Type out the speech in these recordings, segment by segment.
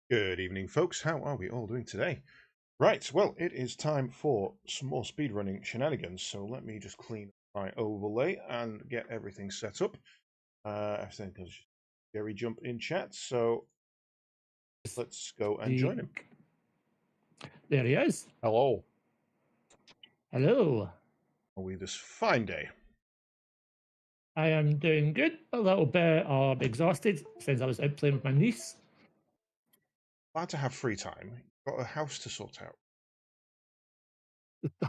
Good evening, folks. How are we all doing today? Right, well, it is time for some more speedrunning shenanigans, so let me just clean my overlay and get everything set up. I think there's Jerry jump in chat, so let's go and join him. There he is. Hello. Hello. Are we this fine day? I am doing good. A little bit exhausted since I was out playing with my niece. Glad to have free time. Got a house to sort out.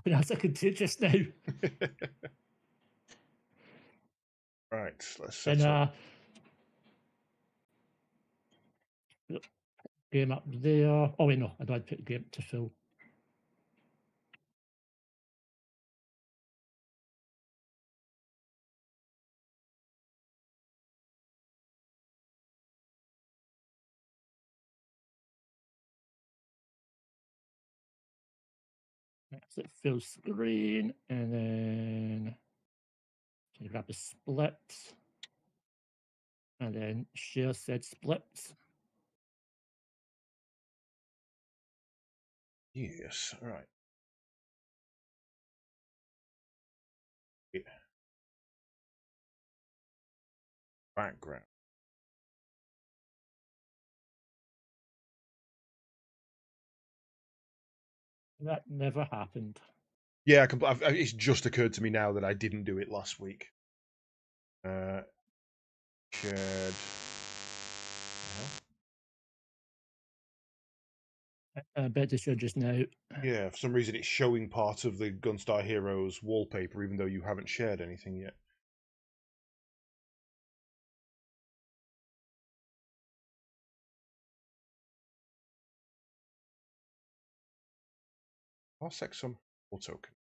As I could do just now. Right, let's set And up. game up there. Oh wait, no, I don't put game to full. That's it, full screen, and then grab the split, and then share said splits. Yes, right. Yeah. Background. That never happened. Yeah, it's just occurred to me now that I didn't do it last week. Shared. I bet they should just now. Yeah, for some reason it's showing part of the Gunstar Heroes wallpaper, even though you haven't shared anything yet. I'll set some or token.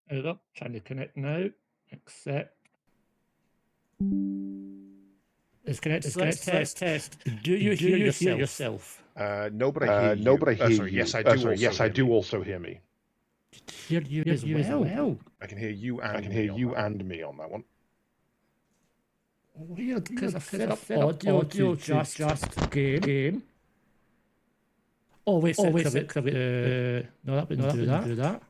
Hold up, trying to connect now. Accept. It's connected. Let's test. Do you hear yourself? No, but I hear you. No, but I hear sorry, you. yes, I do. Sorry, yes, I do also hear me. Hear you as well. I can hear you and I can hear you and me on that one. Weird, because I've set up audio to just game. Oh wait, no, that wouldn't do that.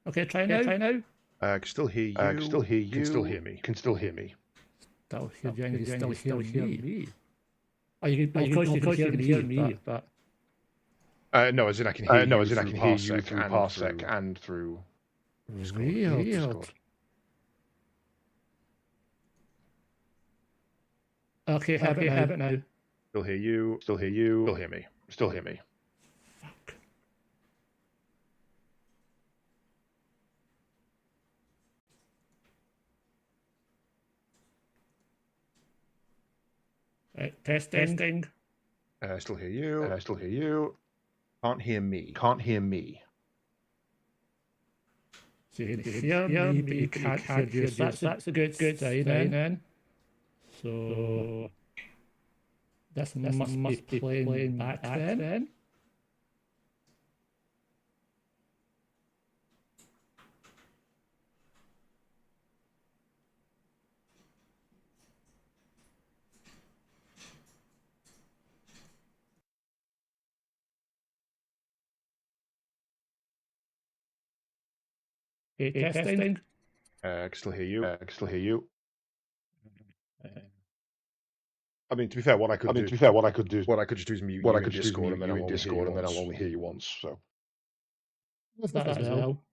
Okay, try now. I can still hear you. I can still hear you. Can still hear me. Can still hear me. Still hear me. Oh, you can hear me, but no, as in I can hear you. No, as in I can hear you through and Parsec and through Discord. Okay, have it now. Still hear you. Still hear you. Still hear me. Still hear me. Fuck. Right, testing. Still hear you. I still hear you. Can't hear me. Can't hear me. So you can hear me, but you can't hear you. That's a good sign then. So this must be playing back then. Okay, testing. I can still hear you. I can still hear you. I mean, to be fair, what I could do is just mute you in Discord, and then I'll only hear you once. So. That as well.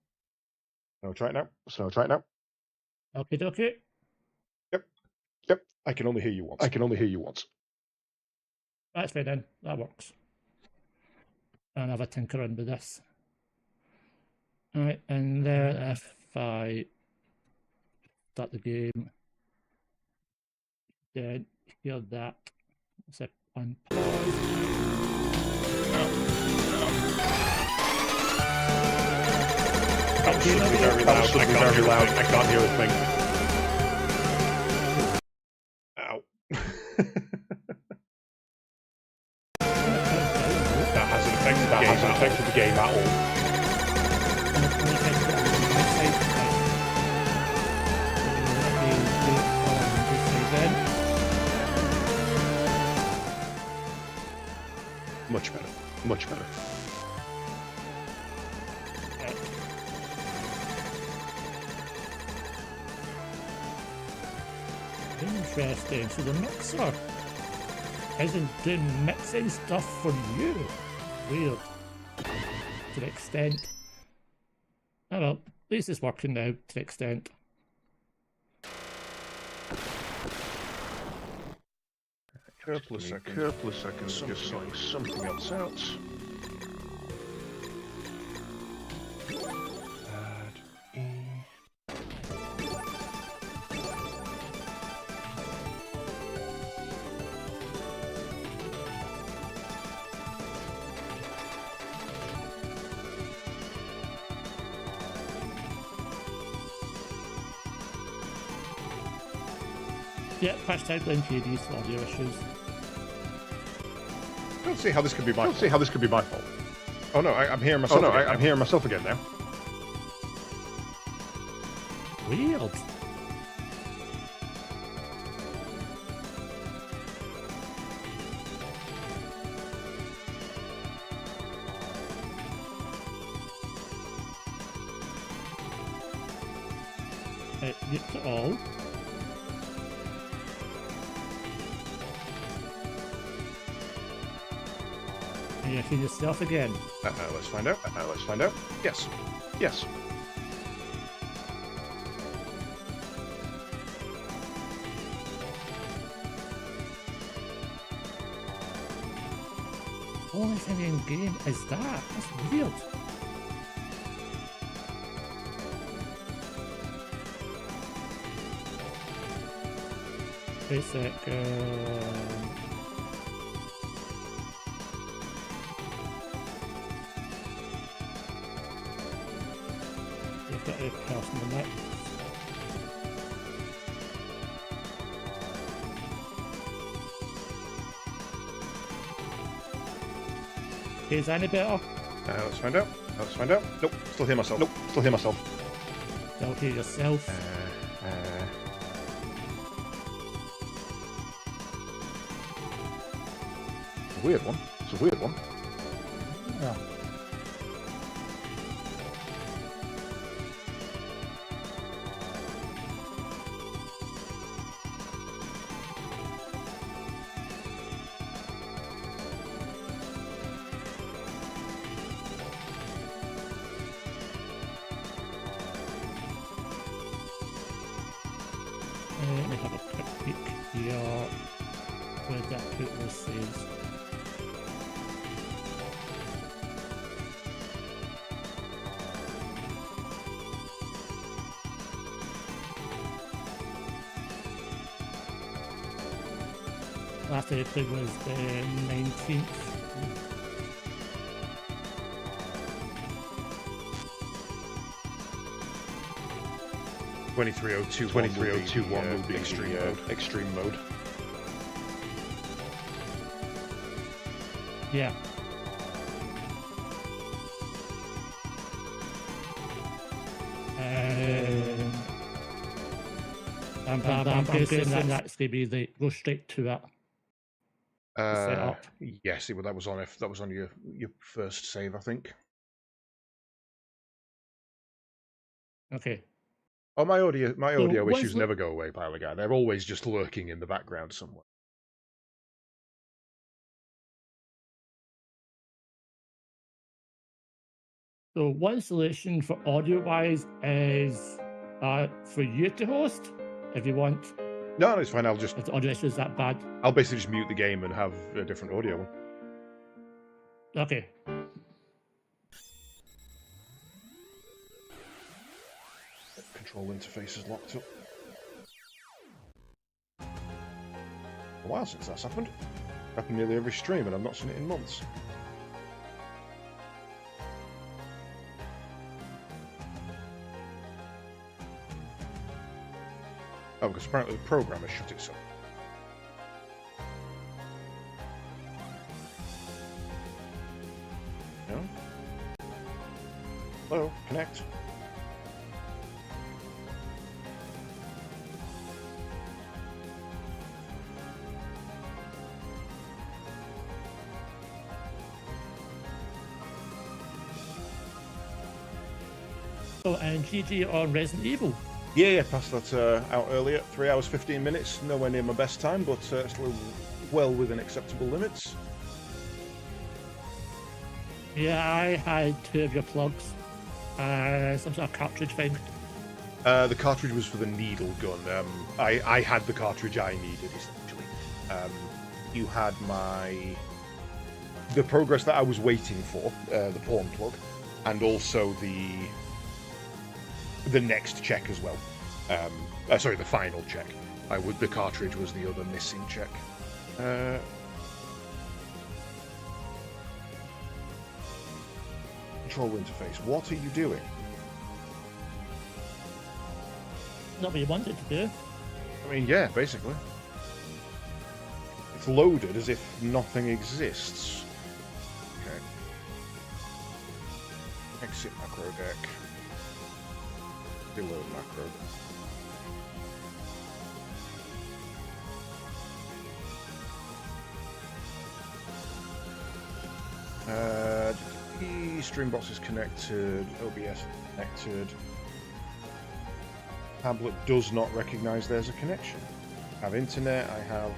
No, try it now. So try it now. Okay. Yep. I can only hear you once. I can only hear you once. That's fine then. That works. And have a tinker in with this. Alright, and then if I start the game, then hear that. Let's unpause. was suddenly very loud. I can't hear a thing. Ow. That hasn't affected the game at all. Much better. Much better. Interesting. So the mixer isn't doing mixing stuff for you. Weird. To the extent. Oh well, at least it's working now to the extent. Couple of seconds, just sorting something else out. Add E. Yeah, hashtag blame PDs for audio issues. I don't see how this could be my fault. Oh no, I'm hearing myself. Oh no, I'm hearing myself again now. Weird. Mute it all. And you hear yourself again. Let's find out. Yes. Yes. Only thing in game is that. That's weird. Wait a sec. Look at the personal mix. Is that any better? Let's find out. Nope, still hear myself. Still hear yourself. It's a weird one. Yeah. Let me have a quick peek here. Where that put those saves. Last I played was the 19th. 23.021 will be extreme mode. Yeah. I'm guessing that's going to be the go straight to it. Setup. Yes, that was on your first save, I think. Okay. Oh, my audio issues the- never go away, Pile Guy. They're always just lurking in the background somewhere. So one solution for audio-wise is for you to host, if you want. No, it's fine. If the audio issue is that bad. I'll basically just mute the game and have a different audio one. Okay. Control interface is locked up. A while since that's happened. Happened nearly every stream, and I've not seen it in months. Oh, because apparently the program has shut itself. No? Hello? Connect. Oh, and GG on Resident Evil. Yeah, passed that out earlier. 3 hours 15 minutes. Nowhere near my best time, but still well within acceptable limits. Yeah, I had 2 of your plugs. Some sort of cartridge thing. The cartridge was for the needle gun. I had the cartridge I needed, essentially. You had the progress that I was waiting for, the pawn plug, and also the next check as well. Sorry, the final check. The cartridge was the other missing check. Control interface. What are you doing? Not what you wanted to do. I mean, yeah, basically. It's loaded as if nothing exists. Okay. Exit macro deck. Reload macro. Streambox is connected. OBS is connected. Tablet does not recognize there's a connection. I have internet. I have.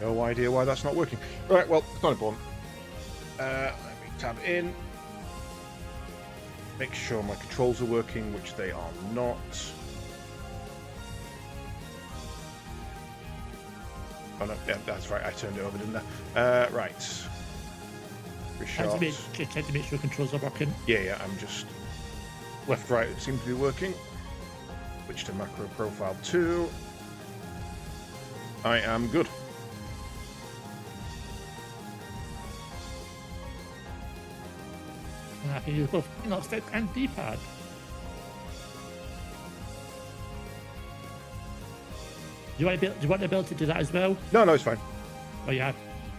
No idea why that's not working. Right, well, it's not important. Let me tab in. Make sure my controls are working, which they are not. Oh no, yeah, that's right, I turned it over, didn't I? Right. Check to make sure controls are working. Yeah, I'm just... Left, right, it seems to be working. Switch to macro profile 2. I am good. I can use both stick and D-pad. Do you want the ability to do that as well? No, it's fine. Oh, yeah.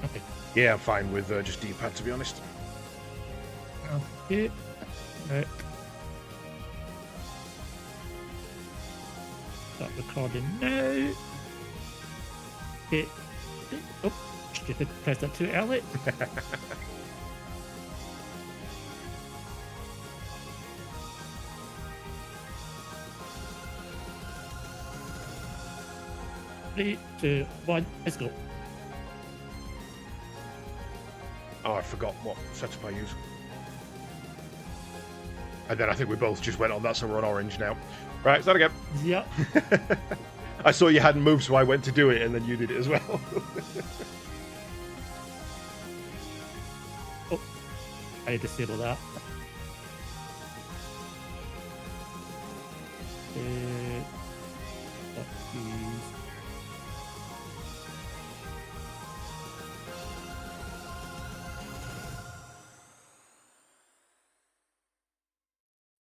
Okay. Yeah, I'm fine with just D-pad, to be honest. Okay. Right. Start recording now. Okay. Oh, stupid. Pressed that too early. Three, 2, 1, let's go. Oh, I forgot what setup I use. And then I think we both just went on that, so we're on orange now. Right, start again. Yep. I saw you hadn't moved, so I went to do it, and then you did it as well. Oh, I disable that.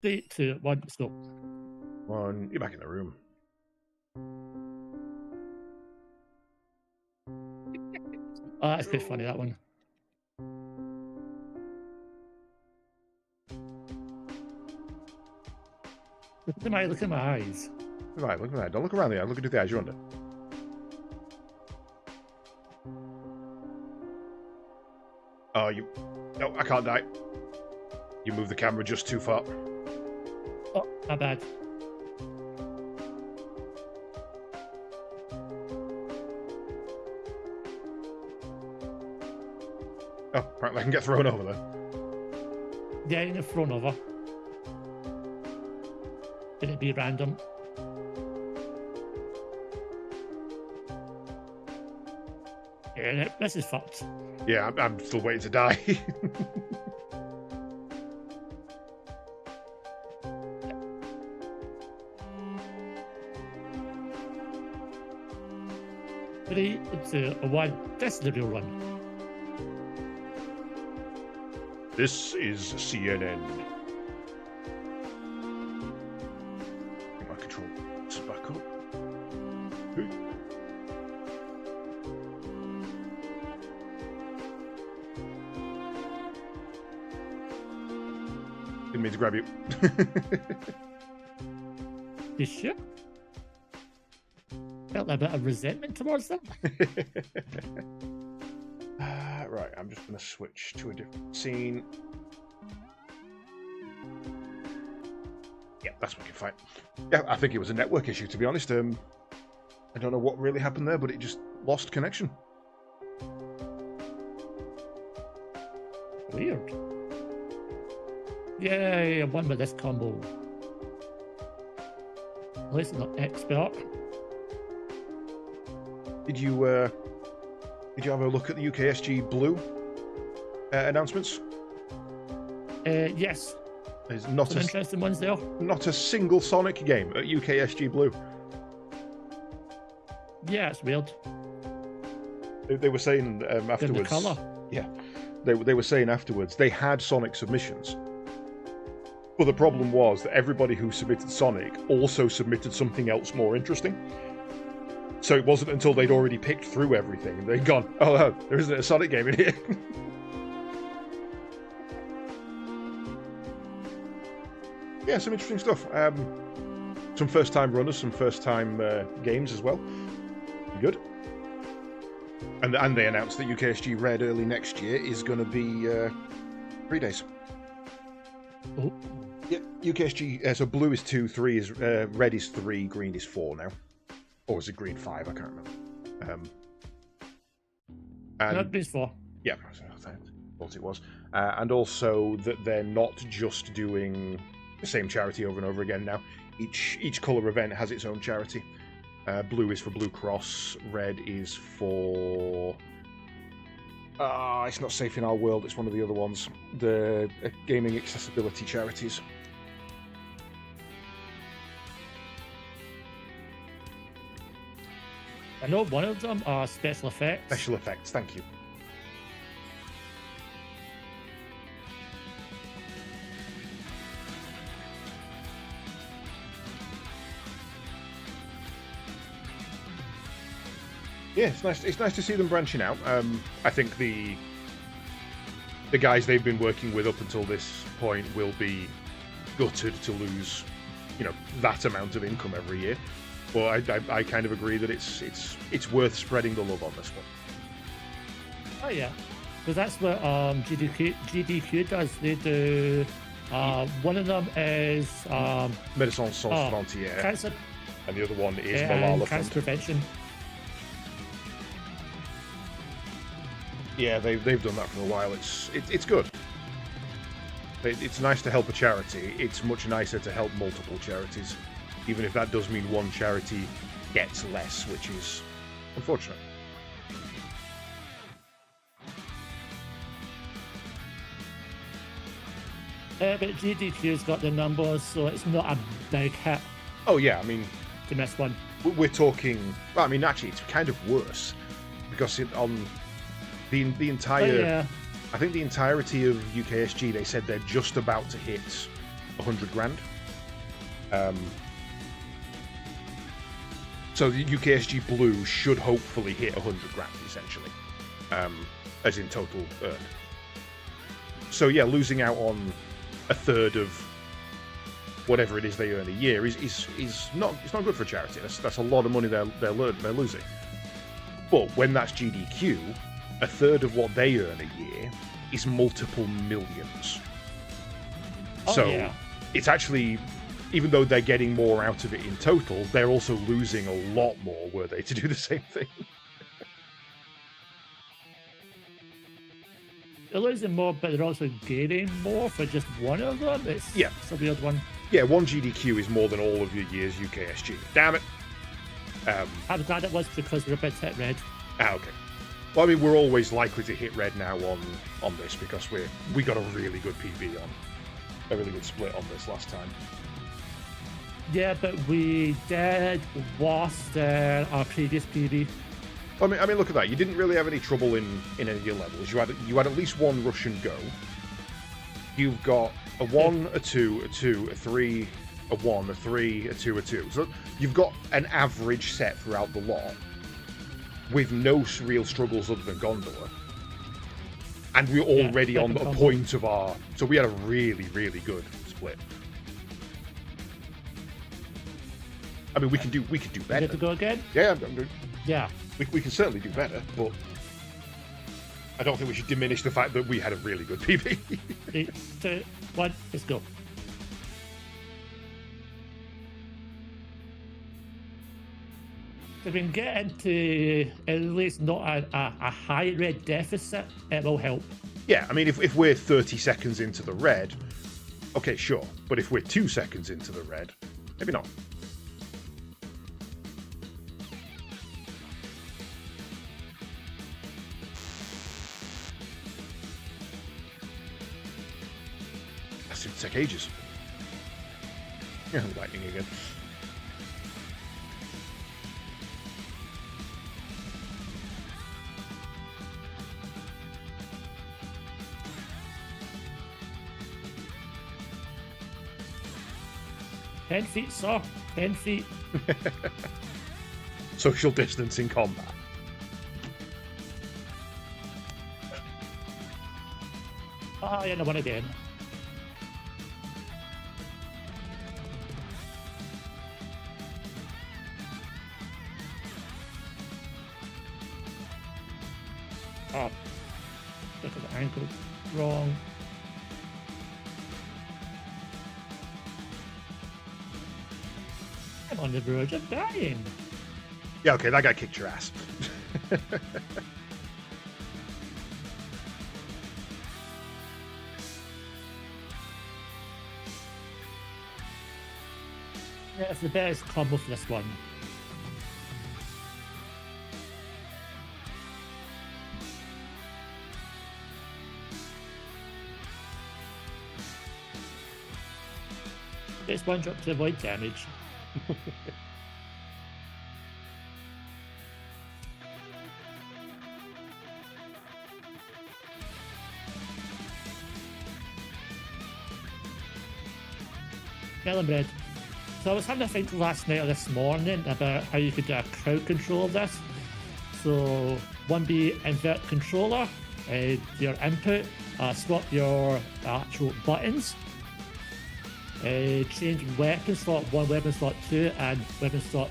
Three, 2, 1, let's go. One, you're back in the room. Oh, that's quite funny, that one. Look at my eyes. Right, look at that. Don't look around the eye. Look at the eyes. You're under. Oh, you... No, I can't die. You moved the camera just too far. Oh, my bad. Oh, apparently I can get thrown over there. Yeah, you get thrown over. Can it be random? Yeah, this is fucked. Yeah, I'm still waiting to die. Three, 2, 1. This is the real run. This is CNN. Get my control back up. Ooh. Didn't mean to grab you. You sure? Felt a bit of resentment towards that. Right, I'm just going to switch to a different scene. Yeah, that's working fine. Yeah, I think it was a network issue, to be honest. I don't know what really happened there, but it just lost connection. Weird. Yay, I won with this combo. At least I'm not expert. Did you have a look at the UKSG Blue announcements? Yes. There's not Some interesting ones there. not a single Sonic game at UKSG Blue. Yeah, it's weird. They were saying afterwards. In the colour. Yeah, they were saying afterwards they had Sonic submissions, but the problem was that everybody who submitted Sonic also submitted something else more interesting. So it wasn't until they'd already picked through everything and they'd gone, oh, there isn't a Sonic game in here. Yeah, some interesting stuff. Some first-time runners, some first-time games as well. Good. And they announced that UKSG Red early next year is going to be 3 days. Oh. Yeah, UKSG. So blue is 2, 3 is red is 3, green is 4 now, or is it green 5? I can't remember. No, green's 4. Yeah, I thought it was. And also that they're not just doing the same charity over and over again now. Each colour event has its own charity. Blue is for Blue Cross. Red is for... it's not Safe in Our World. It's one of the other ones. The gaming accessibility charities. I know one of them are special effects. Special effects, thank you. Yeah, it's nice. It's nice to see them branching out. I think the guys they've been working with up until this point will be gutted to lose, that amount of income every year. But I kind of agree that it's worth spreading the love on this one. Oh yeah, because that's what GDQ does. They do. One of them is Médecins Sans Frontières, cancer, and the other one is and Malala cancer Fund. prevention. Yeah, they've done that for a while. It's good. It's nice to help a charity. It's much nicer to help multiple charities, even if that does mean one charity gets less, which is unfortunate. But GDQ's got the numbers, so it's not a big hit Oh yeah, I mean, to miss one. we're talking. Well, I mean, actually, it's kind of worse because on the entire. Oh, yeah. I think the entirety of UKSG, they said they're just about to hit 100 grand. So the UKSG Blue should hopefully hit 100 grand, essentially, as in total earned. So yeah, losing out on a third of whatever it is they earn a year is not good for a charity. That's a lot of money they're losing. But when that's GDQ, a third of what they earn a year is multiple millions. Oh, So yeah. it's actually, even though they're getting more out of it in total, they're also losing a lot more, were they, to do the same thing. They're losing more, but they're also gaining more for just one of them. It's a weird one. Yeah, one GDQ is more than all of your year's UKSG. Damn it. I'm glad it was because we're a bit hit red. Okay. Well, I mean, we're always likely to hit red now on this because we got a really good PB on, a really good split on this last time. Yeah, but we did lost our previous PB. I mean, look at that. You didn't really have any trouble in any of your levels. You had at least one Russian go. you've got a 1, a 2, a 2, a 3, a 1, a 3, a 2, a 2. So you've got an average set throughout the lot with no real struggles other than Gondola. And we're already on a point of our... So we had a really, really good split. I mean, we can do better. Get to go again? Yeah, Yeah. we can certainly do better, but I don't think we should diminish the fact that we had a really good PB. 3, 2, 1, let's go. If we can get into at least not a high red deficit, it will help. Yeah, I mean, if we're 30 seconds into the red, okay, sure. But if we're 2 seconds into the red, maybe not. That's going to take ages. Yeah, lightning again. Ten feet, sir. 10 feet. Social distance in combat. Ah, yeah, no one again. Oh, look at the angle. Wrong. I'm on the verge of dying. Yeah, okay, that guy kicked your ass. Yeah, it's the best combo for this one. It's one drop to avoid damage. Melon bread. So I was having a think last night or this morning about how you could do a crowd control of this. So 1B invert controller, your input, swap your actual buttons, change weapon slot 1, weapon slot 2, and weapon slot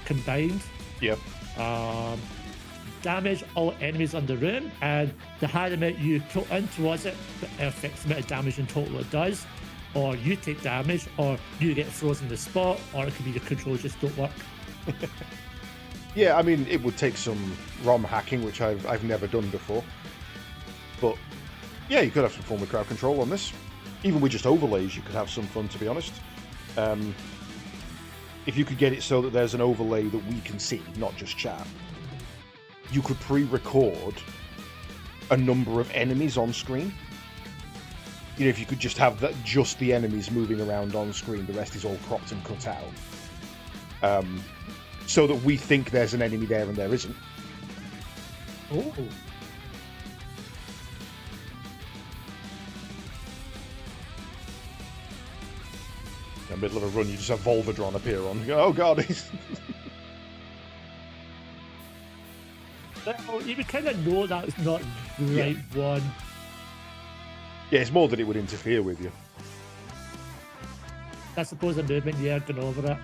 combined. Yep. Damage all enemies in the room, and the higher amount you put in towards it, it affects the amount of damage in total it does. Or you take damage, or you get frozen in the spot, or it could be your controls just don't work. Yeah, I mean, it would take some ROM hacking, which I've never done before. But yeah, you could have some fun with crowd control on this. Even with just overlays, you could have some fun, to be honest. If you could get it so that there's an overlay that we can see, not just chat, you could pre-record a number of enemies on screen. You know, if you could just have that, just the enemies moving around on screen, the rest is all cropped and cut out. So that we think there's an enemy there and there isn't. Oh. In the middle of a run, you just have Volvidron appear on. You go, oh god, he's... Well, you would kind of know that it's not the right one. Yeah, it's more that it would interfere with you. I suppose the movement, yeah, going over it.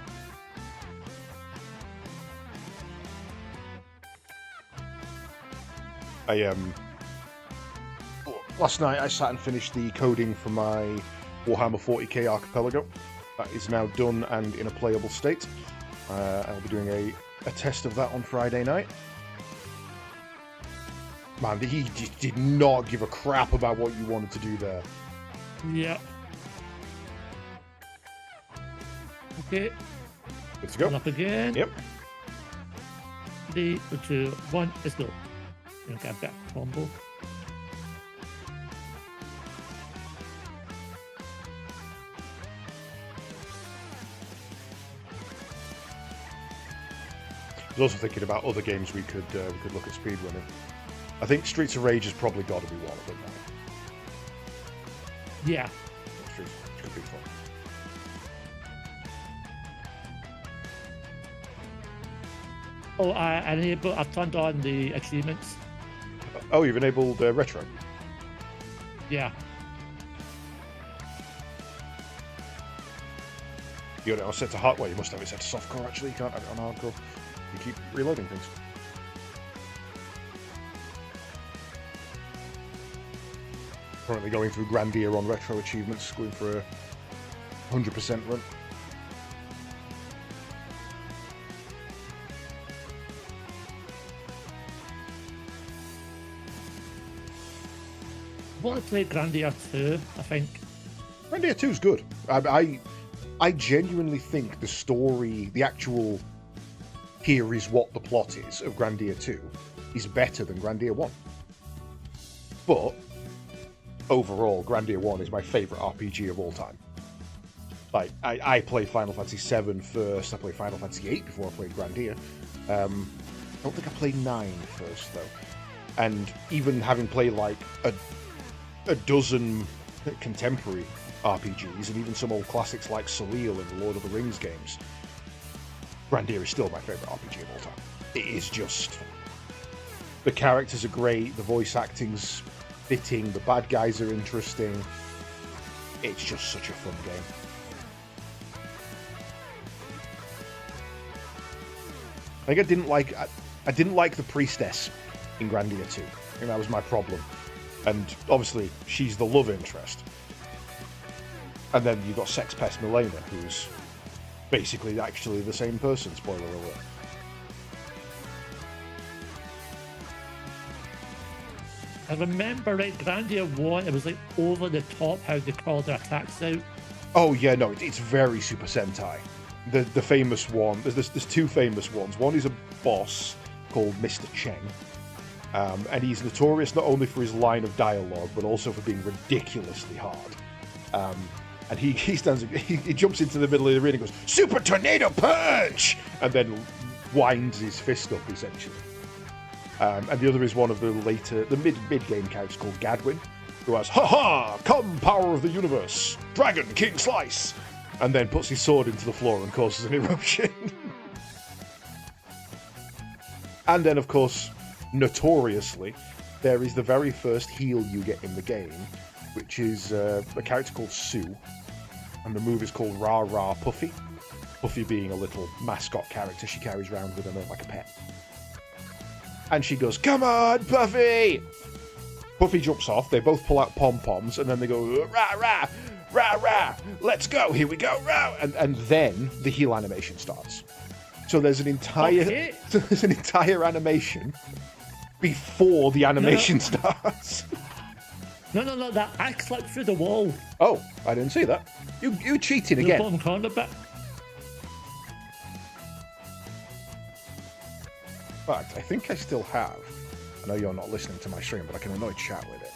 Last night I sat and finished the coding for my Warhammer 40k Archipelago. That is now done and in a playable state. I'll be doing a test of that on Friday night. Man, he just did not give a crap about what you wanted to do there. Yeah. Okay. Good to go. Up again. Yep. 3, 2, 1, let's go. Gonna get back combo. I was also thinking about other games we could look at speedrunning. I think Streets of Rage has probably got to be one of them now. Yeah. Which could be fun. Oh, I've turned on the achievements. Oh, you've enabled retro. Yeah. You got it all set to hard. Well, you must have it set to softcore. Actually, you can't have it on hardcore. You keep reloading things. Currently going through Grandier on retro achievements, going for a 100% run. I want to play Grandia 2, I think. Grandia 2 is good. I genuinely think the story, the actual here is what the plot is of Grandia 2 is better than Grandia 1. But overall, Grandia 1 is my favourite RPG of all time. Like, I played Final Fantasy 7 first, I played Final Fantasy 8 before I played Grandia. I don't think I played 9 first, though. And even having played, like, a dozen contemporary RPGs, and even some old classics like Surreal and the Lord of the Rings games, Grandia is still my favourite RPG of all time. It is just... The characters are great, the voice acting's fitting, the bad guys are interesting. It's just such a fun game. I think I didn't like the priestess in Grandia 2. I think that was my problem. And obviously, she's the love interest. And then you've got Sex Pest Milena, who's basically actually the same person, spoiler alert. I remember, right, Grandia 1, it was like over the top how they called their attacks out. Oh yeah, no, it's very Super Sentai. The famous one, there's two famous ones. One is a boss called Mr. Cheng. And he's notorious not only for his line of dialogue, but also for being ridiculously hard. And he jumps into the middle of the ring and goes, Super Tornado Punch! And then winds his fist up, essentially. And the other is one of the mid-game characters called Gadwin, who has, ha-ha, come power of the universe, Dragon King Slice! And then puts his sword into the floor and causes an eruption. And then, of course, notoriously, there is the very first heal you get in the game, which is a character called Sue, and the move is called Rah Rah Puffy. Puffy being a little mascot character she carries around with her like a pet. And she goes, come on, Puffy! Puffy jumps off, they both pull out pom-poms, and then they go, rah rah, rah rah, let's go, here we go, rah! And then the heal animation starts. So there's an entire animation before the animation starts. No, that I clipped through the wall. Oh, I didn't see that. You cheating again. The bottom corner bit. In fact, I think I still have. I know you're not listening to my stream, but I can annoy chat with it.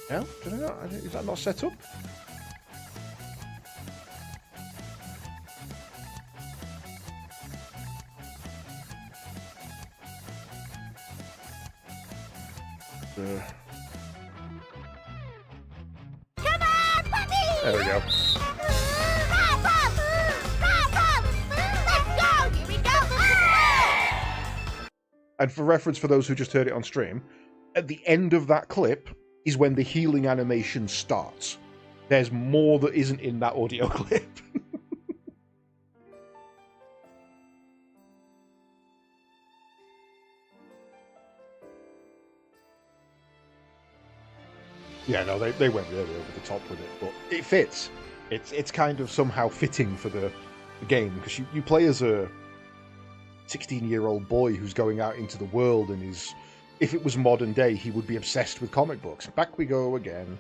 No? Did I not? Is that not set up? Come on, puppy! There we go. Let's go! Here we go! And for reference, for those who just heard it on stream, at the end of that clip is when the healing animation starts. There's more that isn't in that audio clip. Yeah, no, they went really over the top with it, but it fits. It's kind of somehow fitting for the game, because you play as a 16-year-old boy who's going out into the world and is, if it was modern day, he would be obsessed with comic books. Back we go again.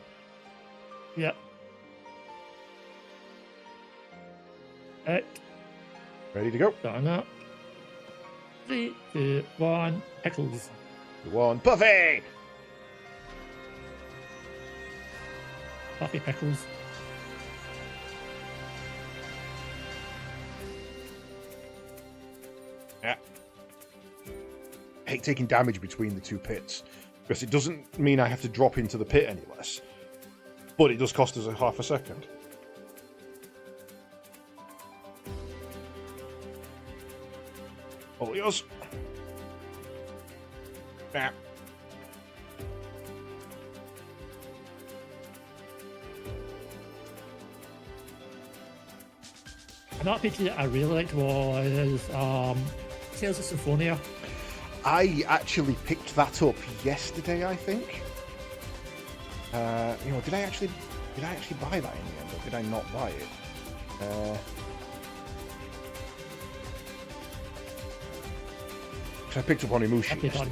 Yep. Right. Ready to go? Done up. 3, 2, 1, pickles. One, Puffy! Puffy pickles. Yeah. taking damage between the two pits. Because it doesn't mean I have to drop into the pit any less. But it does cost us a half a second. All yours. Nah. Another picture that I really liked was Tales of Symphonia. I actually picked that up yesterday, I think. Did I actually buy that in the end, or did I not buy it? I picked up on Imushi. I played on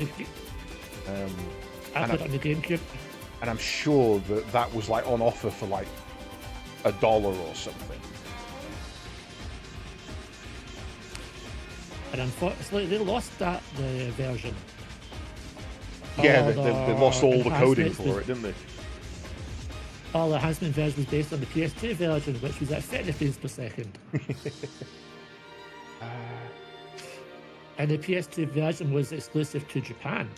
the GameCube. And I'm sure that was like on offer for like $1 or something. And unfortunately, they lost the version. Yeah, they lost all the coding for it, didn't they? All the enhancement version was based on the PS2 version, which was at 30 frames per second. And the PS2 version was exclusive to Japan.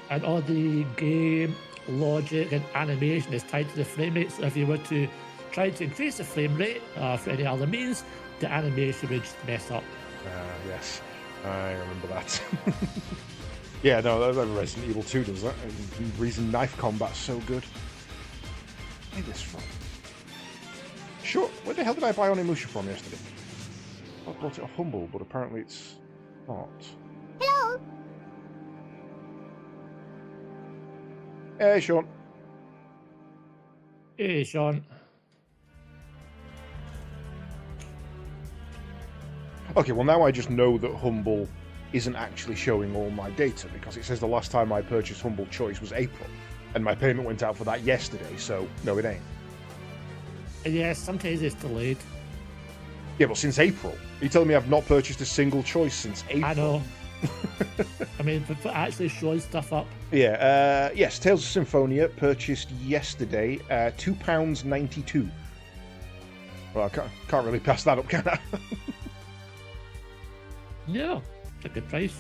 And all the game logic and animation is tied to the frame rate, so if you were to try to increase the frame rate for any other means, the animation would just mess up. Yes, I remember that. Yeah, no, that Resident Evil 2 does that, and the reason knife combat's so good. Where is this from? Sure, where the hell did I buy Onimusha from yesterday? I bought it off Humble, but apparently it's not. Hello. Hey, Sean. Hey, Sean. Okay, well now I just know that Humble isn't actually showing all my data, because it says the last time I purchased Humble Choice was April, and my payment went out for that yesterday, so no, it ain't. Yes, sometimes it's delayed. Yeah, but since April? Are you telling me I've not purchased a single choice since April? I know. I mean, for actually showing stuff up. Yeah, yes, Tales of Symphonia purchased yesterday, £2.92. Well, I can't really pass that up, can I? Yeah, it's a good price.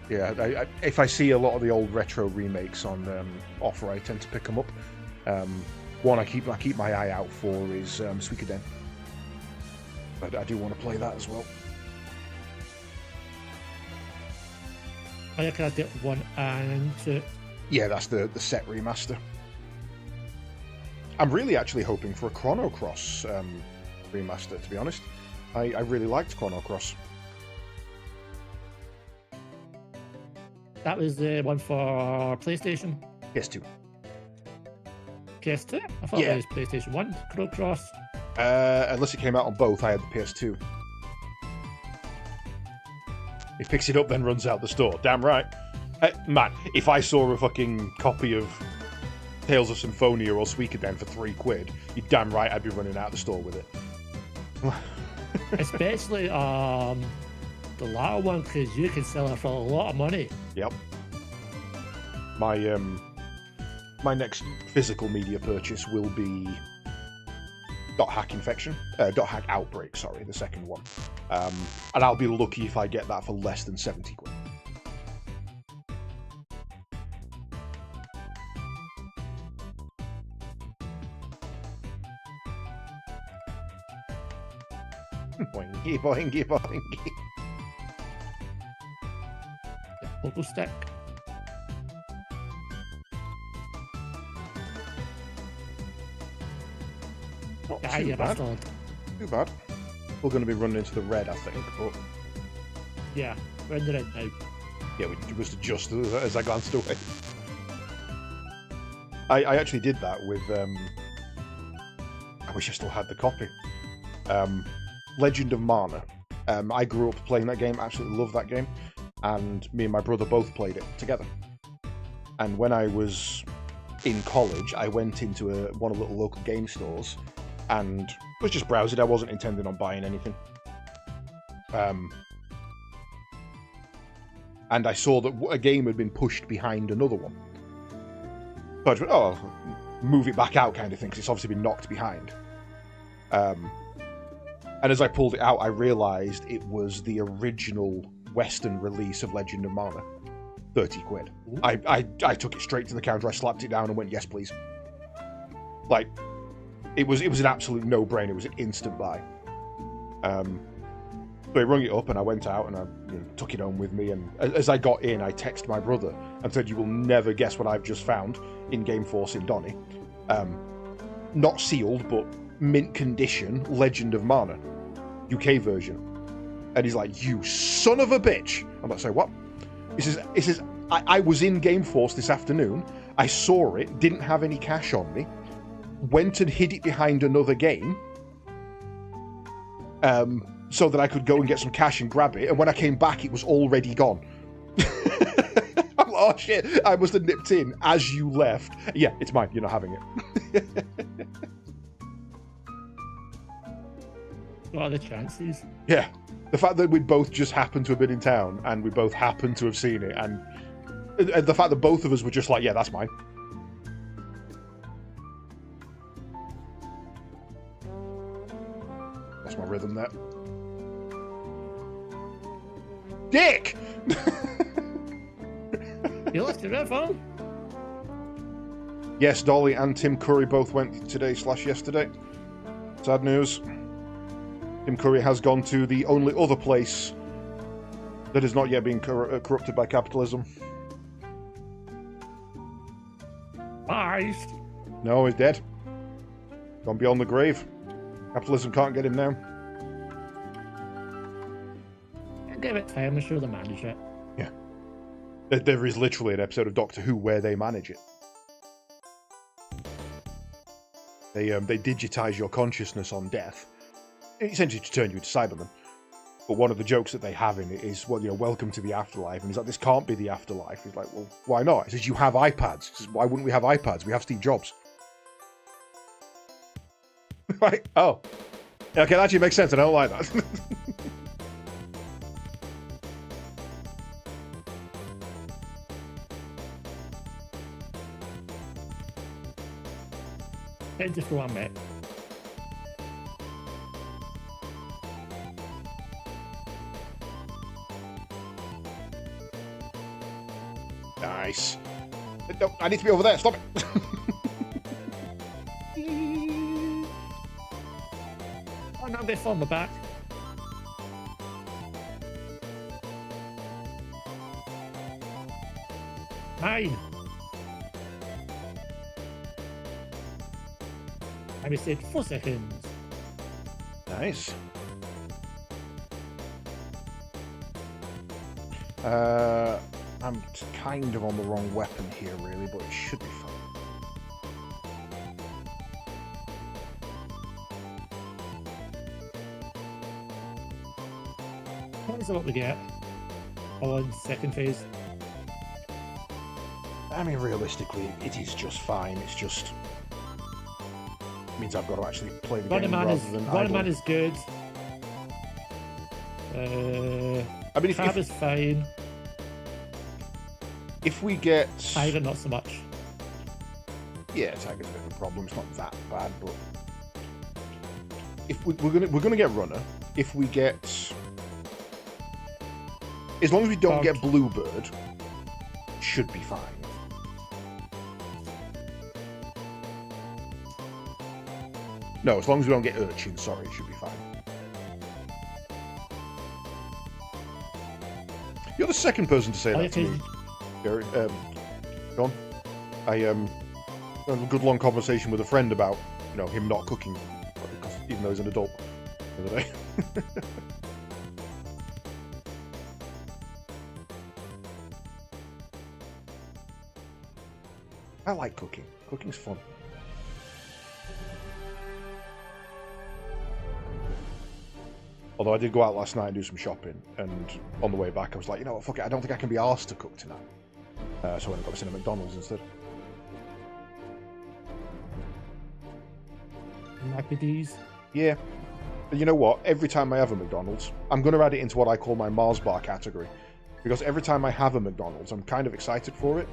Yeah, if I see a lot of the old retro remakes on offer, I tend to pick them up. One I keep my eye out for is Suikoden. But I do want to play that as well. Oh, yeah, can I get 1 and 2? Yeah, that's the set remaster. I'm really actually hoping for a Chrono Cross remaster, to be honest. I really liked Chrono Cross. That was the one for PlayStation? PS2. PS2? I thought Yeah. it was PlayStation 1, Chrono Cross. Unless it came out on both, I had the PS2. It picks it up, then runs out the store. Damn right. Man, if I saw a fucking copy of Tales of Symphonia or Suikoden for £3, you're damn right I'd be running out of the store with it. Especially the latter one, because you can sell it for a lot of money. Yep. My next physical media purchase will be .hack Outbreak, sorry, the second one. And I'll be lucky if I get that for less than £70. Boingy, boingy, boingy. Local stick. Not Yeah, too yeah, bad. bastard. Too bad. We're going to be running into the red, I think, but Yeah, we're in the red now. yeah, we was just as I glanced away. I actually did that with. I wish I still had the copy. Legend of Mana. I grew up playing that game. Absolutely love that game, and me and my brother both played it together. And when I was in college, I went into one of the little local game stores and was just browsing. I wasn't intending on buying anything. And I saw that a game had been pushed behind another one. So I just went, oh, move it back out kind of thing, because it's obviously been knocked behind. And as I pulled it out, I realised it was the original Western release of Legend of Mana. 30 quid. I took it straight to the counter, I slapped it down and went, yes, please. Like, it was an absolute no-brainer. It was an instant buy. So I rung it up and I went out and I took it home with me. And as I got in, I texted my brother and said, you will never guess what I've just found in Game Force in Donny. Not sealed, but mint condition, Legend of Mana. UK version. And he's like, you son of a bitch. I'm like, sorry, what? He says, I was in Game Force this afternoon. I saw it, didn't have any cash on me. Went and hid it behind another game. So that I could go and get some cash and grab it. And when I came back, it was already gone. I'm like, oh shit, I must have nipped in as you left. Yeah, it's mine. You're not having it. What are the chances? Yeah. The fact that we both just happened to have been in town and we both happened to have seen it, and the fact that both of us were just like, yeah, that's mine. That's my rhythm there. Dick! You left your phone? Yes, Dolly and Tim Curry both went today/yesterday. Sad news. Tim Curry has gone to the only other place that has not yet been corrupted by capitalism. Bye. No, he's dead. Gone beyond the grave. Capitalism can't get him now. Give it time, I'm sure they manage it. Yeah. There is literally an episode of Doctor Who where they manage it. They digitize your consciousness on death, essentially to turn you into Cybermen. But one of the jokes that they have in it is, well, welcome to the afterlife. And he's like, this can't be the afterlife. He's like, well, why not? He says, you have iPads. He says, why wouldn't we have iPads? We have Steve Jobs. Right? Oh. Okay, that actually makes sense. I don't like that. Just for 1 minute. Nice. No, I need to be over there. Stop it. Oh no, a bit on the back. Mine. I missed 4 seconds. Nice. I'm kind of on the wrong weapon here, really, but it should be fine. What is what we get? On second phase. I mean, realistically, it is just fine. It's just means I've got to actually play the game rather than Running Man is good. I mean, Tab is fine. If we get Tiger, not so much. Yeah, Tiger's a bit of a problem. It's not that bad, but if we're gonna get Runner. If we get, as long as we don't get Bluebird, should be fine. No, as long as we don't get Urchin, sorry, it should be fine. You're the second person to say that to me, Gary. John. I had a good long conversation with a friend about, him not cooking, even though he's an adult, the other day. I like cooking. Cooking's fun. Although I did go out last night and do some shopping, and on the way back I was like, fuck it, I don't think I can be arsed to cook tonight. So I went and got us in at McDonald's instead. Maccadees. Yeah. you know what? Every time I have a McDonald's, I'm going to add it into what I call my Mars bar category. Because every time I have a McDonald's, I'm kind of excited for it.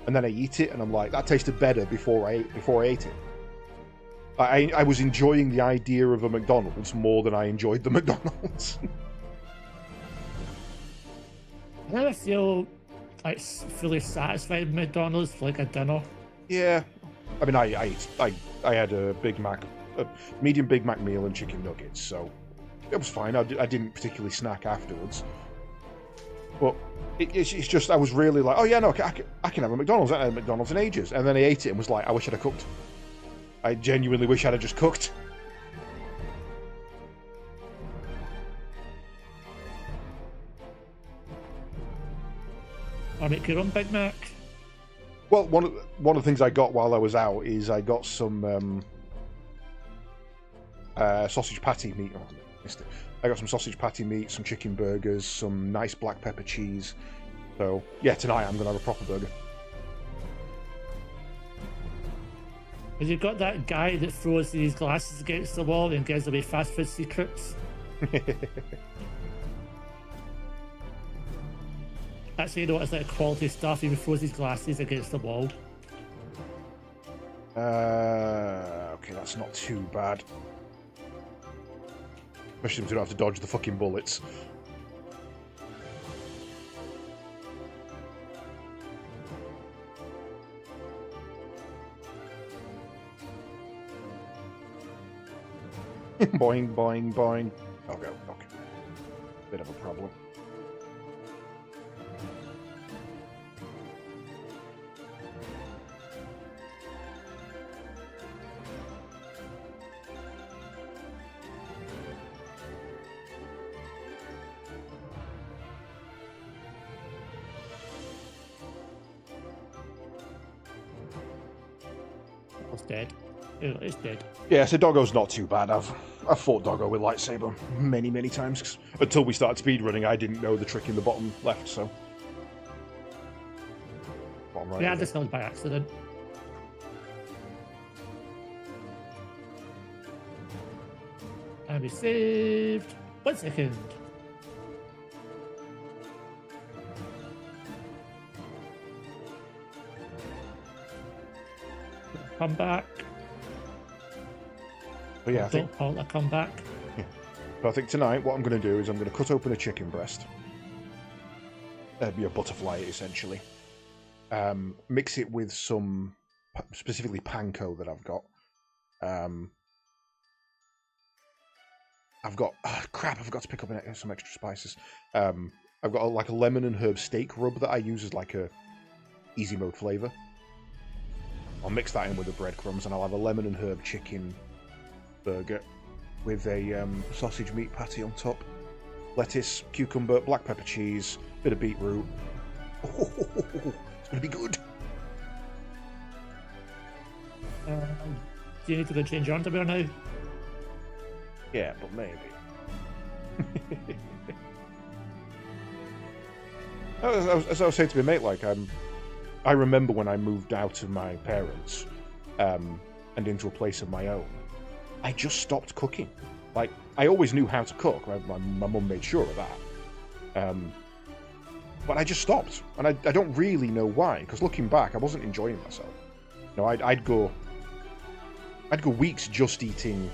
And then I eat it, and I'm like, that tasted better before I ate it. I was enjoying the idea of a McDonald's more than I enjoyed the McDonald's. I never feel like fully satisfied with McDonald's for like a dinner. Yeah. I mean, I had a Big Mac, a medium Big Mac meal and chicken nuggets, so it was fine. I didn't particularly snack afterwards. But it's just, I was really like, oh yeah, no, I can have a McDonald's. I haven't had McDonald's in ages. And then I ate it and was like, I wish I'd have cooked. I genuinely wish I'd have just cooked. Or make your own Big Mac. Well, one of the things I got while I was out is I got some sausage patty meat. Oh, I missed it. I got some sausage patty meat, some chicken burgers, some nice black pepper cheese. So, yeah, tonight I'm going to have a proper burger. Have you got that guy that throws these glasses against the wall and gives away fast food secrets? Actually, you know, it's like quality stuff. He throws his glasses against the wall. Okay, that's not too bad. Especially since we don't have to dodge the fucking bullets. Boing, boing, boing. Okay. Bit of a problem. It's dead. It's dead. Yeah, so Doggo's not too bad. I've fought Doggo with lightsaber many times. Until we started speedrunning, I didn't know the trick in the bottom left, so... Bottom right. Yeah, this was by accident. And we saved. 1 second. Come back. But yeah, I think... Don't call it a comeback. But I think tonight, what I'm going to do is I'm going to cut open a chicken breast. That'd be a butterfly, essentially. Mix it with some, specifically panko that I've got. I've got... Oh, crap, I forgot to pick up some extra spices. I've got like a lemon and herb steak rub that I use as like a easy mode flavour. I'll mix that in with the breadcrumbs, and I'll have a lemon and herb chicken burger with a sausage meat patty on top. Lettuce, cucumber, black pepper cheese, bit of beetroot. Oh, it's going to be good. Do you need to go change your underwear now? Yeah, but maybe. As I was saying to my mate, like, I remember when I moved out of my parents and into a place of my own, I just stopped cooking. Like, I always knew how to cook. My mum made sure of that. But I just stopped. And I don't really know why, because looking back, I wasn't enjoying myself. You know, I'd go weeks just eating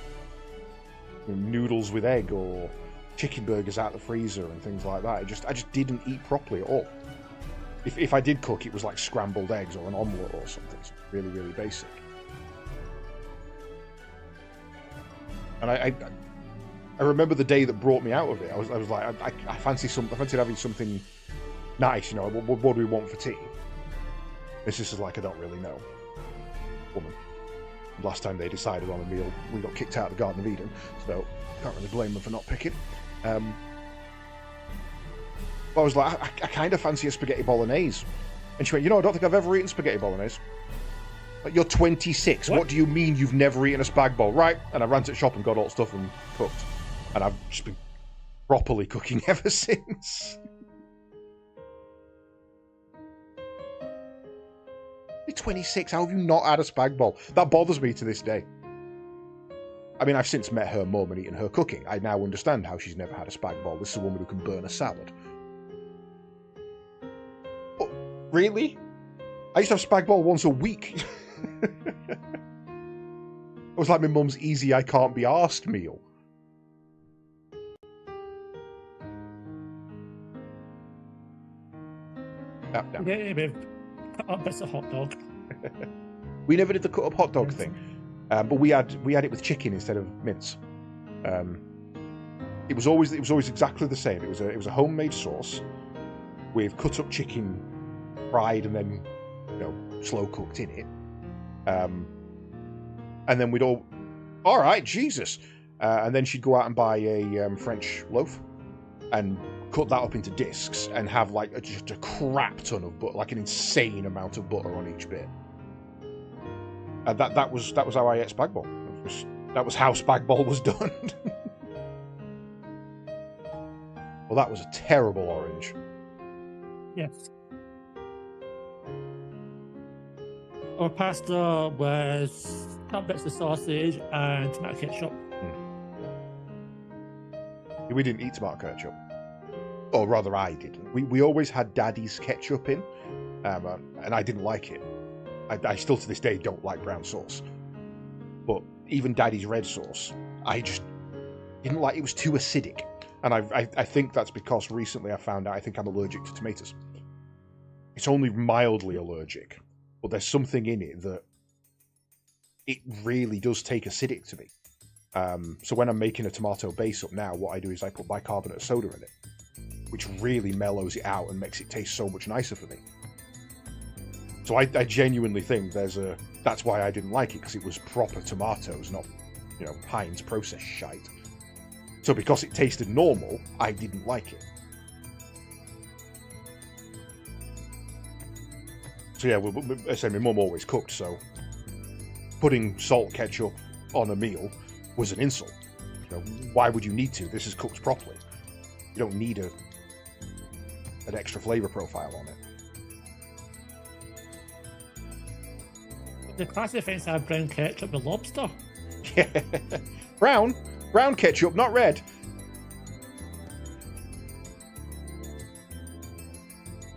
noodles with egg or chicken burgers out the freezer and things like that. I just didn't eat properly at all. If I did cook, it was like scrambled eggs or an omelette or something. So really basic. And I remember the day that brought me out of it. I was like, I fancied having something nice. You know, what do we want for tea? This is like, I don't really know. Woman. Last time they decided on a meal, we got kicked out of the Garden of Eden, so can't really blame them for not picking. But I was like, I kind of fancy a spaghetti bolognese. And she went, you know, I don't think I've ever eaten spaghetti bolognese. Like, you're 26. What do you mean you've never eaten a spag bol? Right. And I ran to the shop and got all the stuff and cooked. And I've just been properly cooking ever since. You're 26. How have you not had a spag bol? That bothers me to this day. I mean, I've since met her mum and eaten her cooking. I now understand how she's never had a spag bol. This is a woman who can burn a salad. Oh, really? I used to have spag bol once a week. It was like my mum's easy I can't be arsed meal. No. Yeah, we've cut up bits of hot dog. We never did the cut up hot dog thing, but we had it with chicken instead of mince. It was always exactly the same. It was a homemade sauce with cut up chicken, fried and then slow cooked in it. And then we'd all right, Jesus, and then she'd go out and buy a French loaf and cut that up into discs and have like just a crap ton of butter, like an insane amount of butter on each bit. And that was how I ate spag bol. That was how spag bol was done. Well, that was a terrible orange. Yes. Our pasta was cut bits of sausage and tomato ketchup. We didn't eat tomato ketchup. Or rather, I didn't. We always had Daddy's ketchup in, and I didn't like it. I still to this day don't like brown sauce. But even Daddy's red sauce, I just didn't like. It was too acidic. And I think that's because recently I found out I think I'm allergic to tomatoes. It's only mildly allergic, but there's something in it that it really does take acidic to me. So when I'm making a tomato base up now, what I do is I put bicarbonate of soda in it, which really mellows it out and makes it taste so much nicer for me. So I genuinely think that's why I didn't like it, because it was proper tomatoes, not, Heinz processed shite. So because it tasted normal, I didn't like it. So yeah, I say my mum always cooked, so putting salt ketchup on a meal was an insult. Why would you need to? This is cooked properly. You don't need an extra flavor profile on it. The classic things have brown ketchup with lobster. Yeah, brown ketchup, not red.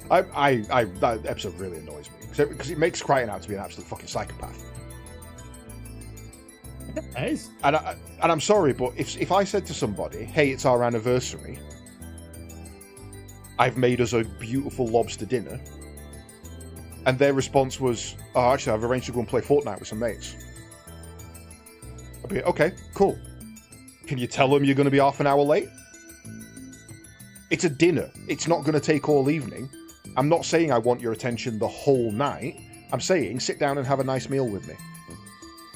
That episode really annoys me because it makes Crichton out to be an absolute fucking psychopath. It is. And I'm sorry, but if I said to somebody, "Hey, it's our anniversary. I've made us a beautiful lobster dinner," and their response was, "Oh, actually, I've arranged to go and play Fortnite with some mates," I'd be okay, cool. Can you tell them you're going to be half an hour late? It's a dinner. It's not going to take all evening. I'm not saying I want your attention the whole night. I'm saying sit down and have a nice meal with me.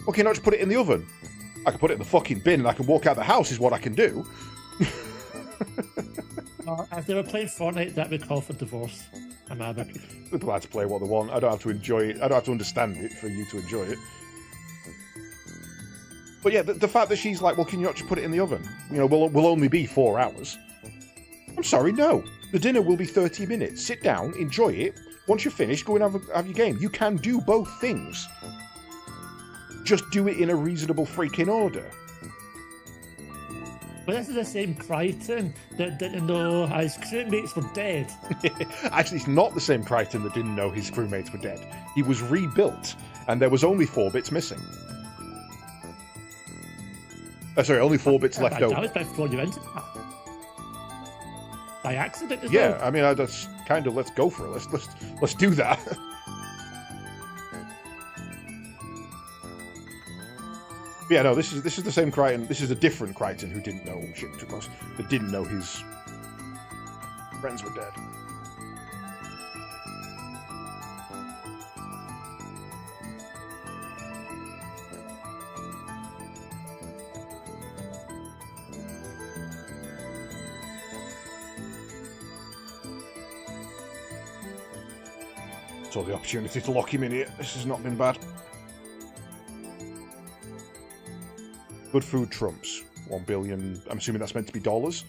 Okay, not just put it in the oven. I can put it in the fucking bin and I can walk out the house is what I can do. If they were playing Fortnite, that would call for divorce. I'm out of it. They're allowed to play what they want. I don't have to enjoy it. I don't have to understand it for you to enjoy it. But yeah, the fact that she's like, well, can you not just put it in the oven? We'll only be 4 hours. I'm sorry, no. The dinner will be 30 minutes. Sit down, enjoy it. Once you're finished, go and have your game. You can do both things. Just do it in a reasonable freaking order. But this is the same Crichton that didn't know his crewmates were dead. Actually, it's not the same Crichton that didn't know his crewmates were dead. He was rebuilt, and there was only 4 bits missing. Sorry, only 4 bits left over. I was about to throw you into that. By accident as well. Yeah, I mean, that's kind of, let's go for it. Let's do that. Yeah, no, this is the same Crichton. This is a different Crichton who didn't know shit too close. That didn't know his friends were dead. Saw the opportunity to lock him in here. This has not been bad. Good food trumps 1 billion. I'm assuming that's meant to be dollars.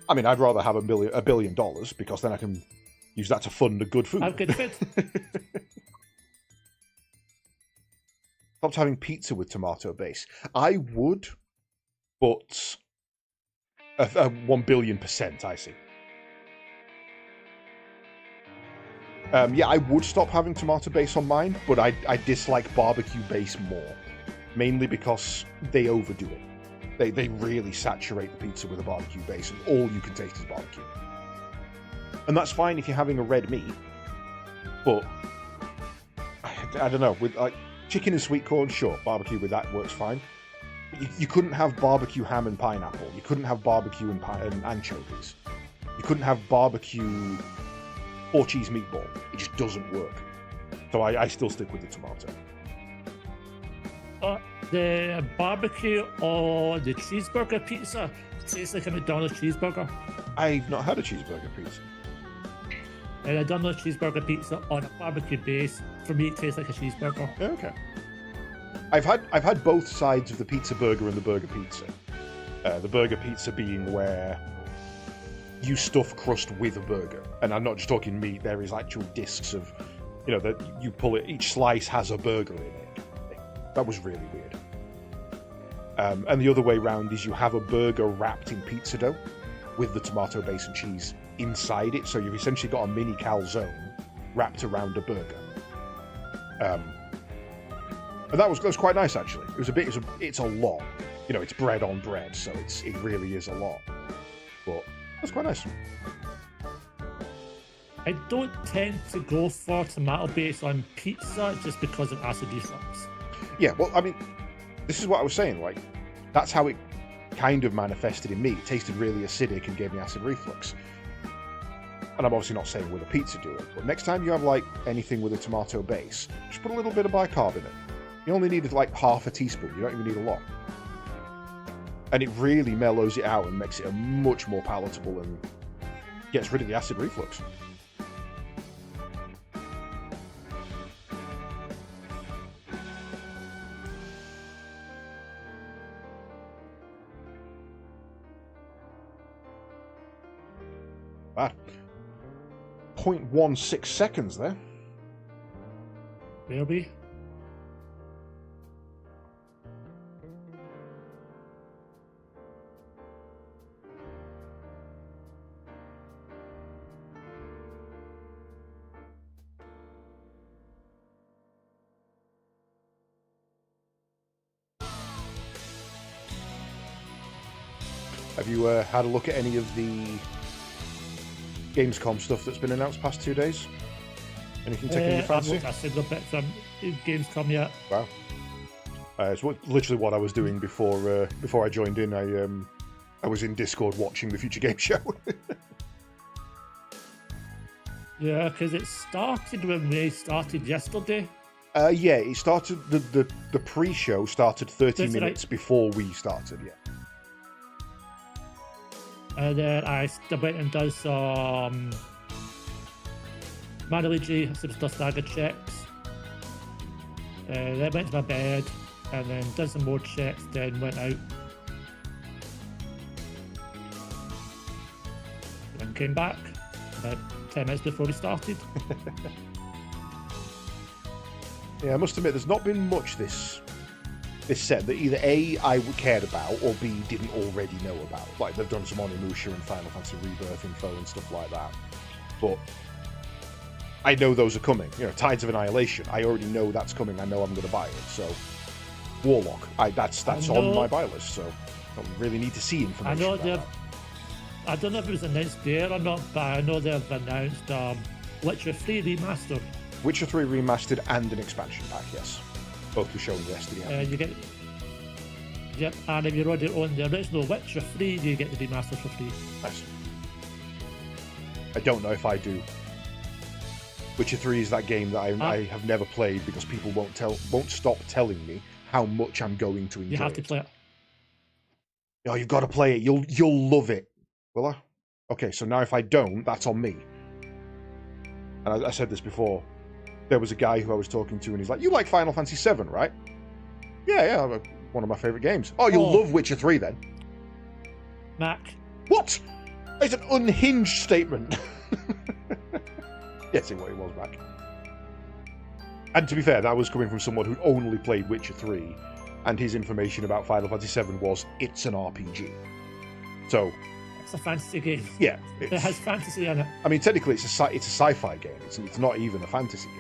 I mean, I'd rather have $1 billion because then I can use that to fund a good food. Have good food. stopped having pizza with tomato base. I would, but 1,000,000,000%, I see. Yeah, I would stop having tomato base on mine, but I dislike barbecue base more, mainly because they overdo it. They really saturate the pizza with a barbecue base, and all you can taste is barbecue. And that's fine if you're having a red meat, but I don't know, with like chicken and sweet corn, sure, barbecue with that works fine. You couldn't have barbecue ham and pineapple. You couldn't have barbecue and anchovies. You couldn't have barbecue or cheese meatball. It just doesn't work. So I still stick with the tomato. The barbecue or the cheeseburger pizza tastes like a McDonald's cheeseburger. I've not had a cheeseburger pizza. And a McDonald's cheeseburger pizza on a barbecue base, for me, it tastes like a cheeseburger. Okay. I've had both sides of the pizza burger and the burger pizza. The burger pizza being where you stuff crust with a burger, and I'm not just talking meat. There is actual discs of, that you pull it. Each slice has a burger in it. That was really weird. And the other way round is you have a burger wrapped in pizza dough with the tomato base and cheese inside it. So you've essentially got a mini calzone wrapped around a burger. And that was quite nice, actually. It's a lot. It's bread on bread, so it really is a lot. But that's quite nice. I don't tend to go for tomato base on pizza just because of acid reflux. Yeah, well, I mean, this is what I was saying. Like, that's how it kind of manifested in me. It tasted really acidic and gave me acid reflux. And I'm obviously not saying with a pizza do it, but next time you have like anything with a tomato base, just put a little bit of bicarb in it. You only need like half a teaspoon. You don't even need a lot. And it really mellows it out and makes it a much more palatable and gets rid of the acid reflux. Bad. 0.16 seconds there. Maybe. Have you had a look at any of the Gamescom stuff that's been announced past 2 days? Anything taking your fancy? I've looked at a bit from Gamescom yet. Wow. It's literally what I was doing before I joined in. I was in Discord watching the Future Game Show. Yeah, because it started when we started yesterday. Yeah, it started. The pre-show started 30 That's minutes right. before we started. Yeah. And then I went and done some manually some stagger checks. Then went to my bed and then done some more checks, then went out. And came back about 10 minutes before we started. Yeah, I must admit, there's not been much this set that either A, I cared about, or B, didn't already know about. Like, they've done some Onimusha and Final Fantasy Rebirth info and stuff like that. But I know those are coming. Tides of Annihilation, I already know that's coming. I know I'm going to buy it. So, Warlock, that's on my buy list, so I don't really need to see information about that. I don't know if it was announced there or not, but I know they've announced Witcher 3 Remastered. Witcher 3 Remastered and an expansion pack, yes. Both were shown yesterday. You get, yep, and if you already own the original Witcher 3, you get the remaster for free. Nice. I don't know if I do. Witcher 3 is that game that I have never played because people won't stop telling me how much I'm going to enjoy. You have to play it. Oh, you've got to play it. You'll love it. Will I? Okay, so now if I don't, that's on me. And I said this before. There was a guy who I was talking to, and he's like, "You like Final Fantasy 7, right?" Yeah, one of my favorite games. Oh, you'll love Witcher 3 then. Mac. What? It's an unhinged statement. Yes, it was Mac. And to be fair, that was coming from someone who'd only played Witcher 3, and his information about Final Fantasy VII was, it's an RPG. So, It's a fantasy game. yeah. It has fantasy in it. I mean, technically, it's a sci-fi game. It's not even a fantasy game.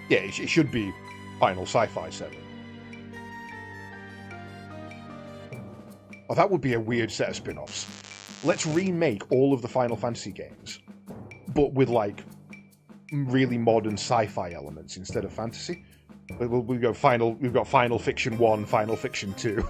Yeah, it should be Final Sci-Fi 7. Oh, that would be a weird set of spin-offs. Let's remake all of the Final Fantasy games, but with, like, really modern sci-fi elements instead of fantasy. We've got Final Fiction 1, Final Fiction 2.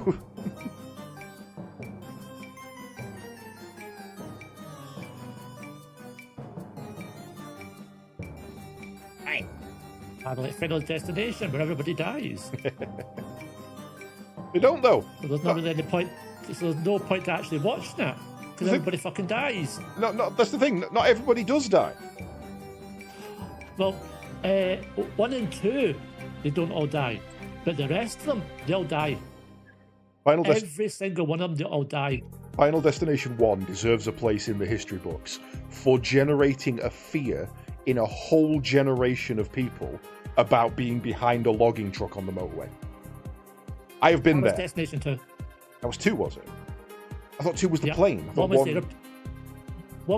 Kind of like Final Destination, where everybody dies. They don't, though. So there's not really any point. So there's no point to actually watching it because everybody fucking dies. No, that's the thing. Not everybody does die. Well, 1 and 2, they don't all die, but the rest of them, they'll die. Every single one of them, they all die. Final Destination 1 deserves a place in the history books for generating a fear in a whole generation of people about being behind a logging truck on the motorway. I have been there. Destination 2. That was 2, was it? I thought 2 was the plane. One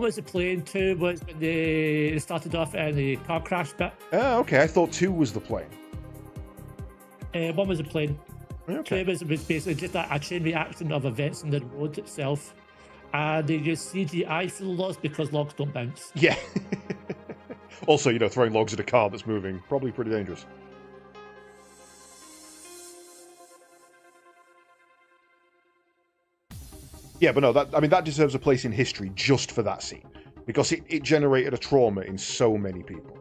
was the plane, 2 was when they started off in the car crash bit. Ah, okay. I thought 2 was the plane. 1 was the plane. Okay. 2 was basically just a chain reaction of events in the road itself. And they used CGI for the logs because logs don't bounce. Yeah. Also, throwing logs at a car that's moving, probably pretty dangerous. Yeah, but no, that deserves a place in history just for that scene. Because it generated a trauma in so many people.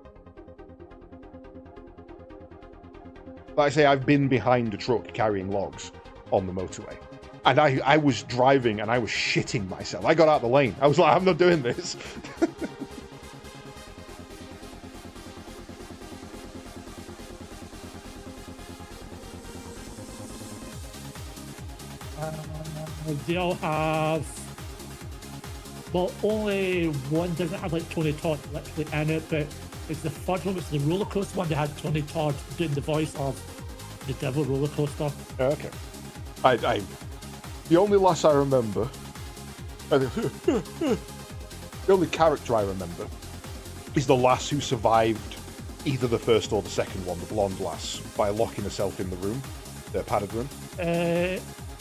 Like I say, I've been behind a truck carrying logs on the motorway. And I was driving and I was shitting myself. I got out of the lane. I was like, I'm not doing this. They'll have, well, only one doesn't have like Tony Todd literally in it, but it's the third one, which is the roller coaster one. They had Tony Todd doing the voice of the Devil roller coaster. Okay. The only lass I remember, the only character I remember, is the lass who survived either the first or the second one, the blonde lass, by locking herself in the room, the padded room.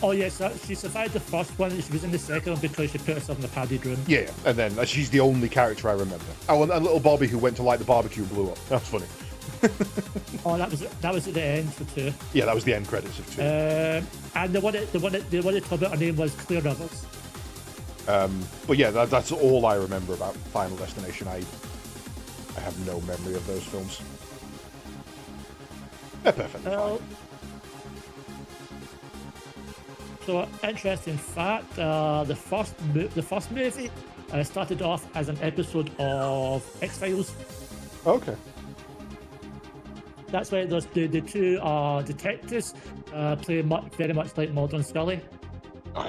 Oh yes, she survived the first one. She was in the second one because she put herself in the padded room. Yeah, and then she's the only character I remember. Oh, and little Bobby who went to light the barbecue and blew up. That's funny. Oh, that was at the end for 2. Yeah, that was the end credits of 2. And the one that told about her name was Claire Rivers. But yeah, that's all I remember about Final Destination. I have no memory of those films. They're perfectly fine. So, interesting fact: the first movie started off as an episode of X-Files. Okay. That's why the 2 detectives play very much like Mulder and Scully.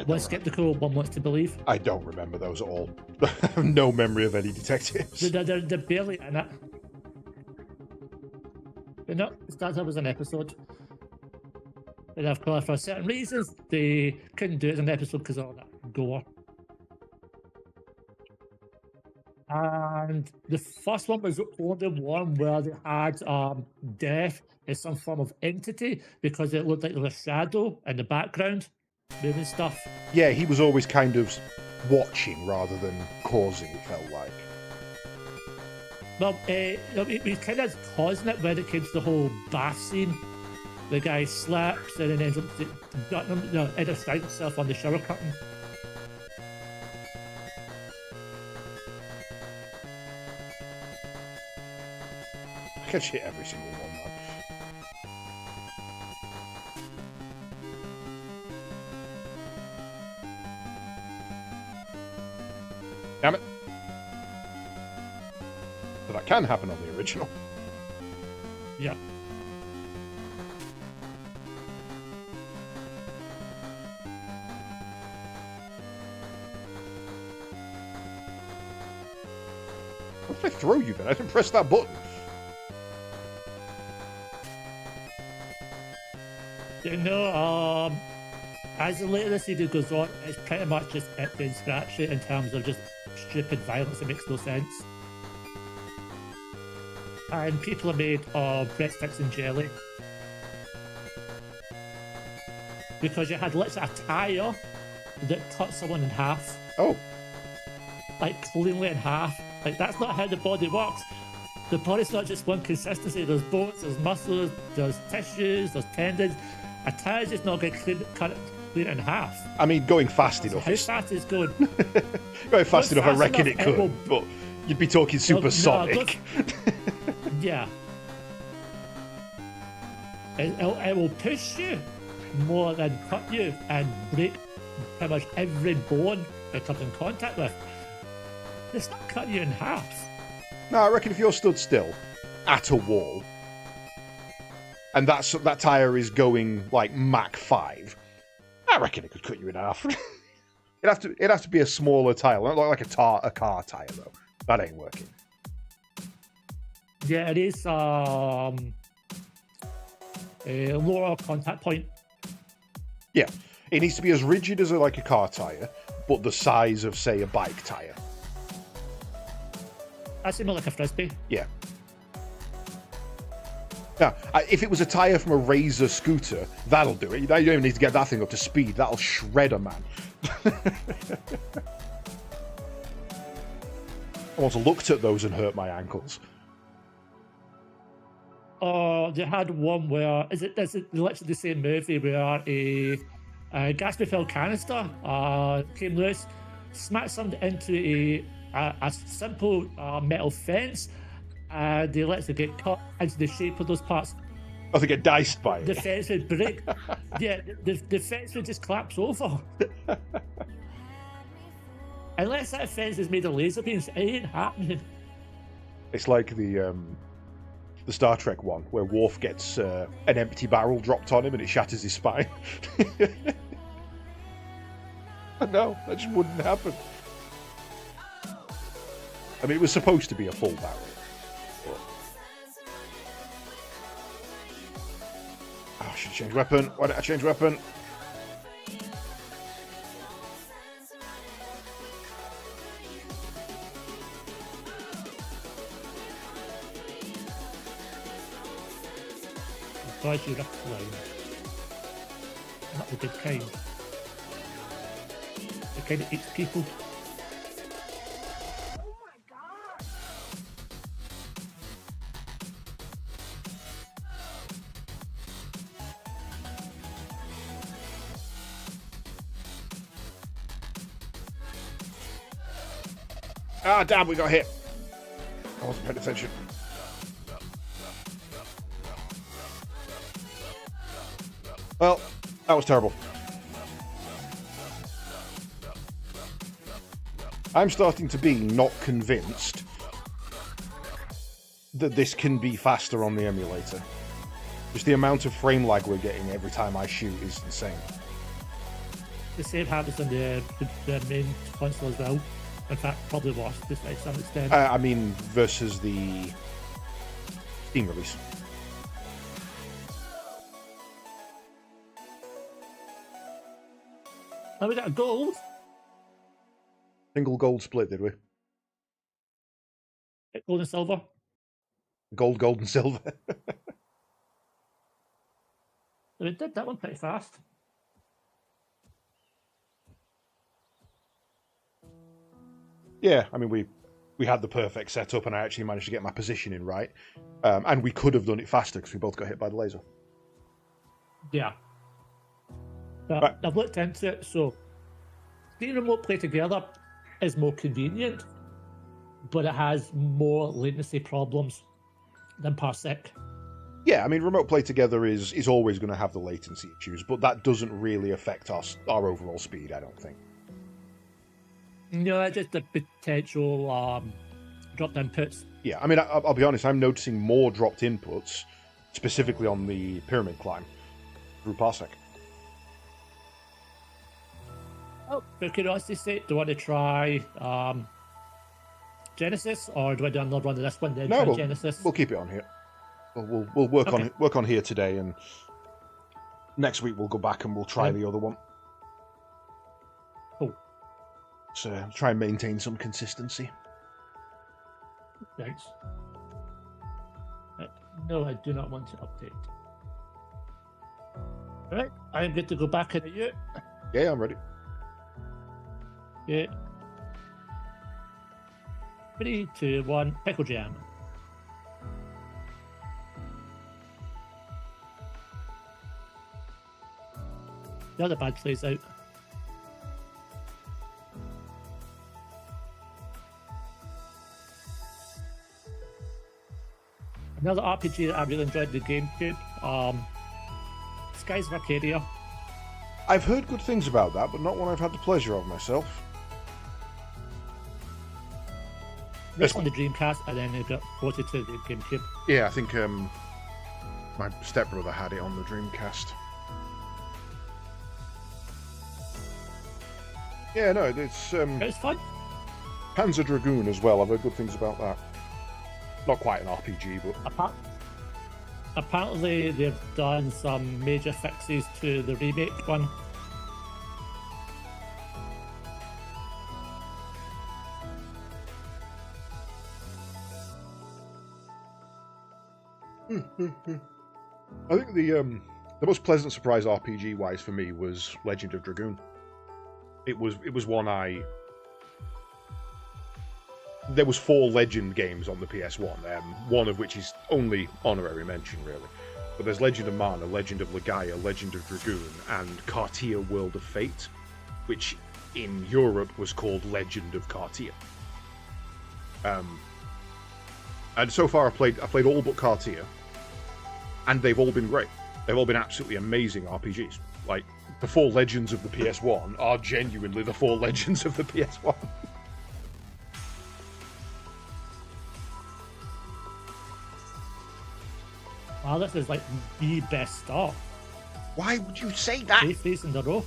One's skeptical, one wants to believe. I don't remember those at all. I have no memory of any detectives. They're barely in it. But no, it starts off as an episode. And of course, for certain reasons, they couldn't do it as an episode because of all that gore. And the first one was the only one where they had death as some form of entity because it looked like there was a shadow in the background moving stuff. Yeah, he was always kind of watching rather than causing, it felt like. Well, we kind of causing it when it came to the whole bath scene. The guy slaps and then ends up either strikes himself on the shower curtain. I catch hit every single one, man. Damn it. So that can happen on the original. Yeah. I throw you then? I didn't press that button. You know, as the later the series goes on, it's pretty much just empty and scratchy in terms of just stupid violence that makes no sense. And people are made of breadsticks and jelly. Because you had literally a tire that cut someone in half. Oh. Like, cleanly in half. Like, that's not how the body works. The body's not just one consistency. There's bones, there's muscles, there's tissues, there's tendons. A tire's just not going to cut it clean in half. I mean, going fast enough. How fast is going? Going fast enough, I reckon enough, it could, but you'd be talking supersonic. Yeah. It will push you more than cut you and break pretty much every bone it comes in contact with. It's not cutting you in half. No, I reckon if you're stood still at a wall and that tire is going like Mach 5, I reckon it could cut you in half. It'd have to be a smaller tire, not like a car tire though. That ain't working. Yeah, it is a lower contact point. Yeah, it needs to be as rigid as like a car tire, but the size of say a bike tire. That's more like a frisbee. Yeah. Now, if it was a tyre from a Razor scooter, that'll do it. You don't even need to get that thing up to speed. That'll shred a man. I once looked at those and hurt my ankles. They had one where is it literally the same movie where a gas-filled canister came loose, smacked somebody into a simple metal fence, and they literally get cut into the shape of those parts. Oh, they get diced by it. The fence would break. Yeah, the fence would just collapse over. Unless that fence is made of laser beams, it ain't happening. It's like the Star Trek one where Worf gets an empty barrel dropped on him and it shatters his spine. No, that just wouldn't happen. I mean, it was supposed to be a full barrel. But... Oh, I should change weapon. Why did I change weapon? Glad you recognize. Not the good kind. The kind that eats people. Oh my god! Ah, damn, we got hit. I wasn't paying attention. Well, that was terrible. I'm starting to be not convinced that this can be faster on the emulator. Just the amount of frame lag we're getting every time I shoot is insane. The same happens on the main console as well. In fact, probably worse to some extent. I mean, versus the Steam release. Oh, we got a gold. Single gold split, did we? Gold and silver. Gold, and silver. We did that one pretty fast. Yeah, I mean, we had the perfect setup and I actually managed to get my positioning right. And we could have done it faster because we both got hit by the laser. Yeah. But Right. I've looked into it, so Steam Remote Play Together is more convenient, but it has more latency problems than Parsec. Yeah, I mean, remote play together is always going to have the latency issues, but that doesn't really affect our overall speed, I don't think. No, it's just the potential dropped inputs. Yeah, I mean, I'll be honest, I'm noticing more dropped inputs, specifically on the pyramid climb, through Parsec. Oh, for curiosity's sake, do you want to try Genesis, or do I do another run of this one then No, try we'll, Genesis? we'll keep it on here. We'll work Okay. work on here today, and next week we'll go back and we'll try Yeah. the other one. Cool. So try and maintain some consistency. Thanks. No, I do not want to update. Alright, I'm good to go back into you. Yeah, I'm ready. Yeah. 3, 2, 1, pickle jam. The other bad plays out. Another RPG that I really enjoyed, the GameCube. Skies of Arcadia. I've heard good things about that, but not one I've had the pleasure of myself. This on the Dreamcast, and then it got ported to the GameCube. Yeah, I think my stepbrother had it on the Dreamcast. Yeah, no, it's It was fun. Panzer Dragoon as well. I've heard good things about that. Not quite an RPG, but Apparently, they've done some major fixes to the remake one. I think the most pleasant surprise RPG wise for me was Legend of Dragoon. It was one there was 4 Legend games on the PS1, one of which is only honorary mention really. But there's Legend of Mana, Legend of Legaia, Legend of Dragoon, and Cartier World of Fate, which in Europe was called Legend of Cartier. And so far I played all but Cartier, and they've all been great. They've all been absolutely amazing RPGs. Like, the 4 Legends of the PS1 are genuinely the 4 Legends of the PS1. Wow, this is like the best start. Why would you say that? 8 days in a row.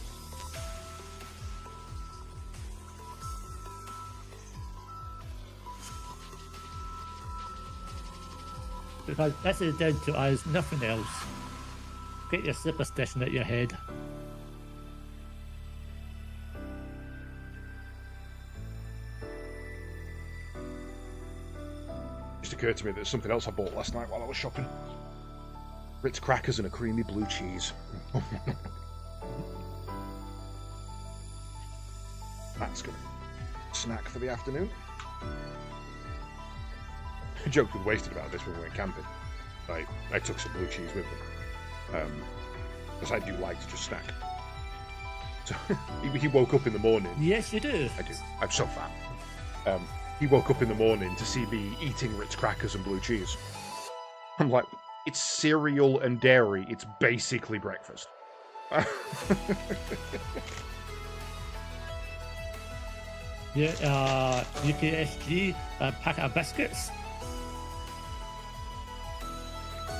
Because this is down to us, nothing else. Get your superstition at your head. It just occurred to me that there's something else I bought last night while I was shopping. Ritz crackers and a creamy blue cheese. That's good. Snack for the afternoon. I joked with Wasted about this when we went camping. I took some blue cheese with me. Because I do like to just snack. So he woke up in the morning. Yes, you do. I do. I'm so fat. He woke up in the morning to see me eating Ritz crackers and blue cheese. I'm like, it's cereal and dairy. It's basically breakfast. Yeah, UKSG, a packet of biscuits.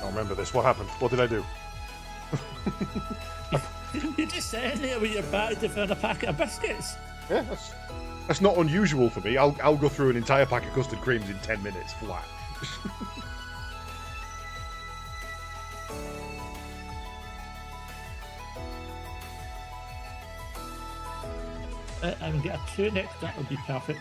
I remember this. What happened? What did I do? You just sat there with your bag to find a packet of biscuits. Yeah, that's not unusual for me. I'll go through an entire pack of custard creams in 10 minutes flat. And get a 2 next, that would be perfect.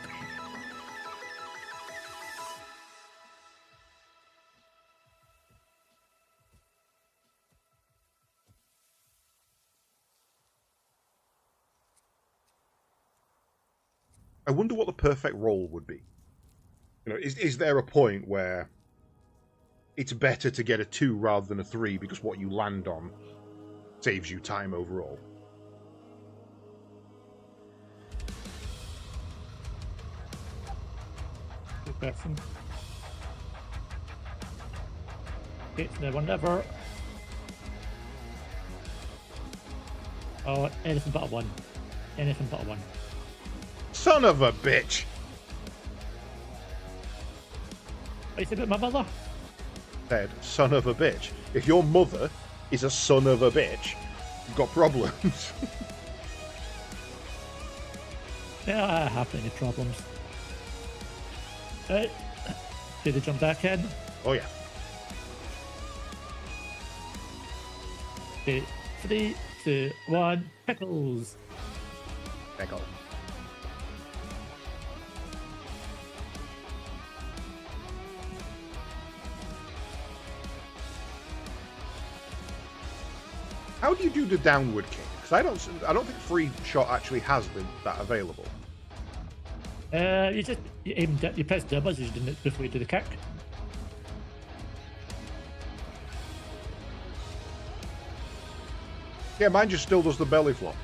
I wonder what the perfect roll would be. You know, is there a point where it's better to get a 2 rather than a 3 because what you land on saves you time overall? Good question. Okay, so whenever. Oh, anything but a 1. Anything but a 1. Son of a bitch! What you say about my mother? Said, son of a bitch. If your mother is a son of a bitch, you've got problems. Yeah, I have any problems. Right. Do they jump back in? Oh yeah. Okay. 3, 2, 1. Pickles. Pickle. How do you do the downward kick? Because I don't think free shot actually has that available. You press double as you did it before you do the kick. Yeah, mine just still does the belly flop.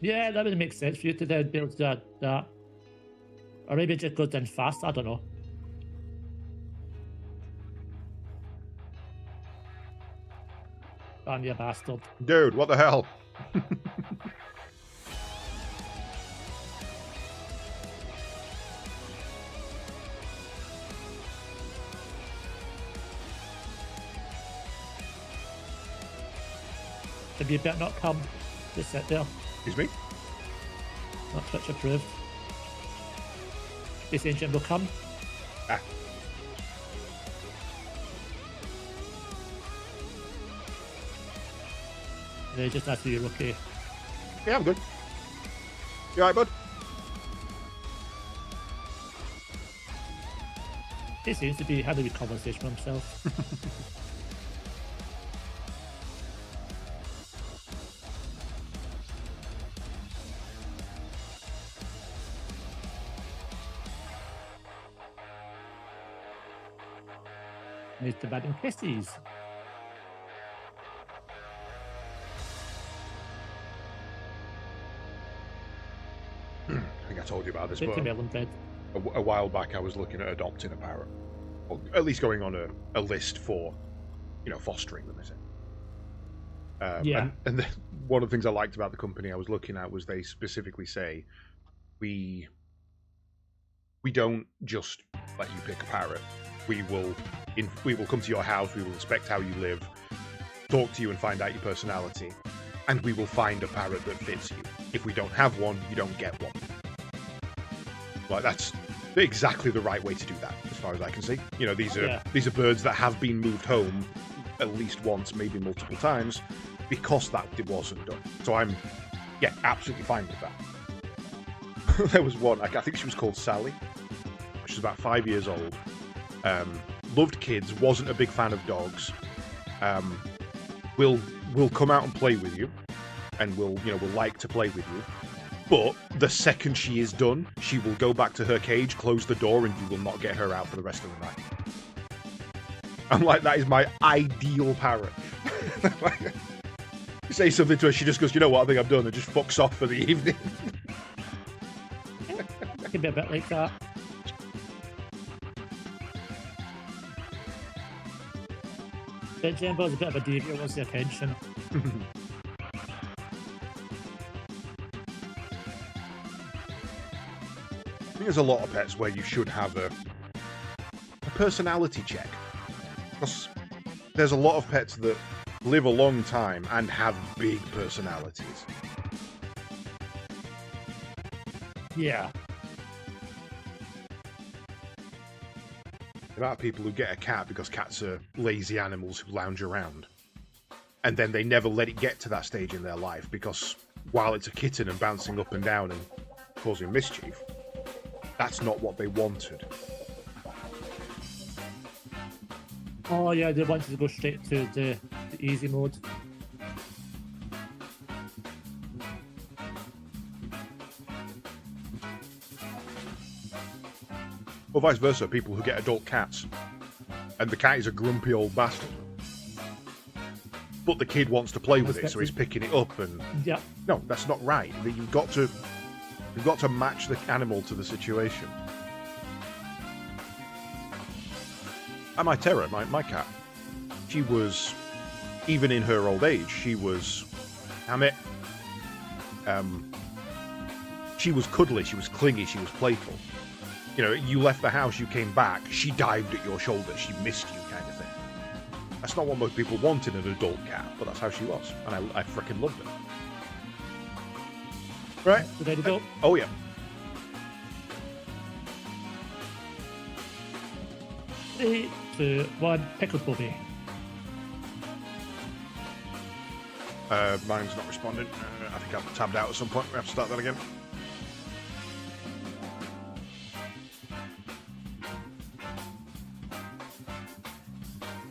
Yeah, that would make sense for you to then be able to do that. Or maybe it just goes in fast, I don't know. Damn you bastard. Dude, what the hell? Maybe you better not come. Just sit there. Excuse me? Not Twitch approved. This engine will come. Ah. They just ask you you're okay. Yeah, I'm good. You alright, bud? He seems to be having a conversation with himself. Needs to bed in kisses. I think I told you about this, Bit but to melon bread. a while back I was looking at adopting a parrot. Or at least going on a list for, fostering them, is it? Yeah. And one of the things I liked about the company I was looking at was they specifically say, we don't just let you pick a parrot. We will come to your house, we will inspect how you live, talk to you and find out your personality, and we will find a parrot that fits you. If we don't have one, you don't get one. Like, that's exactly the right way to do that, as far as I can see. These are birds that have been moved home at least once, maybe multiple times, because that wasn't done. So I'm, absolutely fine with that. There was one, I think she was called Sally. She was about 5 years old. Loved kids, wasn't a big fan of dogs. Will come out and play with you, and will like to play with you. But the second she is done, she will go back to her cage, close the door, and you will not get her out for the rest of the night. I'm like, that is my ideal parrot. You say something to her, she just goes, you know what, I think I'm done, and just fucks off for the evening. It can be a bit like that. But Jimbo's a bit of a deviant, wants the attention. I think there's a lot of pets where you should have a personality check. Because there's a lot of pets that live a long time and have big personalities. Yeah. There are people who get a cat because cats are lazy animals who lounge around. And then they never let it get to that stage in their life because while it's a kitten and bouncing up and down and causing mischief, that's not what they wanted. Oh yeah, they wanted to go straight to the easy mode. Or vice versa, people who get adult cats and the cat is a grumpy old bastard. But the kid wants to play with it, so he's picking it up and... Yeah. No, that's not right. You've got to match the animal to the situation. And my Terror, my cat, she was, even in her old age, she was, she was cuddly, she was clingy, she was playful. You left the house, you came back, she dived at your shoulder, she missed you kind of thing. That's not what most people want in an adult cat, but that's how she was, and I freaking loved it. Right. You ready to go? Oh, yeah. 3, 2, 1, pickle bobby. Mine's not responding. I think I've tabbed out at some point. We have to start that again.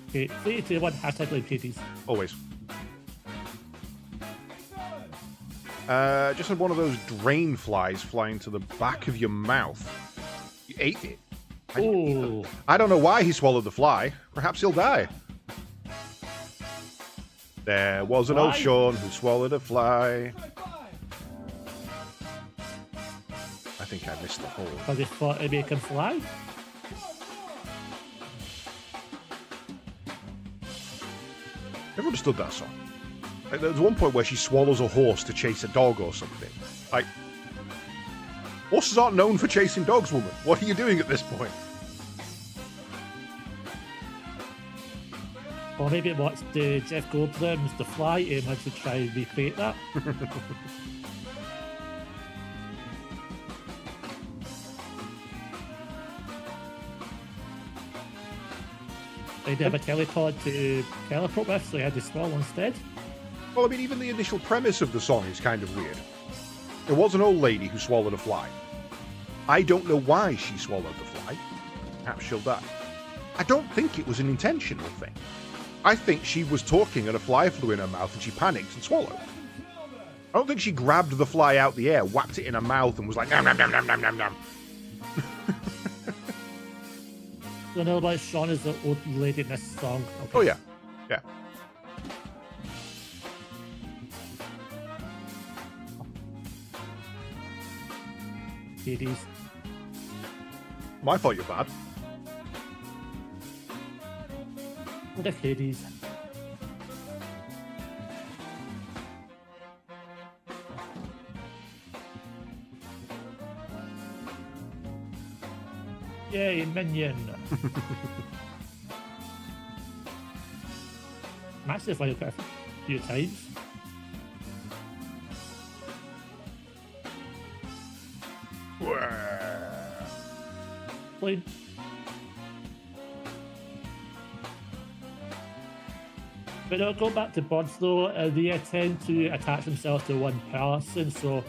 Okay, 3, 2, 1, hashtag blame Hades. Always. Just had one of those drain flies flying to the back of your mouth. You ate it. Oh, I don't know why he swallowed the fly. Perhaps he'll die. There was an old Fly? Sean who swallowed a fly. I think I missed the hole. because he thought it'd make him fly. Never understood that song. Like, there's one point where she swallows a horse to chase a dog or something. Like, horses aren't known for chasing dogs, woman. What are you doing at this point? Or maybe it watched Jeff Goldblum's The Fly and had to try and recreate that. They didn't have a telepod to teleport with, so he had to swallow instead. Well, I mean, even the initial premise of the song is kind of weird. There was an old lady who swallowed a fly. I don't know why she swallowed the fly. Perhaps she'll die. I don't think it was an intentional thing. I think she was talking and a fly flew in her mouth and she panicked and swallowed. I don't think she grabbed the fly out the air, whacked it in her mouth and was like, nom nom nom nom nom nom nom. So know about Sean is the old lady in this song. Okay. Oh, yeah. Yeah. Hades. I thought you're bad. What if Hades? Yay, minion! I'm actually played it a few times. Played. But I'll go back to birds though, they tend to attach themselves to one person, so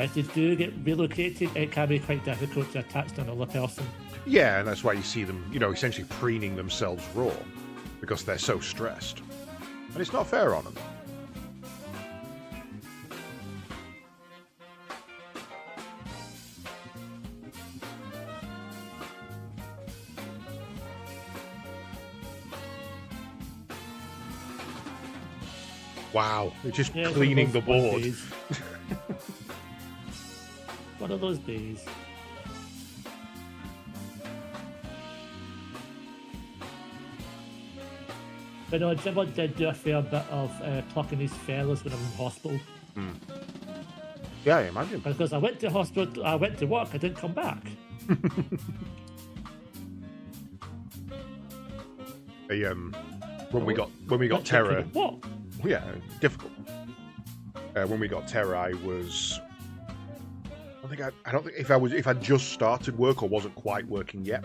if they do get relocated, it can be quite difficult to attach to another person. Yeah, and that's why you see them, you know, essentially preening themselves raw because they're so stressed. And it's not fair on them. Wow, they're just Yeah, it's cleaning the one of those board. days. One of those days. But no, Jimbo did do a fair bit of plucking these fellas when I was in hospital. Yeah, I imagine. Because I went to hospital, I went to work, I didn't come back. When we got Literally Terra, couldn't walk. yeah, difficult. When we got Terra, I was. I don't think if I'd just started work or wasn't quite working yet.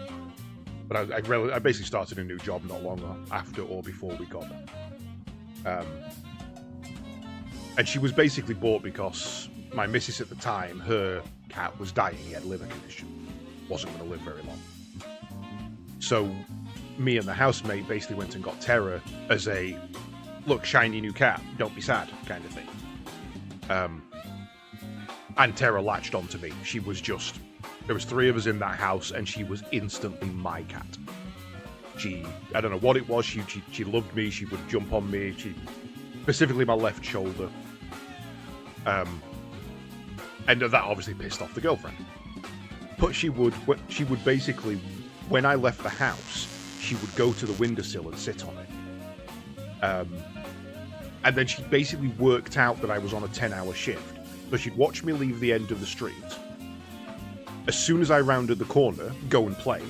But I basically started a new job not long after or before we got there. And she was basically bought because my missus at the time, her cat was dying. He had a liver condition. Wasn't going to live very long. So me and the housemate basically went and got Terra as a, look, shiny new cat, don't be sad kind of thing. And Terra latched onto me. She was just... There was 3 of us in that house, and she was instantly my cat. I don't know what it was, she loved me, she would jump on me, specifically my left shoulder. And that obviously pissed off the girlfriend. But she would basically, when I left the house, she would go to the windowsill and sit on it. And then she basically worked out that I was on a 10-hour shift. So she'd watch me leave the end of the street. As soon as I rounded the corner, go and play.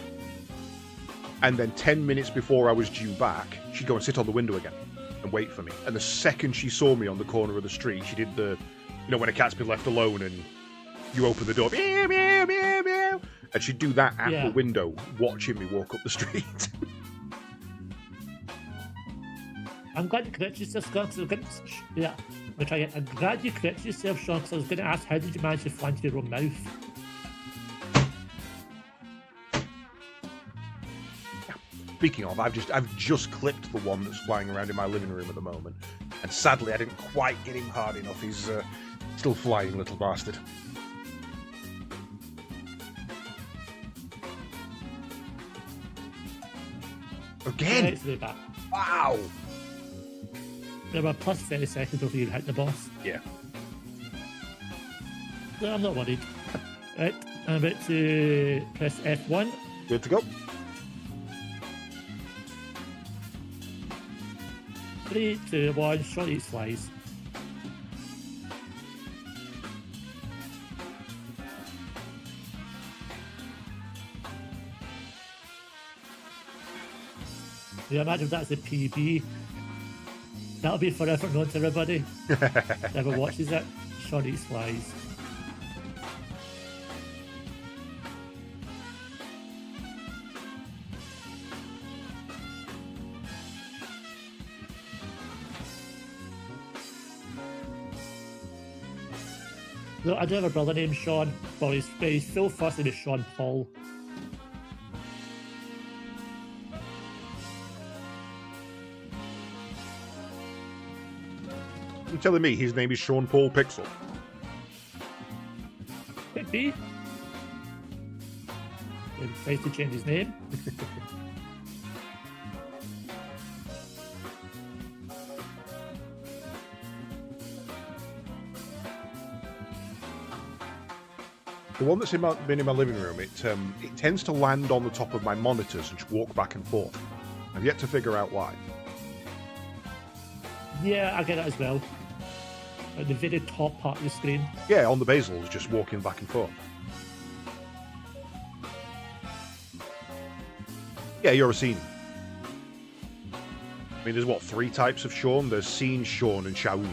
And then 10 minutes before I was due back, she'd go and sit on the window again and wait for me. And the second she saw me on the corner of the street, she did the You know, when a cat's been left alone and you open the door, meow, meow, meow, meow, and she'd do that at the window, watching me walk up the street. I'm glad you corrected yourself, Sean, because yeah, we'll try it. I'm glad you corrected yourself, Sean, because I was going to ask, how did you manage to fly into your own mouth? Speaking of, I've just clipped the one that's flying around in my living room at the moment, and sadly I didn't quite get him hard enough. He's still flying, little bastard. Again? Back. Wow! There were plus 30 seconds before you hit the boss. Yeah. No, I'm not worried. Right, I'm about to press F1. Good to go. 3, 2, 1, shot each slice. Yeah, imagine if that's a PB. That'll be forever known to everybody. Whoever watches it, shot each slice. No, I do have a brother named Sean, but his full first name is Sean Paul. You're telling me his name is Sean Paul Pixel? Could be. Nice to change his name. The one that's been in my living room, it tends to land on the top of my monitors and just walk back and forth. I've yet to figure out why. Yeah, I get that as well. At the very top part of the screen. Yeah, on the basils, just walking back and forth. Yeah, you're a scene. I mean, there's what, 3 types of Sean? There's Scene, Sean, and Shaun.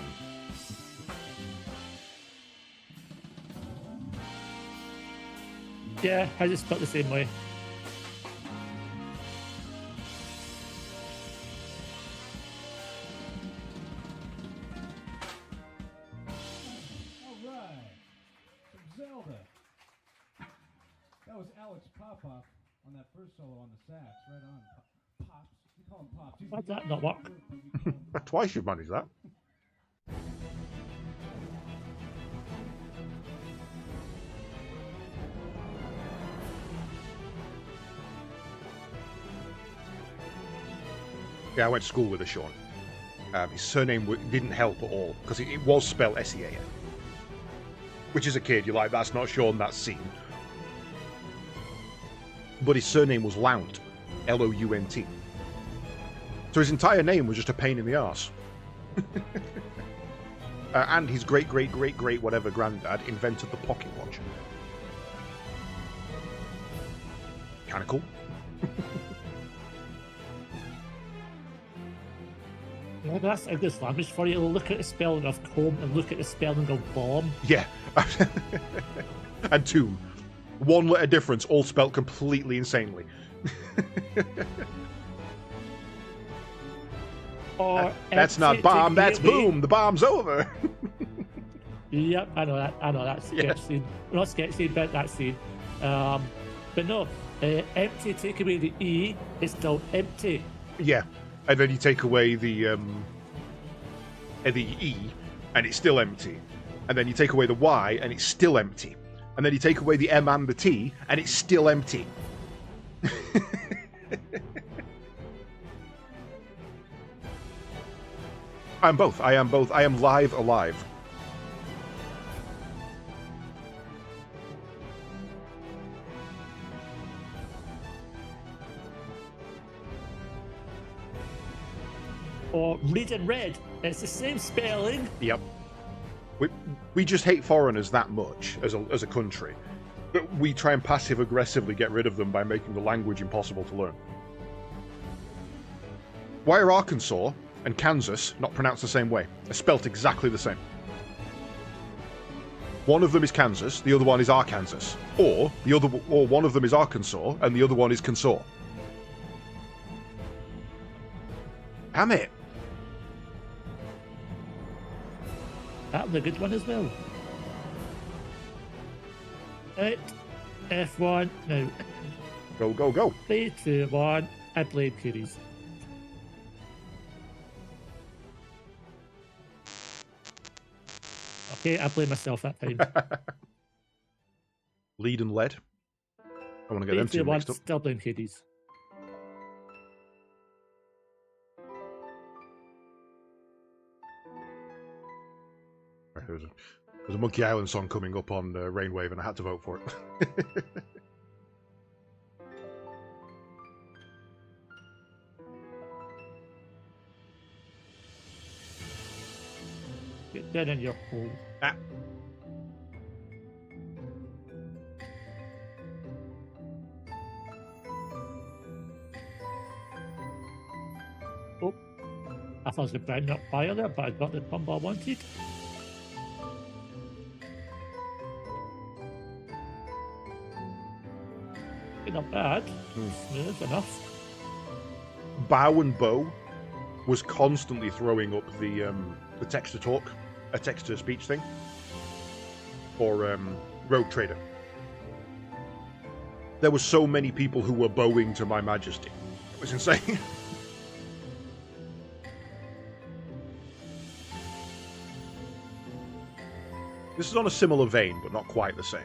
Yeah, I just spelled the same way. Alright. From Zelda. That was Alex Popoff on that first solo on the sax, right on. Pops. We call him Pops. Why did that not work? Twice you've managed that. Yeah, I went to school with a Sean. His surname didn't help at all, because it was spelled S-E-A-N. Which as a kid, you're like, that's not Sean, that's Scene. But his surname was Lount. L-O-U-N-T. So his entire name was just a pain in the arse. And his great whatever granddad invented the pocket watch. Kinda cool. Yeah, that's English language for you. Look at the spelling of comb and look at the spelling of bomb. Yeah. And tomb. 1 letter difference, all spelt completely insanely. Or that's not bomb, that's boom. The bomb's over. Yep, I know that. I know that sketch scene. Not sketch scene, but that scene. But no, empty. Take away the E. It's still empty. Yeah, and then you take away the E, and it's still empty. And then you take away the Y, and it's still empty. And then you take away the M and the T, and it's still empty. I'm both. I am both. I am live alive. Or read and red. It's the same spelling. Yep. We just hate foreigners that much as a country. But we try and passive aggressively get rid of them by making the language impossible to learn. Why are Arkansas and Kansas not pronounced the same way? They're spelt exactly the same. One of them is Kansas, the other one is Arkansas, or one of them is Arkansas and the other one is Kansas. Damn it! That was a good one as well. Right, F1 now. Go, go, go! 3, 2, 1. I blame Curies. Okay, I blame myself that time. Lead and lead. I want to get 3, them 2, two 1. mixed up. Still blame Curies. Right, there's a Monkey Island song coming up on Rainwave, and I had to vote for it. Get down in your hole. Ah. Oh, I thought I was going to bring up fire there, but I got the bumble I wanted. Not bad. Smooth enough. Bow and Bow was constantly throwing up the text to talk, a text to speech thing for Rogue Trader. There were so many people who were bowing to My Majesty. It was insane. This is on a similar vein, but not quite the same.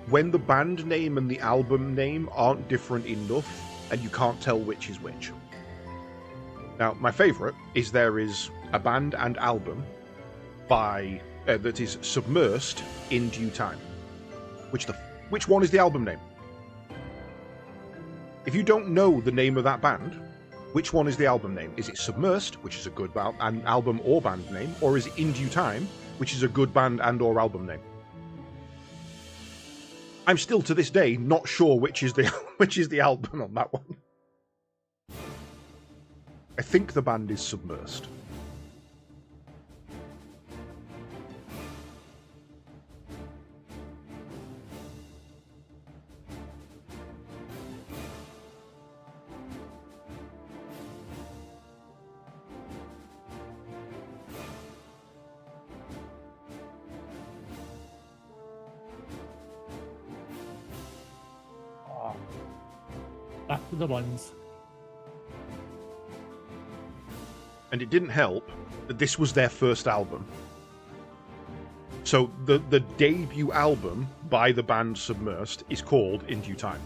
When the band name and the album name aren't different enough, and you can't tell which is which. Now, my favourite is there is a band and album by that is Submersed in Due Time. Which one is the album name? If you don't know the name of that band, which one is the album name? Is it Submersed, which is a good an album or band name, or is it In Due Time, which is a good band and or album name? I'm still to this day not sure which is the album on that one. I think the band is Submersed. Back to the ones. And it didn't help that this was their first album. So the debut album by the band Submersed is called In Due Time.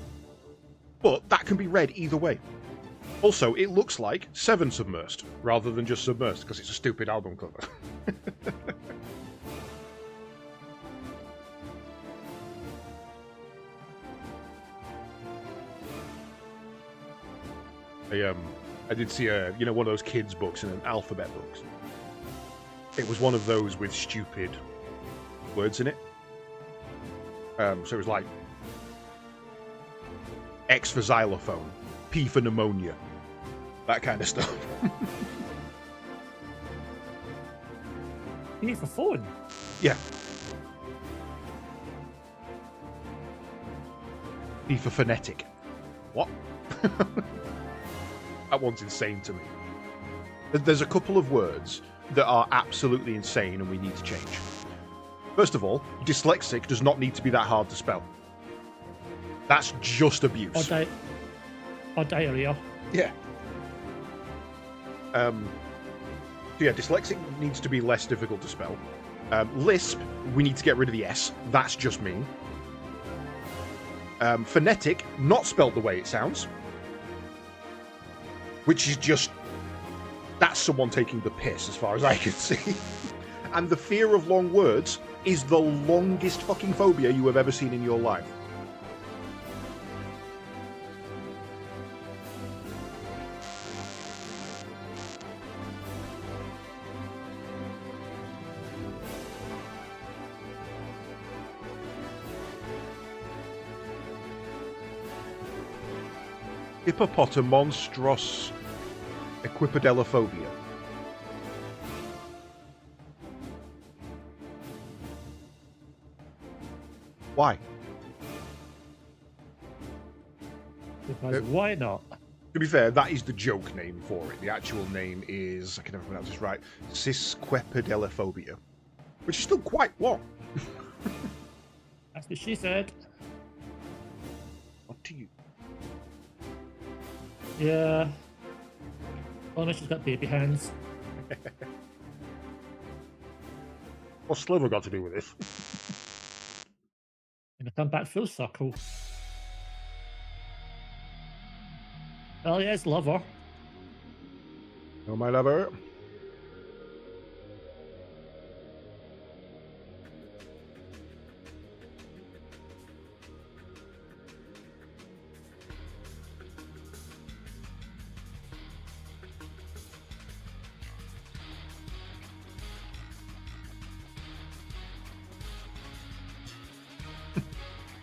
But that can be read either way. Also, it looks like Seven Submersed rather than just Submersed because it's a stupid album cover. I did see one of those kids' books in an alphabet books. It was one of those with stupid words in it. So it was like X for xylophone, P for pneumonia, that kind of stuff. P for phone. Yeah. P for phonetic. What? That one's insane to me. There's a couple of words that are absolutely insane and we need to change. First of all, dyslexic does not need to be that hard to spell. That's just abuse. Or diarrhea. Yeah. So yeah, dyslexic needs to be less difficult to spell. Lisp, we need to get rid of the S. That's just mean. Phonetic, not spelled the way it sounds. Which is just... that's someone taking the piss, as far as I can see. And the fear of long words is the longest fucking phobia you have ever seen in your life. Hippopotamonstros equipodelophobia. Why? Because why not? To be fair, that is the joke name for it. The actual name is, I can never pronounce this right, Cisquepadelaphobia, which is still quite long. That's what she said. Not to you. Yeah. Only she's got baby hands. What's Sliver got to do with this? And I come back full circle. Well, yes, lover. Oh, my lover.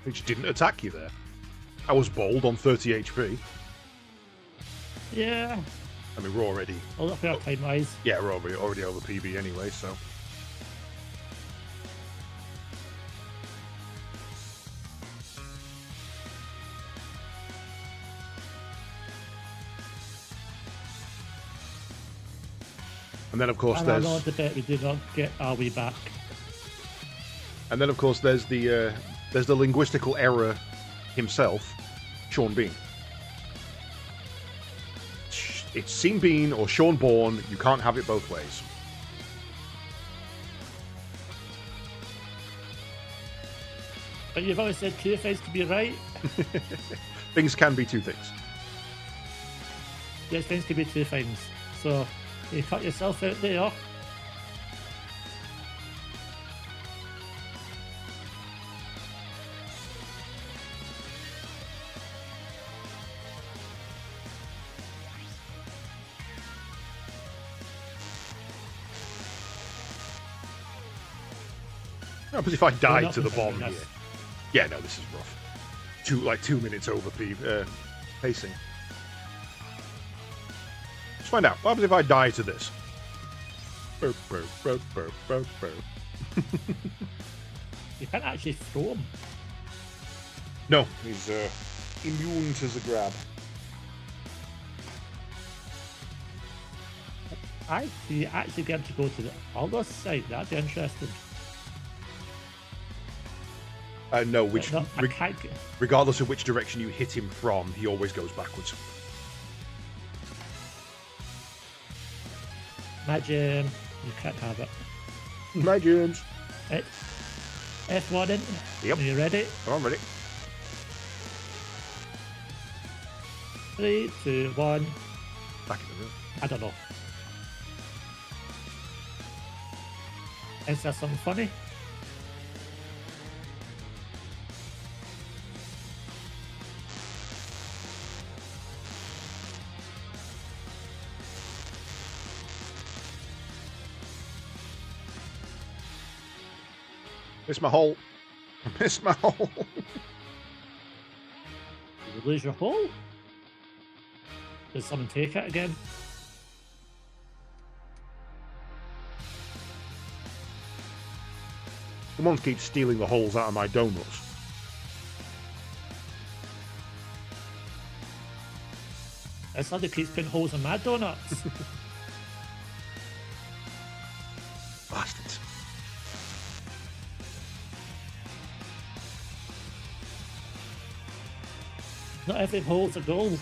Which didn't attack you there. I was bold on 30 HP. Yeah. I mean, we're already... I'll look at time wise. Yeah, we're already over PB anyway, so... And then, of course, And there's... I know the bet we do not get our way back. And then, of course, there's the linguistical error himself, Sean Bean. It's Sean Bean or Sean Bourne. You can't have it both ways. But you've always said two things to be right. Things can be two things. Yes, things can be two things. So you cut yourself out there. No, but if I died not to the complaining, bomb here... that's- Yeah, no, this is rough. 2 minutes over pacing. Let's find out. What happens if I die to this? Burp, burp, burp, burp, burp, burp. You can't actually throw him. No, he's immune to the grab. You actually get him to go to the other side. That'd be interesting. No, which No, I can't get... regardless of which direction you hit him from, he always goes backwards. Imagine you can't have it. My James. Right. F1 in. Yep. Are you ready? I'm ready. 3, 2, 1. Back in the room. I don't know. Is there something funny? Miss my hole. Miss my hole. Did you lose your hole? Did someone take it again? Someone keeps stealing the holes out of my donuts. It's like they keep putting holes in my donuts. Bastards. Not every hole's a goal.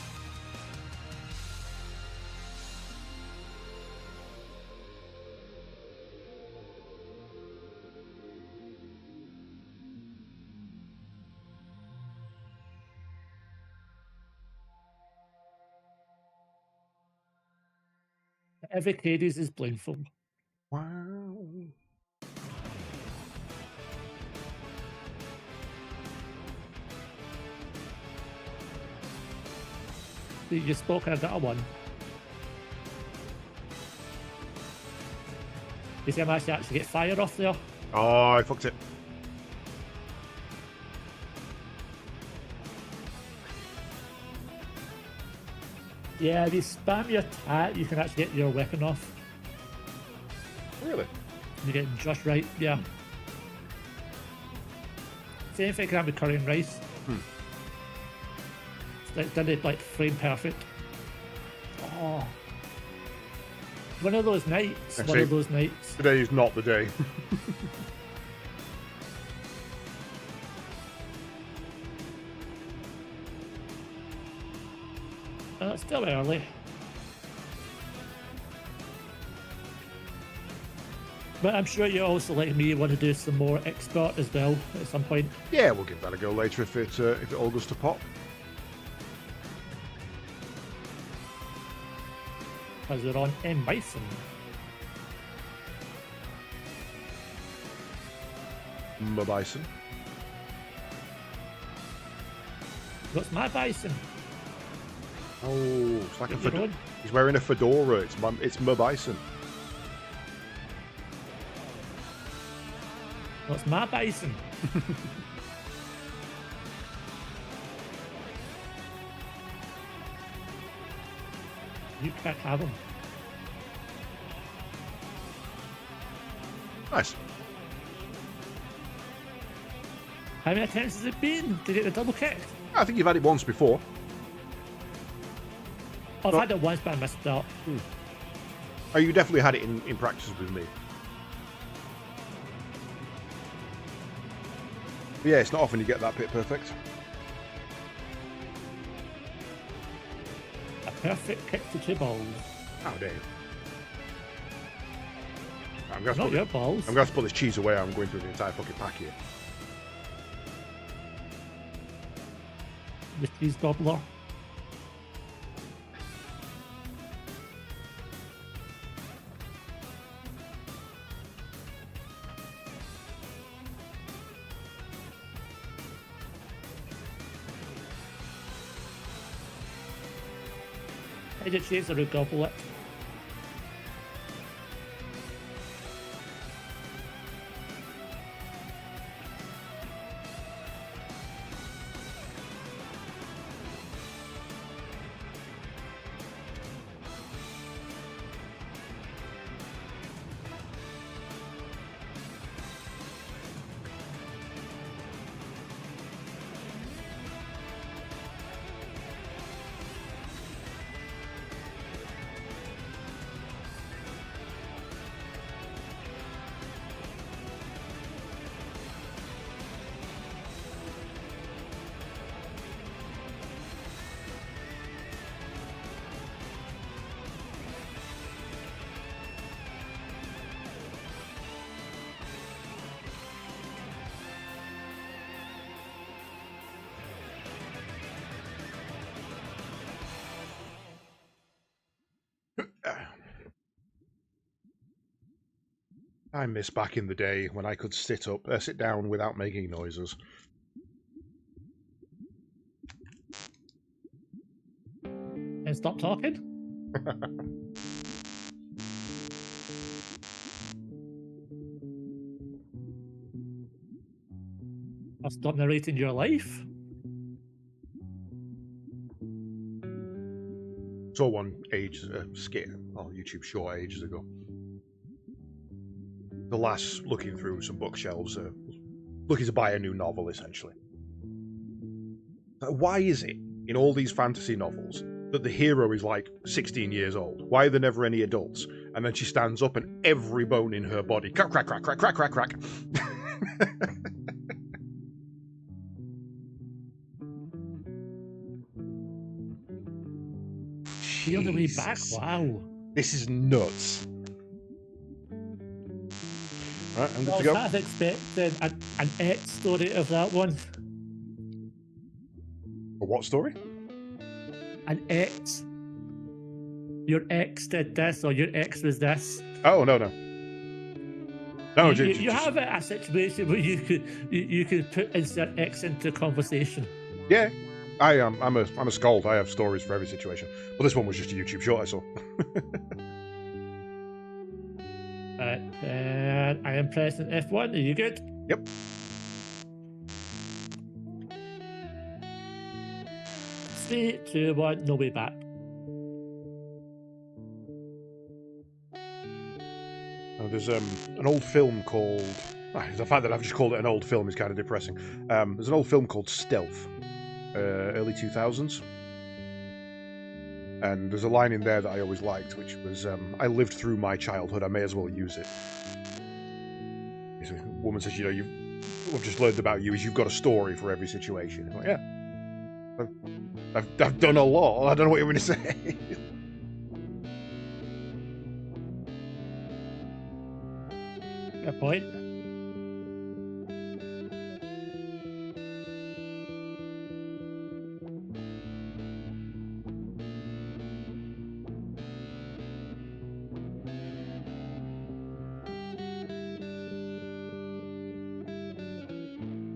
Every Cadiz is blindfold. Wow. You spoke and I got a 1. You see I managed to actually get fire off there? Oh, I fucked it. Yeah, if you spam your attack, you can actually get your weapon off. Really? You get just right, yeah. same thing can happen with curry and rice. It's like done it like frame perfect. Oh, one of those nights. One of those nights. Today is not the day. It's still early. But I'm sure you also, like me, want to do some more export as well at some point. Yeah, we'll give that a go later if it all goes to pop. Because we're on M. Bison. My bison. What's my bison? Oh, it's like a You fedora. know? He's wearing a fedora. It's my bison. What's my bison? You can't have him. Nice. How many attempts has it been to get the double kick? I think you've had it once before. I've had it once, but I missed that. Oh, you definitely had it in practice with me. But yeah, it's not often you get that pit perfect. A perfect kick to 2 balls. How dare you? Not your balls. I'm going to have to put this cheese away. I'm going through the entire fucking pack here. The cheese gobbler. I did cheese or a goblet. I miss back in the day when I could sit down without making noises. And stop talking? Or stop narrating your life? Saw one skit on YouTube short ages ago. The lass looking through some bookshelves, looking to buy a new novel, essentially. Why is it in all these fantasy novels that the hero is like 16 years old? Why are there never any adults? And then she stands up and every bone in her body, crack, crack, crack, crack, crack, crack, crack. You're on the way back? Wow. This is nuts. Right, I'm good Well, to go. I was expecting an X story of that one. A what story? An X. Your ex did this, or your ex was this. Oh, no. No, You have a situation where you could put insert X into conversation. Yeah, I'm a scold. I have stories for every situation. But this one was just a YouTube short I saw. And I am pressing F1. Are you good? Yep. 3, 2, 1. No way back. There's an old film called The fact that I've just called it an old film is kind of depressing. There's an old film called Stealth, early 2000s. And there's a line in there that I always liked, which was, I lived through my childhood, I may as well use it. A woman says, what I've just learned about you is you've got a story for every situation. I'm like, yeah. I've done a lot. I don't know what you want me to say. Good point.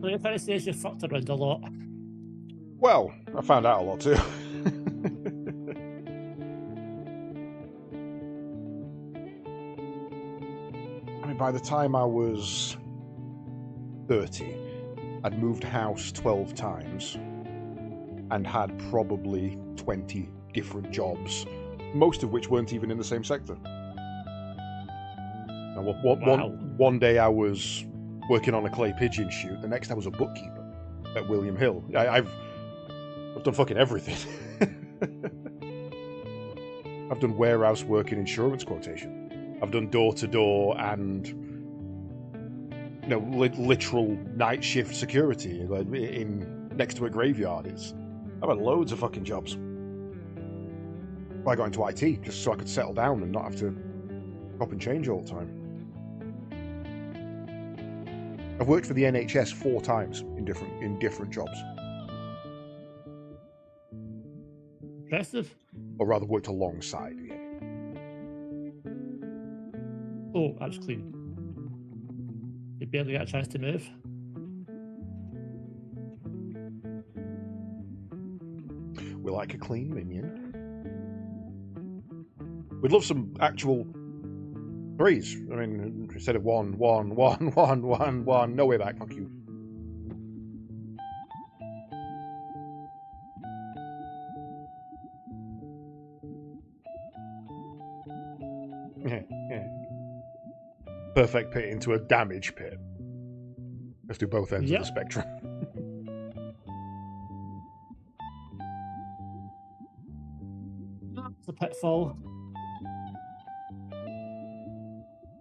So your kind of says you fucked around a lot. Well, I found out a lot too. I mean, by the time I was 30, I'd moved house 12 times and had probably 20 different jobs, most of which weren't even in the same sector. Now, one day I was working on a clay pigeon shoot, the next I was a bookkeeper at William Hill. I've done fucking everything. I've done warehouse work in insurance quotation. I've done door-to-door and literal night shift security in next to a graveyard. I've had loads of fucking jobs. I got into IT just so I could settle down and not have to chop and change all the time. I've worked for the NHS 4 times in different jobs. Impressive. Or rather, worked alongside. Yeah. Oh, that's clean. You barely got a chance to move. We like a clean minion. We'd love some actual threes. I mean, instead of 1, 1, 1, 1, 1, 1. No way back. Fuck you. Perfect pit into a damage pit. Let's do both ends of the spectrum. That's the pitfall.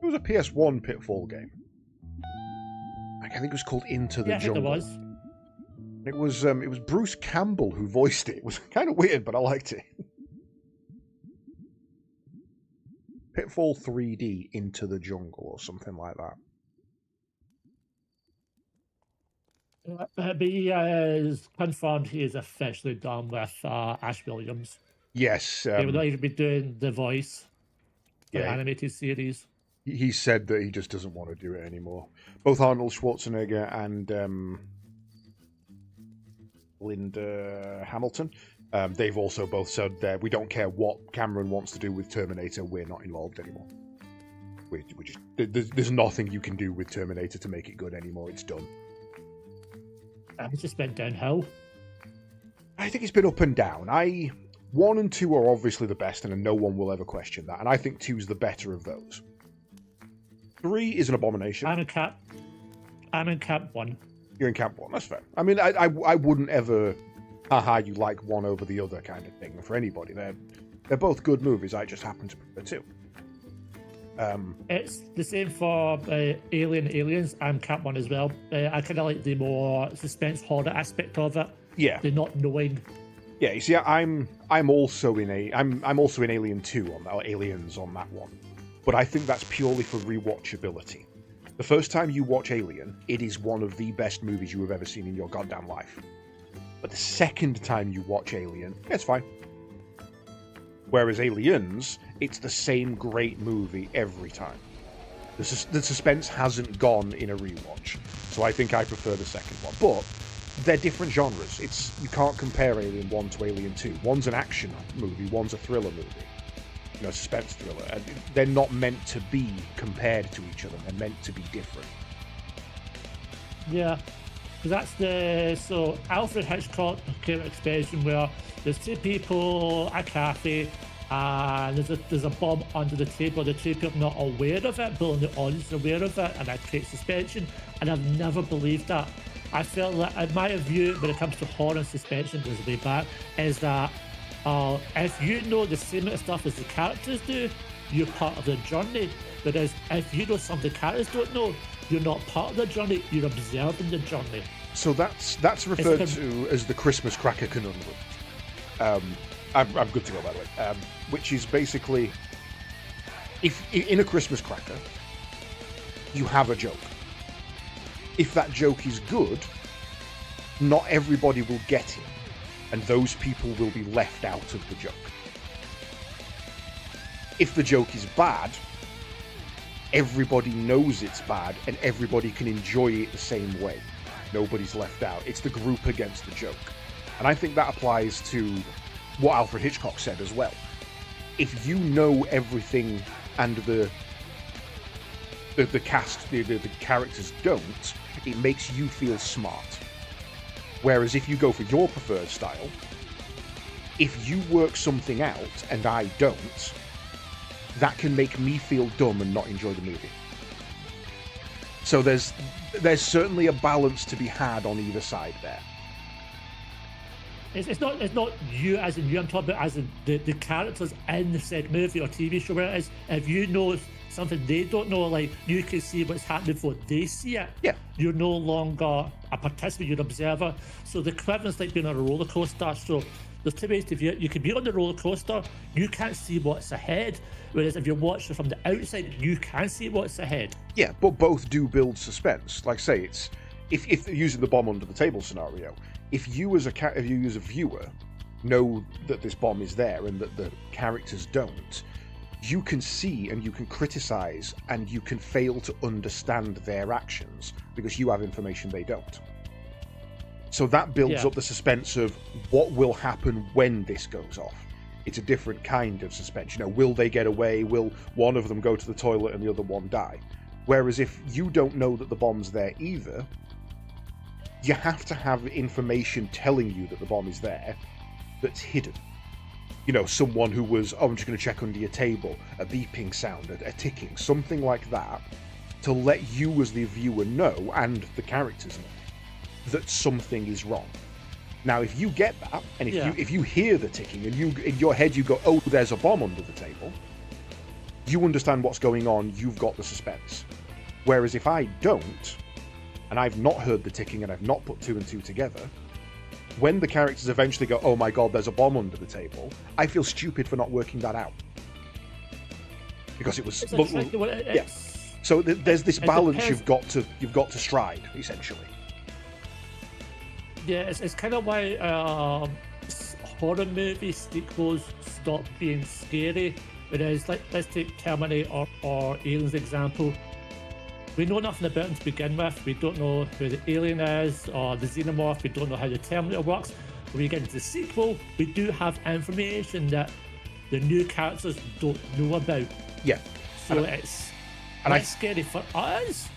It was a PS1 Pitfall game. I think it was called Into the Jungle. I think it was. It was Bruce Campbell who voiced it. It was kind of weird, but I liked it. Pitfall 3D Into the Jungle or something like that. But he is confirmed he is officially done with Ash Williams. Yes. He will not even be doing the voice for the Yeah. animated series. He said that he just doesn't want to do it anymore. Both Arnold Schwarzenegger and Linda Hamilton, they've also both said that we don't care what Cameron wants to do with Terminator, we're not involved anymore. We just, there's nothing you can do with Terminator to make it good anymore. It's done. It's just been downhill. I think it's been up and down. 1 and 2 are obviously the best, and no one will ever question that. And I think 2's the better of those. 3 is an abomination. I'm in camp 1. You're in camp 1. That's fair. I mean, I wouldn't ever, you like one over the other kind of thing for anybody. They're both good movies. I just happen to prefer 2. It's the same for Aliens. I'm camp 1 as well. I kind of like the more suspense horror aspect of it. Yeah. The not knowing. Yeah. You see, I'm also in Alien 2 on that, or Aliens on that one. But I think that's purely for rewatchability. The first time you watch Alien, it is one of the best movies you have ever seen in your goddamn life. But the second time you watch Alien, it's fine. Whereas Aliens, it's the same great movie every time. The suspense hasn't gone in a rewatch. So I think I prefer the second one. But they're different genres. You can't compare Alien 1 to Alien 2. One's an action movie, one's a thriller movie. Suspense thriller. And they're not meant to be compared to each other. They're meant to be different. Yeah. That's Alfred Hitchcock came expression where there's 2 people, a cafe, there's a bomb under the table. The three people not aware of it, but only the audience is aware of it, and that creates suspension. And I've never believed that. I feel that, in my view, when it comes to horror and suspension, goes way back, is that if you know the same amount of stuff as the characters do, you're part of the journey. Whereas if you know something the characters don't know, you're not part of the journey, you're observing the journey. So that's referred to as the Christmas cracker conundrum. I'm good to go, by the way. Which is basically, if in a Christmas cracker, you have a joke. If that joke is good, not everybody will get it, and those people will be left out of the joke. If the joke is bad, everybody knows it's bad, and everybody can enjoy it the same way. Nobody's left out. It's the group against the joke. And I think that applies to what Alfred Hitchcock said as well. If you know everything and the cast, the characters don't, it makes you feel smart. Whereas if you go for your preferred style, if you work something out and I don't, that can make me feel dumb and not enjoy the movie. So there's certainly a balance to be had on either side there. It's not you as in you, I'm talking about as in the characters in the said movie or TV show, where it is, if you know something they don't know, like you can see what's happening before they see it. Yeah. You're no longer a participant, you're an observer. So the equivalent's like being on a roller coaster. So there's two ways to view it. You can be on the roller coaster, you can't see what's ahead. Whereas if you're watching from the outside, you can see what's ahead. Yeah, but both do build suspense. Like say, it's if using the bomb under the table scenario, if you as a viewer know that this bomb is there and that the characters don't, you can see and you can criticize and you can fail to understand their actions because you have information they don't. So that builds up the suspense of what will happen when this goes off. It's a different kind of suspense. You know, will they get away? Will one of them go to the toilet and the other one die? Whereas if you don't know that the bomb's there either, you have to have information telling you that the bomb is there that's hidden. You know, someone who was, I'm just going to check under your table, a beeping sound, a ticking, something like that, to let you as the viewer know, and the characters know, that something is wrong. Now, if you get that, and if you hear the ticking, and you in your head you go, oh, there's a bomb under the table, you understand what's going on, you've got the suspense. Whereas if I don't, and I've not heard the ticking, and I've not put two and two together, when the characters eventually go, oh my god, there's a bomb under the table, I feel stupid for not working that out. Because it was... yeah. So there's this balance you've got to stride, essentially. Yeah, it's kind of why horror movie sequels stop being scary. Whereas, like, let's take Terminator or Aliens example. We know nothing about them to begin with. We don't know who the alien is or the xenomorph. We don't know how the Terminator works. When we get into the sequel, we do have information that the new characters don't know about. Yeah. So it's scary for us,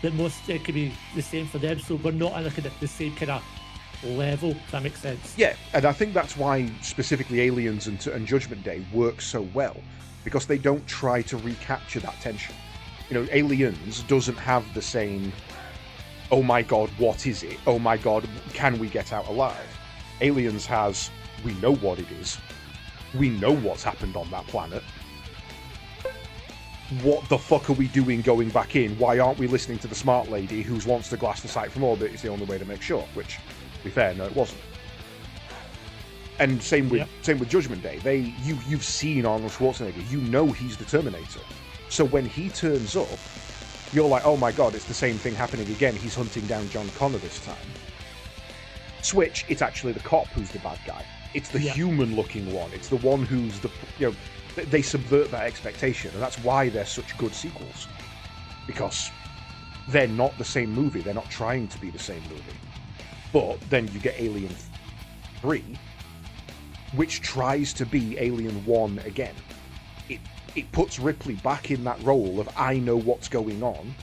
but most it could be the same for them. So we're not on the same kind of level, if that makes sense. Yeah, and I think that's why specifically Aliens and Judgment Day work so well, because they don't try to recapture that tension. You know, Aliens doesn't have the same, oh my god, what is it? Oh my god, can we get out alive? Aliens has, we know what it is. We know what's happened on that planet. What the fuck are we doing going back in? Why aren't we listening to the smart lady who wants to glass the site from orbit? It's the only way to make sure, which, to be fair, no, it wasn't. And same with Judgment Day. You've seen Arnold Schwarzenegger. You know he's the Terminator. So when he turns up, you're like, oh my god, it's the same thing happening again. He's hunting down John Connor this time. Switch, it's actually the cop who's the bad guy. It's the human-looking one. It's the one who's the, you know, they subvert that expectation, and that's why they're such good sequels. Because they're not the same movie. They're not trying to be the same movie. But then you get Alien 3, which tries to be Alien 1 again. It puts Ripley back in that role of, I know what's going on,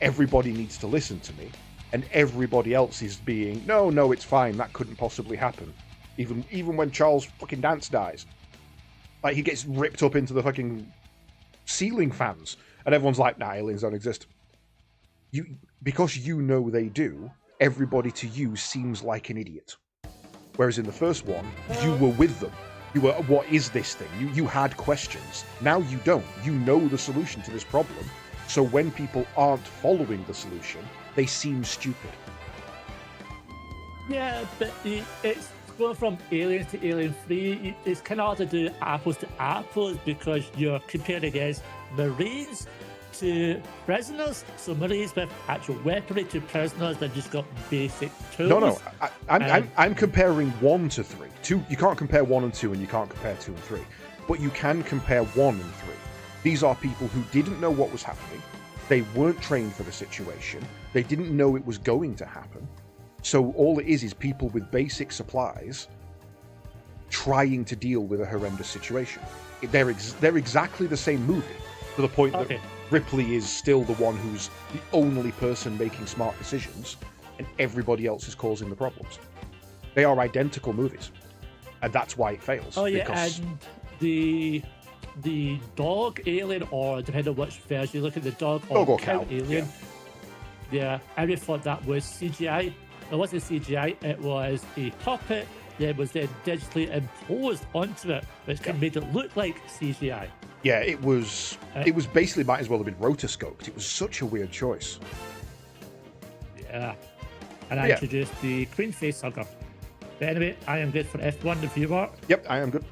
everybody needs to listen to me, and everybody else is being, no, it's fine, that couldn't possibly happen. Even when Charles fucking Dance dies. Like, he gets ripped up into the fucking ceiling fans, and everyone's like, nah, aliens don't exist. Because you know they do, everybody to you seems like an idiot. Whereas in the first one, you were with them. You were, what is this thing? You had questions. Now you don't. You know the solution to this problem. So when people aren't following the solution, they seem stupid. Yeah, but it's going from Aliens to Alien 3. It's kind of hard to do apples to apples because you're comparing against Marines to prisoners. So Marines with actual weaponry to prisoners that just got basic tools. No. I'm comparing 1 to 3. 2, you can't compare 1 and 2, and you can't compare 2 and 3. But you can compare 1 and 3. These are people who didn't know what was happening. They weren't trained for the situation. They didn't know it was going to happen. So all it is people with basic supplies trying to deal with a horrendous situation. They're exactly the same movie, to the point that Ripley is still the one who's the only person making smart decisions, and everybody else is causing the problems. They are identical movies, and that's why it fails. Oh yeah, and the dog alien, or depending on which version you look at, the dog or cow alien. Yeah, I thought that was CGI. It wasn't CGI, it was a puppet that was then digitally imposed onto it, which made it look like CGI. Yeah, it was basically might as well have been rotoscoped. It was such a weird choice. Yeah. And I introduced the Queen Face Hugger. But anyway, I am good for F1 if you are. Yep, I am good.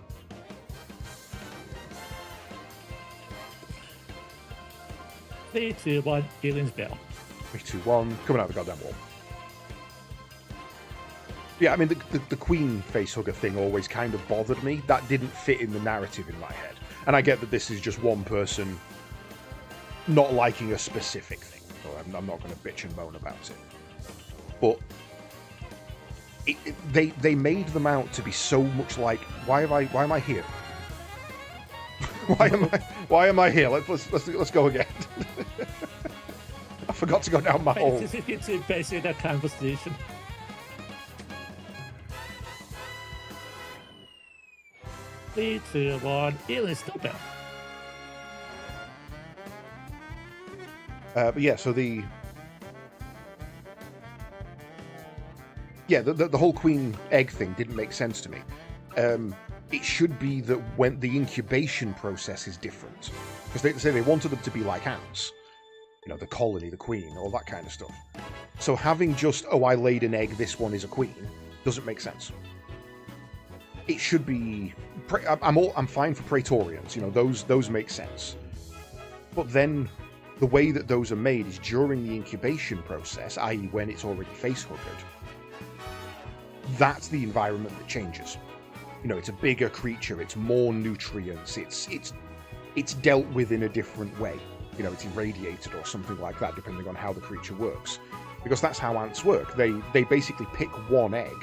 Three, 2, 1, Aliens Bell. 3, 2, 1, coming out the goddamn wall. Yeah, I mean, the Queen facehugger thing always kind of bothered me. That didn't fit in the narrative in my head. And I get that this is just one person not liking a specific thing. So I'm not going to bitch and moan about it. But they made them out to be so much like, why am I here? why am I here? Let's go again. I forgot to go down my hole. It's basically a conversation. Three, 2, 1, Alien Snowbell. But yeah, so the whole queen egg thing didn't make sense to me. It should be that when the incubation process is different, because they say they wanted them to be like ants, you know, the colony, the queen, all that kind of stuff. So having just, oh, I laid an egg, this one is a queen, doesn't make sense. It should be. I'm fine for Praetorians, you know, those make sense. But then the way that those are made is during the incubation process, i.e., when it's already facehuggered. That's the environment that changes. You know, it's a bigger creature, it's more nutrients, it's dealt with in a different way. You know, it's irradiated or something like that, depending on how the creature works. Because that's how ants work. They basically pick one egg,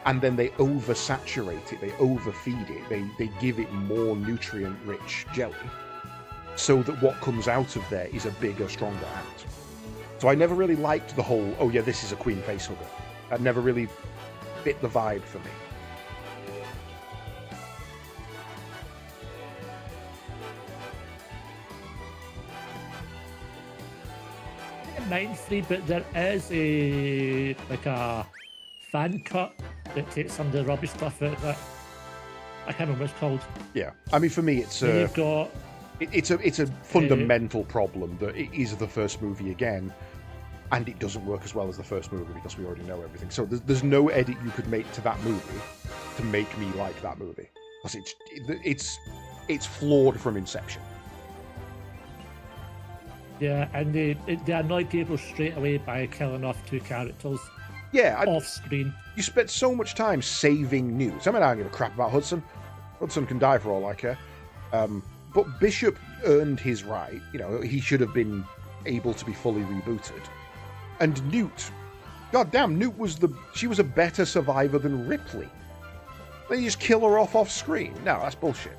and then they oversaturate it, they overfeed it, they give it more nutrient-rich jelly, so that what comes out of there is a bigger, stronger ant. So I never really liked the whole, oh yeah, this is a queen facehugger. That never really fit the vibe for me. Mindfree, but there is a fan cut that takes some of the rubbish stuff out of it. I can't remember what it's called. Yeah, I mean, for me, it's you've got it's a fundamental problem that it is the first movie again, and it doesn't work as well as the first movie because we already know everything. So there's no edit you could make to that movie to make me like that movie, because it's flawed from inception. Yeah, and they annoy people straight away by killing off 2 characters. Yeah, off screen. You spent so much time saving news. I mean, I don't give a crap about Hudson. Hudson can die for all I care. But Bishop earned his right. You know, he should have been able to be fully rebooted. And Newt, goddamn, she was a better survivor than Ripley. Then you just kill her off screen. No, that's bullshit.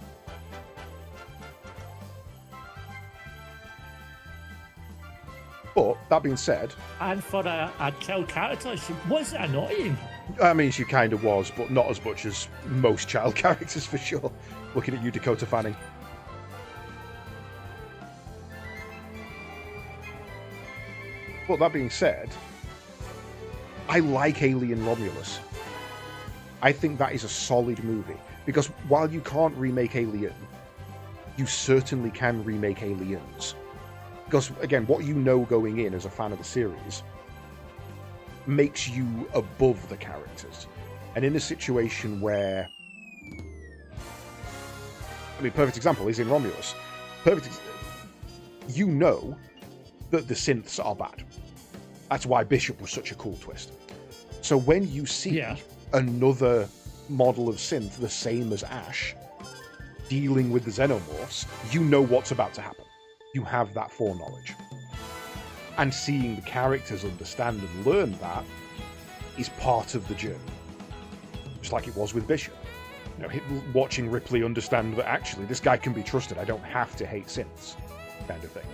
But that being said, and for a child character, she was annoying. I mean, she kind of was, but not as much as most child characters for sure. Looking at you, Dakota Fanning. But that being said, I like Alien Romulus. I think that is a solid movie. Because while you can't remake Alien, you certainly can remake Aliens. Because, again, what you know going in as a fan of the series makes you above the characters. And in a situation where... I mean, perfect example is in Romulus. You know that the synths are bad. That's why Bishop was such a cool twist. So when you see another model of synth the same as Ash dealing with the xenomorphs, you know what's about to happen. You have that foreknowledge. And seeing the characters understand and learn that is part of the journey. Just like it was with Bishop. You know, watching Ripley understand that actually this guy can be trusted. I don't have to hate synths, kind of thing.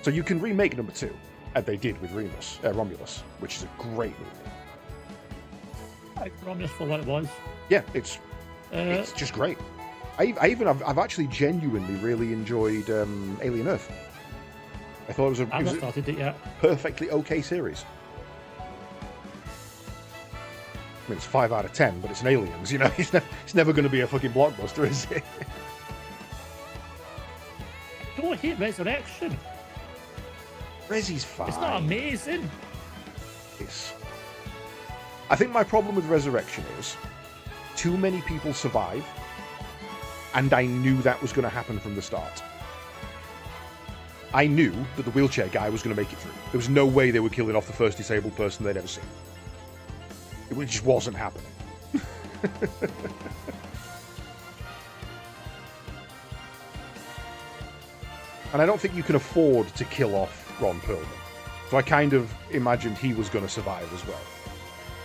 So you can remake number 2, as they did with Romulus, which is a great movie. I like Romulus for what it was. Yeah, it's just great. I've actually genuinely really enjoyed Alien Earth. I thought it was I've not started it yet. Perfectly okay series. I mean, it's 5 out of 10, but it's an Aliens, you know? It's never going to be a fucking blockbuster, is it? I don't hate Resurrection. Resi's fine. It's not amazing. I think my problem with Resurrection is too many people survive, and I knew that was going to happen from the start. I knew that the wheelchair guy was going to make it through. There was no way they were killing off the first disabled person they'd ever seen. It just wasn't happening. And I don't think you can afford to kill off Ron Perlman. So I kind of imagined he was going to survive as well.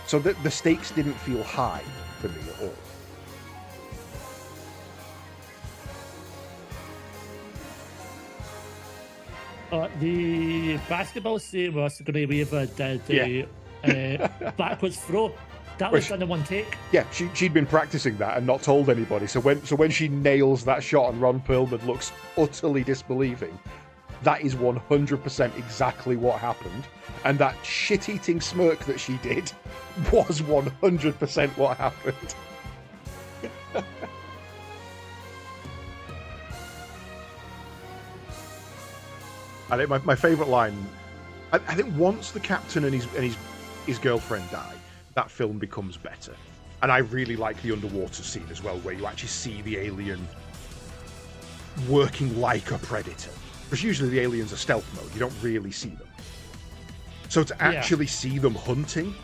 So the stakes didn't feel high for me at all. The basketball scene where Sigourney Weaver did the backwards throw, that was done in one take. Yeah, she'd been practicing that and not told anybody. So when she nails that shot and Ron Perlman looks utterly disbelieving, that is 100% exactly what happened. And that shit-eating smirk that she did was 100% what happened. I think my favourite line, I think once the captain and his girlfriend die, that film becomes better. And I really like the underwater scene as well, where you actually see the alien working like a predator. Because usually the aliens are stealth mode, you don't really see them. So to actually see them hunting,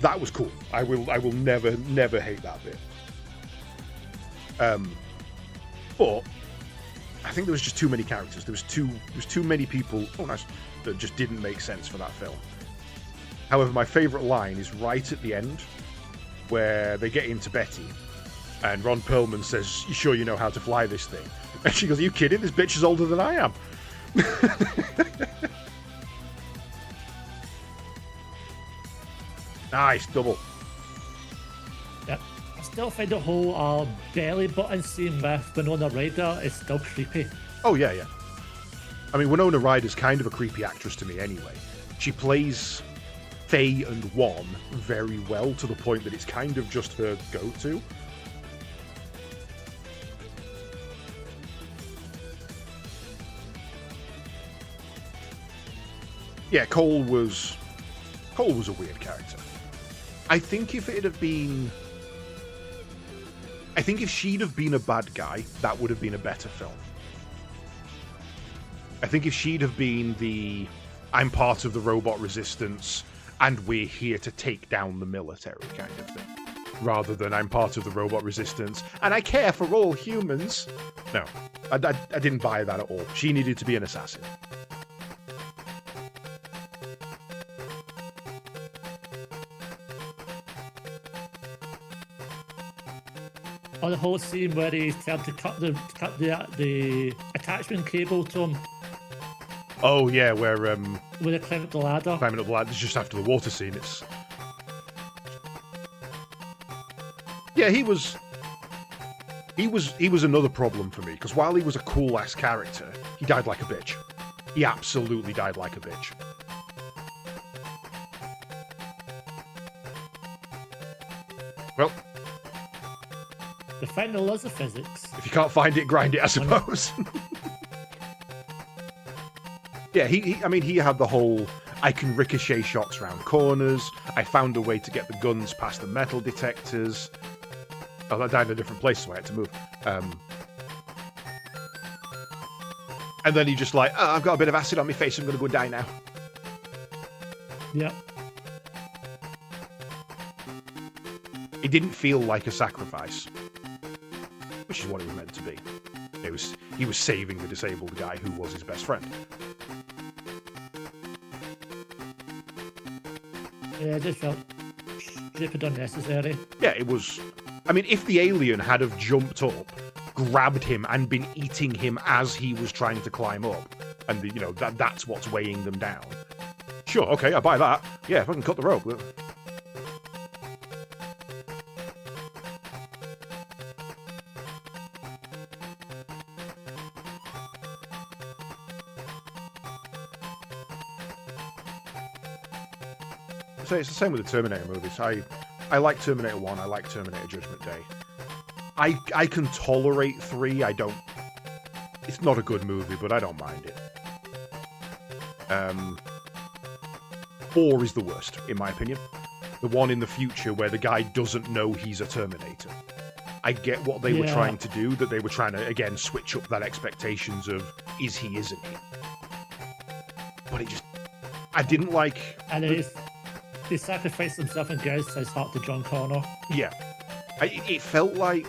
that was cool. I will never hate that bit. But I think there was just too many characters. There was too many people that just didn't make sense for that film. However, my favourite line is right at the end, where they get into Betty, and Ron Perlman says, "You sure you know how to fly this thing?" And she goes, "Are you kidding? This bitch is older than I am." Nice, double. Yep. I still find the whole belly button scene with Winona Ryder is still creepy. Oh, yeah. I mean, Winona Ryder's kind of a creepy actress to me anyway. She plays Faye and Juan very well, to the point that it's kind of just her go-to. Yeah, Cole was a weird character. I think if she'd have been a bad guy, that would have been a better film. I think if she'd have been I'm part of the robot resistance and we're here to take down the military kind of thing, rather than I'm part of the robot resistance and I care for all humans. No, I didn't buy that at all. She needed to be an assassin. Or the whole scene where he's trying to cut the attachment cable to him. Oh yeah, where with a climb up the ladder. Climbing up the ladder, just after the water scene. It's Yeah, he was another problem for me, because while he was a cool ass character, he died like a bitch. He absolutely died like a bitch. Well, The final laws of physics. if you can't find it, grind it, I suppose. Yeah, I mean, he had the whole, I can ricochet shots around corners, I found a way to get the guns past the metal detectors. Oh, that died in a different place, so I had to move. And then he just like, oh, I've got a bit of acid on my face, I'm going to go die now. Yep. It didn't feel like a sacrifice, which is what it was meant to be. He was saving the disabled guy who was his best friend. Yeah, it just felt stupid, unnecessary. Yeah, it was. I mean, if the alien had have jumped up, grabbed him, and been eating him as he was trying to climb up, and that's what's weighing them down. Sure, okay, I buy that. Yeah, if I can cut the rope. So it's the same with the Terminator movies. I like Terminator 1, I like Terminator Judgment Day. I can tolerate 3, I don't... It's not a good movie, but I don't mind it. 4 is the worst, in my opinion. The one in the future where the guy doesn't know he's a Terminator. I get what they were trying to do, that they were trying to, again, switch up that expectations of, is he, isn't he? But it just... I didn't like... And he sacrificed himself and gave his heart to John Connor. Yeah. It felt like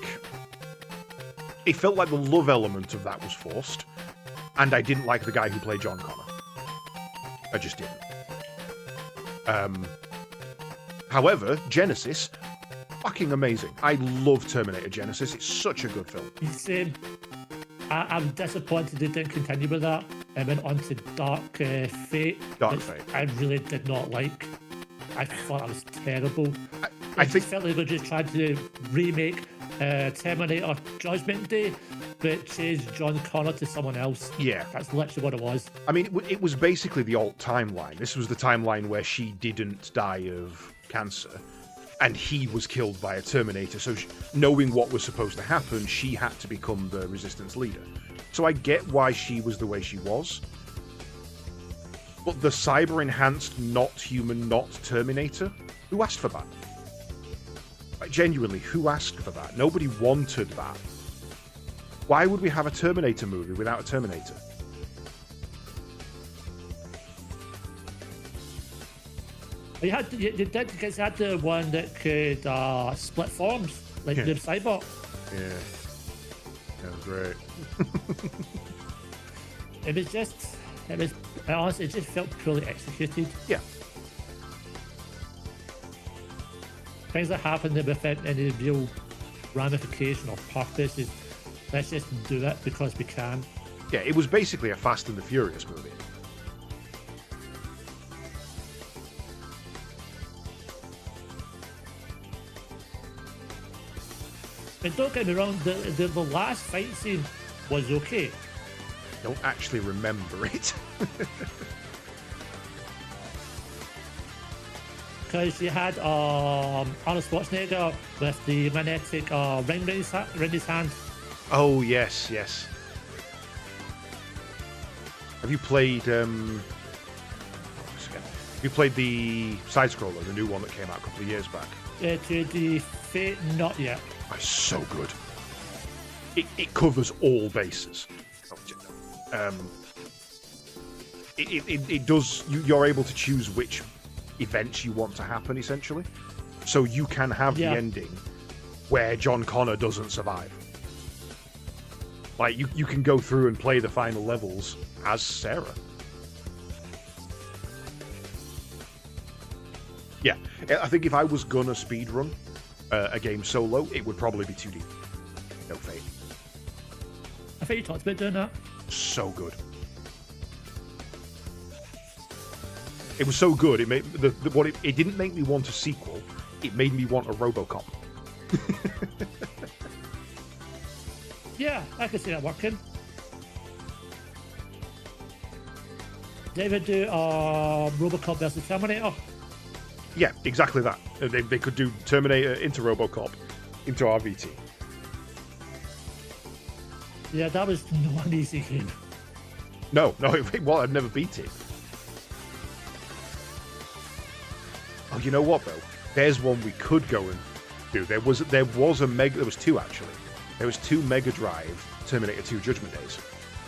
the love element of that was forced, and I didn't like the guy who played John Connor. I just didn't. However, Genesis, fucking amazing. I love Terminator Genesis. It's such a good film. Same. I'm disappointed they didn't continue with that. I went on to Dark Fate. Dark which Fate. I really did not like. I thought that was terrible. I think... felt like they were just trying to remake Terminator Judgment Day, but change John Connor to someone else. Yeah. That's literally what it was. I mean, it was basically the alt timeline. This was the timeline where she didn't die of cancer, and he was killed by a Terminator. So knowing what was supposed to happen, she had to become the Resistance leader. So I get why she was the way she was. But the cyber-enhanced, not human, not Terminator? Who asked for that? Like, genuinely, who asked for that? Nobody wanted that. Why would we have a Terminator movie without a Terminator? You had the one that could split forms, like the Cyborg. Yeah. That was great. Honestly, it just felt poorly executed. Yeah. Things that happened without any real ramification or purpose. Let's just do it because we can. Yeah, it was basically a Fast and the Furious movie. And don't get me wrong, the last fight scene was okay. Don't actually remember it. Because you had Arnold Schwarzenegger with the magnetic ring in his hand. Oh, yes, yes. Have you played... Have you played the side-scroller, the new one that came out a couple of years back? To the Fate, not yet. Oh, it's so good. It covers all bases. It does... You're able to choose which events you want to happen, essentially. So you can have the ending where John Connor doesn't survive. Like, you can go through and play the final levels as Sarah. Yeah, I think if I was gonna speedrun a game solo, it would probably be 2D. No Fate. I think you talked about doing that. So good. It was so good. It made it didn't make me want a sequel. It made me want a RoboCop. Yeah, I can see that working. They would do Robocop versus Terminator. Yeah, exactly that. They could do Terminator into Robocop into RVT. Yeah, that was not an easy game. No, well, I've never beat it. Oh, you know what though? There's one we could go and do. There was two actually. There was two Mega Drive Terminator 2 Judgment Days.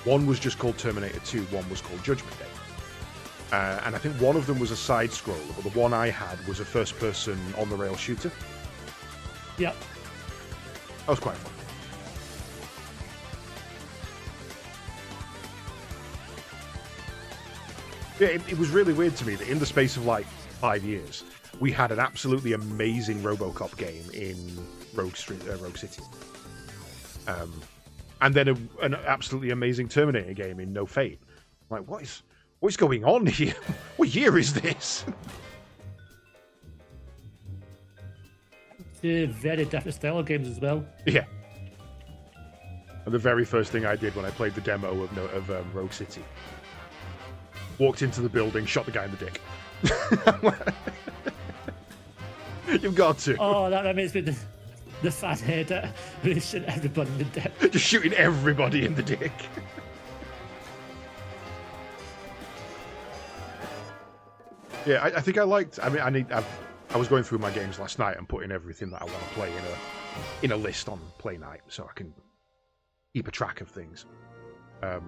One was just called Terminator 2. One was called Judgment Day. And I think one of them was a side scroller, but the one I had was a first person on the rail shooter. Yep. That was quite fun. Yeah, it was really weird to me that in the space of like 5 years, we had an absolutely amazing RoboCop game in Rogue City, and then an absolutely amazing Terminator game in No Fate. I'm like, what's going on here? What year is this? Two very different style of games as well. Yeah. And the very first thing I did when I played the demo of Rogue City, walked into the building, shot the guy in the dick. You've got to. Oh, that reminds me of the fat head who shot everybody in the dick. Just shooting everybody in the dick. Yeah, I think I liked. I mean, I was going through my games last night and putting everything that I want to play in a list on Play Night, so I can keep a track of things. And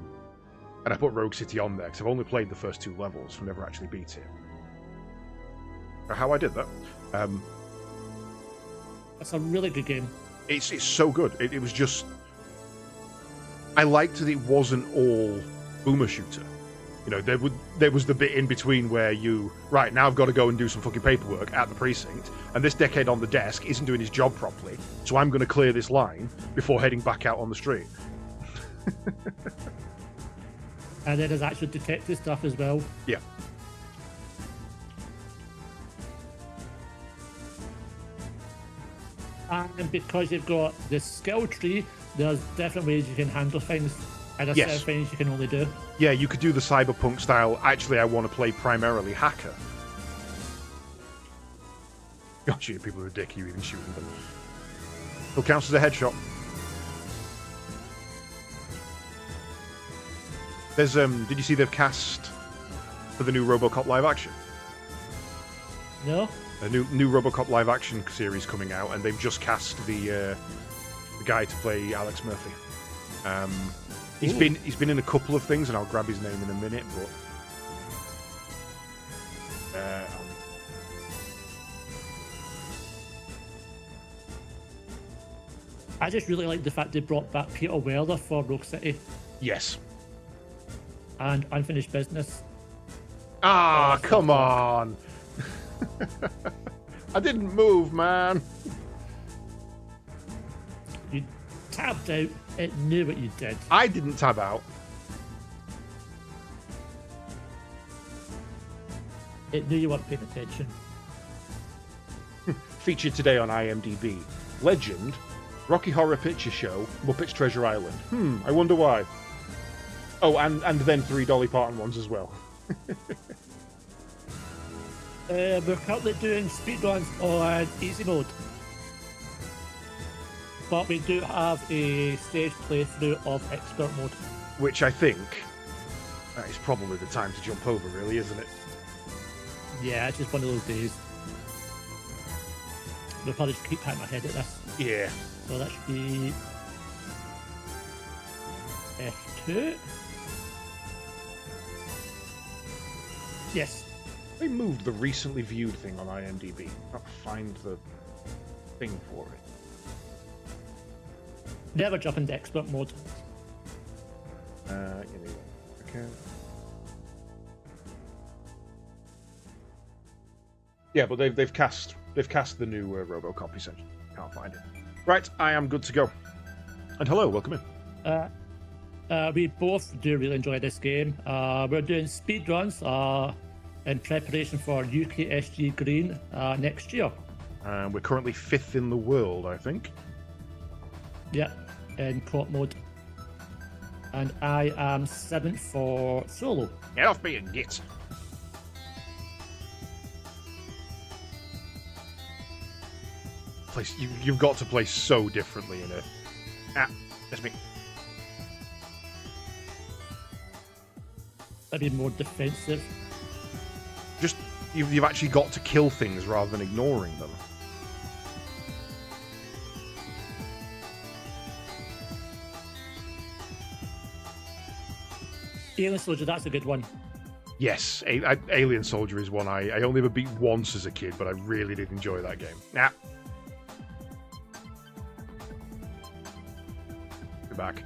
I put Rogue City on there because I've only played the first 2 levels, so never actually beat it. How I did that. It's a really good game. It's so good. It was just. I liked that it wasn't all boomer shooter. You know, there was the bit in between where right now I've got to go and do some fucking paperwork at the precinct, and this dickhead on the desk isn't doing his job properly, so I'm going to clear this line before heading back out on the street. And then there's actual detective stuff as well. Yeah. And because you've got the skill tree, there's different ways you can handle things, and there's certain things you can only do. Yeah, you could do the cyberpunk style. Actually, I want to play primarily hacker. You're shooting people with a dick, you even shooting them. Still counts as a headshot. There's did you see they've cast for the new RoboCop live action? No. A new RoboCop live action series coming out, and they've just cast the guy to play Alex Murphy. He's been in a couple of things, and I'll grab his name in a minute. But I just really like the fact they brought back Peter Weller for Rogue City yes. and Unfinished Business. Ah, come on! I didn't move, man. You tabbed out, it knew what you did. I didn't tab out. It knew you weren't paying attention. Featured today on IMDb. Legend, Rocky Horror Picture Show, Muppets Treasure Island. I wonder why. Oh, and then 3 Dolly Parton ones as well. We're currently doing speedruns on easy mode. But we do have a stage playthrough of expert mode. Which I think that is probably the time to jump over, really, isn't it? Yeah, it's just one of those days. We'll probably just keep patting my head at this. Yeah. So that should be F2. Yes. They moved the recently viewed thing on IMDb. I'll find the thing for it. Never jump into expert mode. Okay. Yeah, but they've cast the new RoboCop essentially. Can't find it. Right, I am good to go. And hello, welcome in. We both do really enjoy this game. We're doing speedruns in preparation for UKSG Green next year. And we're currently 5th in the world, I think. Yeah, in co-op mode. And I am 7th for solo. Get off me and git. You've got to play so differently in it. Ah, that's me. Maybe more defensive. Just you've actually got to kill things rather than ignoring them. Alien Soldier, that's a good one. Yes, Alien Soldier is one I only ever beat once as a kid, but I really did enjoy that game. Nah. Go back.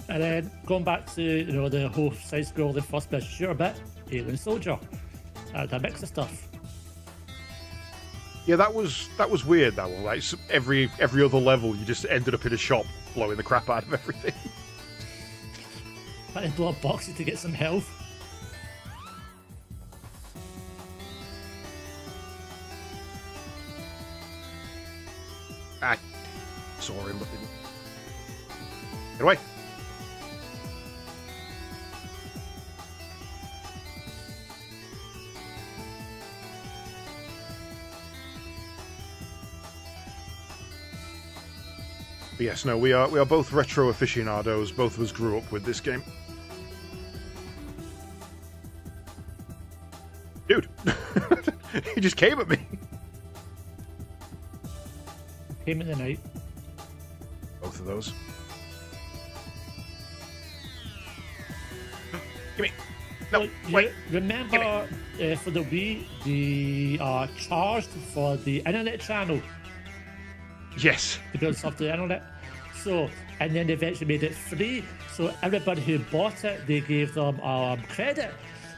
And then going back to the whole side-scrolling first-person shooter bit, Alien Soldier, that mix of stuff. Yeah, that was weird. That one, like every other level, you just ended up in a shop blowing the crap out of everything. Had to blow up boxes to get some health. I saw him, but didn't. Get away! But yes, no, we are both retro aficionados. Both of us grew up with this game. Dude, he just came at me. Came in the night. Both of those. Give me. No, Well, wait. Remember for the Wii, they charged for the internet channel Yes. to build stuff to the internet. So, and then they eventually made it free. So everybody who bought it, they gave them credit.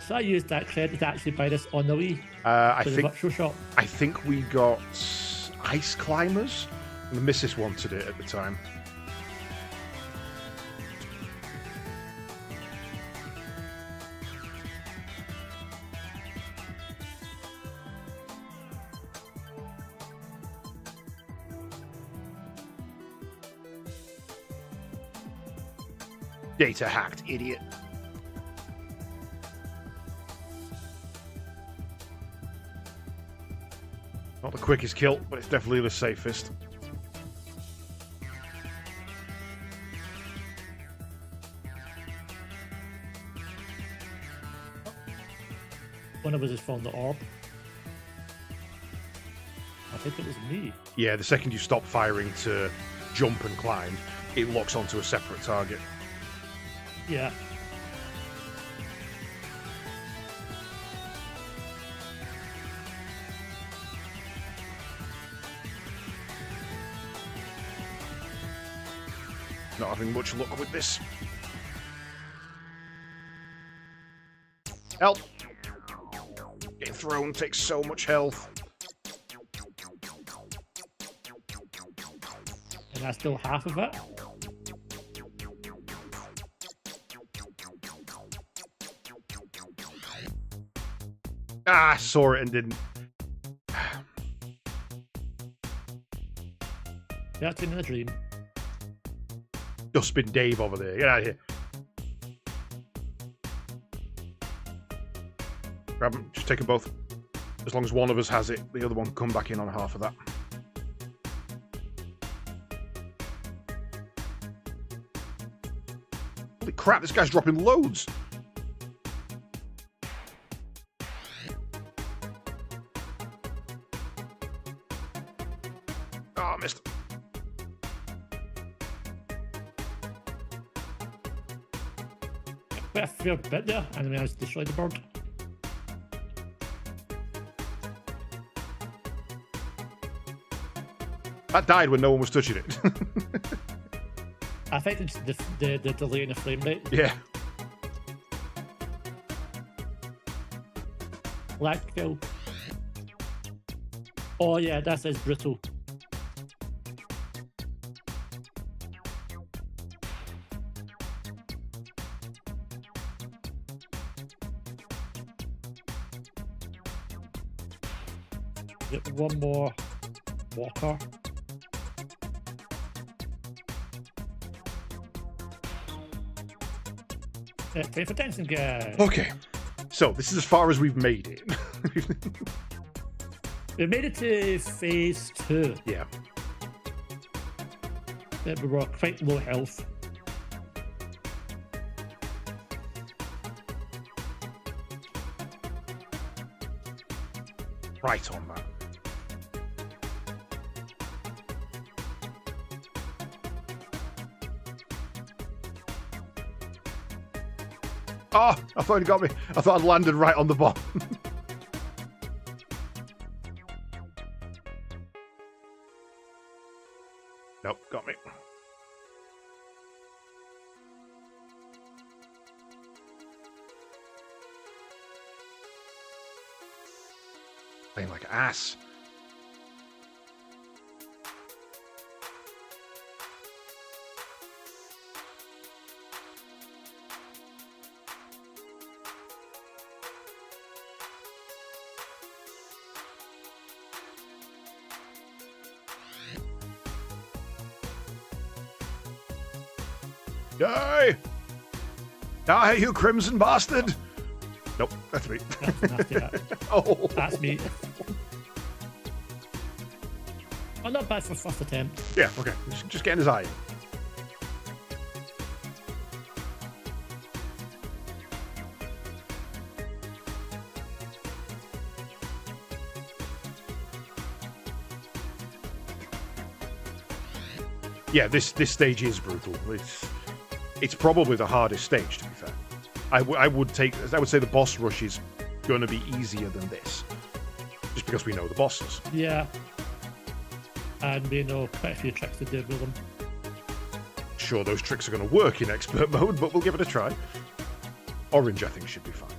So I used that credit to actually buy this on the Wii. I For the think virtual shop. I think we got Ice Climbers. The missus wanted it at the time. Data hacked, idiot. Not the quickest kill, but it's definitely the safest. One of us has found the orb. I think it was me. Yeah, the second you stop firing to jump and climb, it locks onto a separate target. Yeah. Not having much luck with this. Help! Getting thrown takes so much health. And that's still half of it. Ah, I saw it and didn't. That's in a dream. Dustbin Dave over there. Get out of here. Grab them. Just take them both. As long as one of us has it, the other one can come back in on half of that. Holy crap, this guy's dropping loads. Oh, I missed. Quite a fair bit there, and we managed to destroy the bird. That died when no one was touching it. I think it's the delay in the frame rate. Yeah. Black kill. Oh yeah, that is brutal. one more walker. Time for dancing, guys. Okay, so this is as far as we've made it. We made it to phase 2. Yeah. We were quite low health. Right on that. Oh, I thought it got me. I thought I'd landed right on the bomb. Nope, got me. Playing like ass. Die! Die, you crimson bastard! Nope, that's me. That's nasty, that. Oh, That's me. Oh, not bad for first attempt. yeah, okay. Just getting his eye in. Yeah, this stage is brutal. It's probably the hardest stage, to be fair. I would say the boss rush is going to be easier than this, just because we know the bosses. Yeah. And we know quite a few tricks to do with them. Sure, those tricks are going to work in expert mode, but we'll give it a try. Orange, I think, should be fine.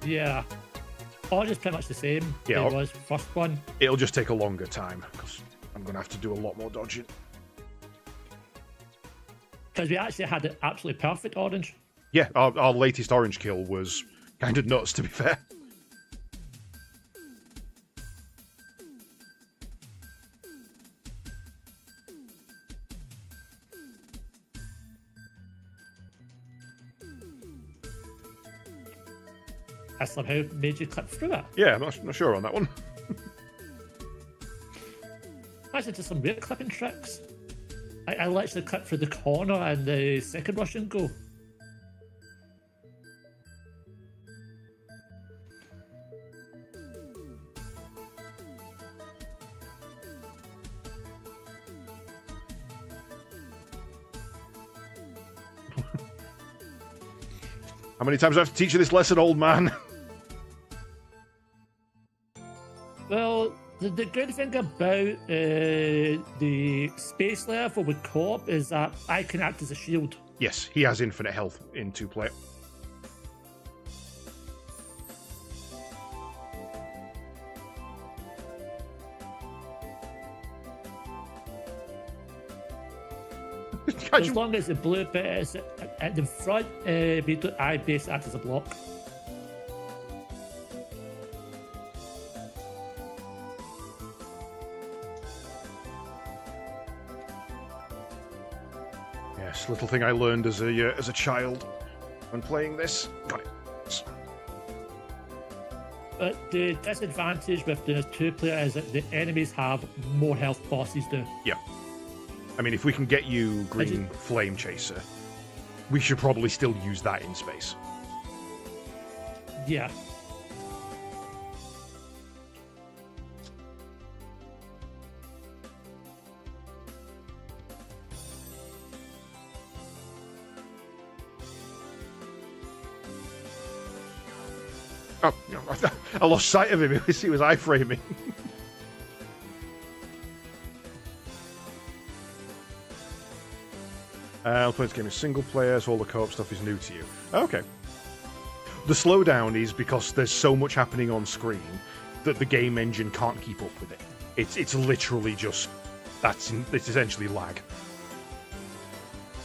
Yeah. Orange is pretty much the same. Yeah, It was first one. It'll just take a longer time, because I'm going to have to do a lot more dodging. Because we actually had it absolutely perfect orange. Yeah, our latest orange kill was kind of nuts, to be fair. I somehow made you clip through it. Yeah, I'm not sure on that one. Actually, just some weird clipping tricks. I literally clipped through the corner and the second Russian go. How many times do I have to teach you this lesson, old man? Well, the good thing about the space level with co-op is that I can act as a shield. Yes, he has infinite health in 2-player. As long as the blue bit is at the front, I basically act as a block. Yes, little thing I learned as a child when playing this. Got it. But the disadvantage with the 2-player is that the enemies have more health bosses do. Yeah. I mean, if we can get you green flame chaser, we should probably still use that in space. Yeah. Oh, no, I lost sight of him. He was iframing. I'll play this game as single player, so all the co-op stuff is new to you. Okay. The slowdown is because there's so much happening on screen that the game engine can't keep up with it. It's literally just it's essentially lag.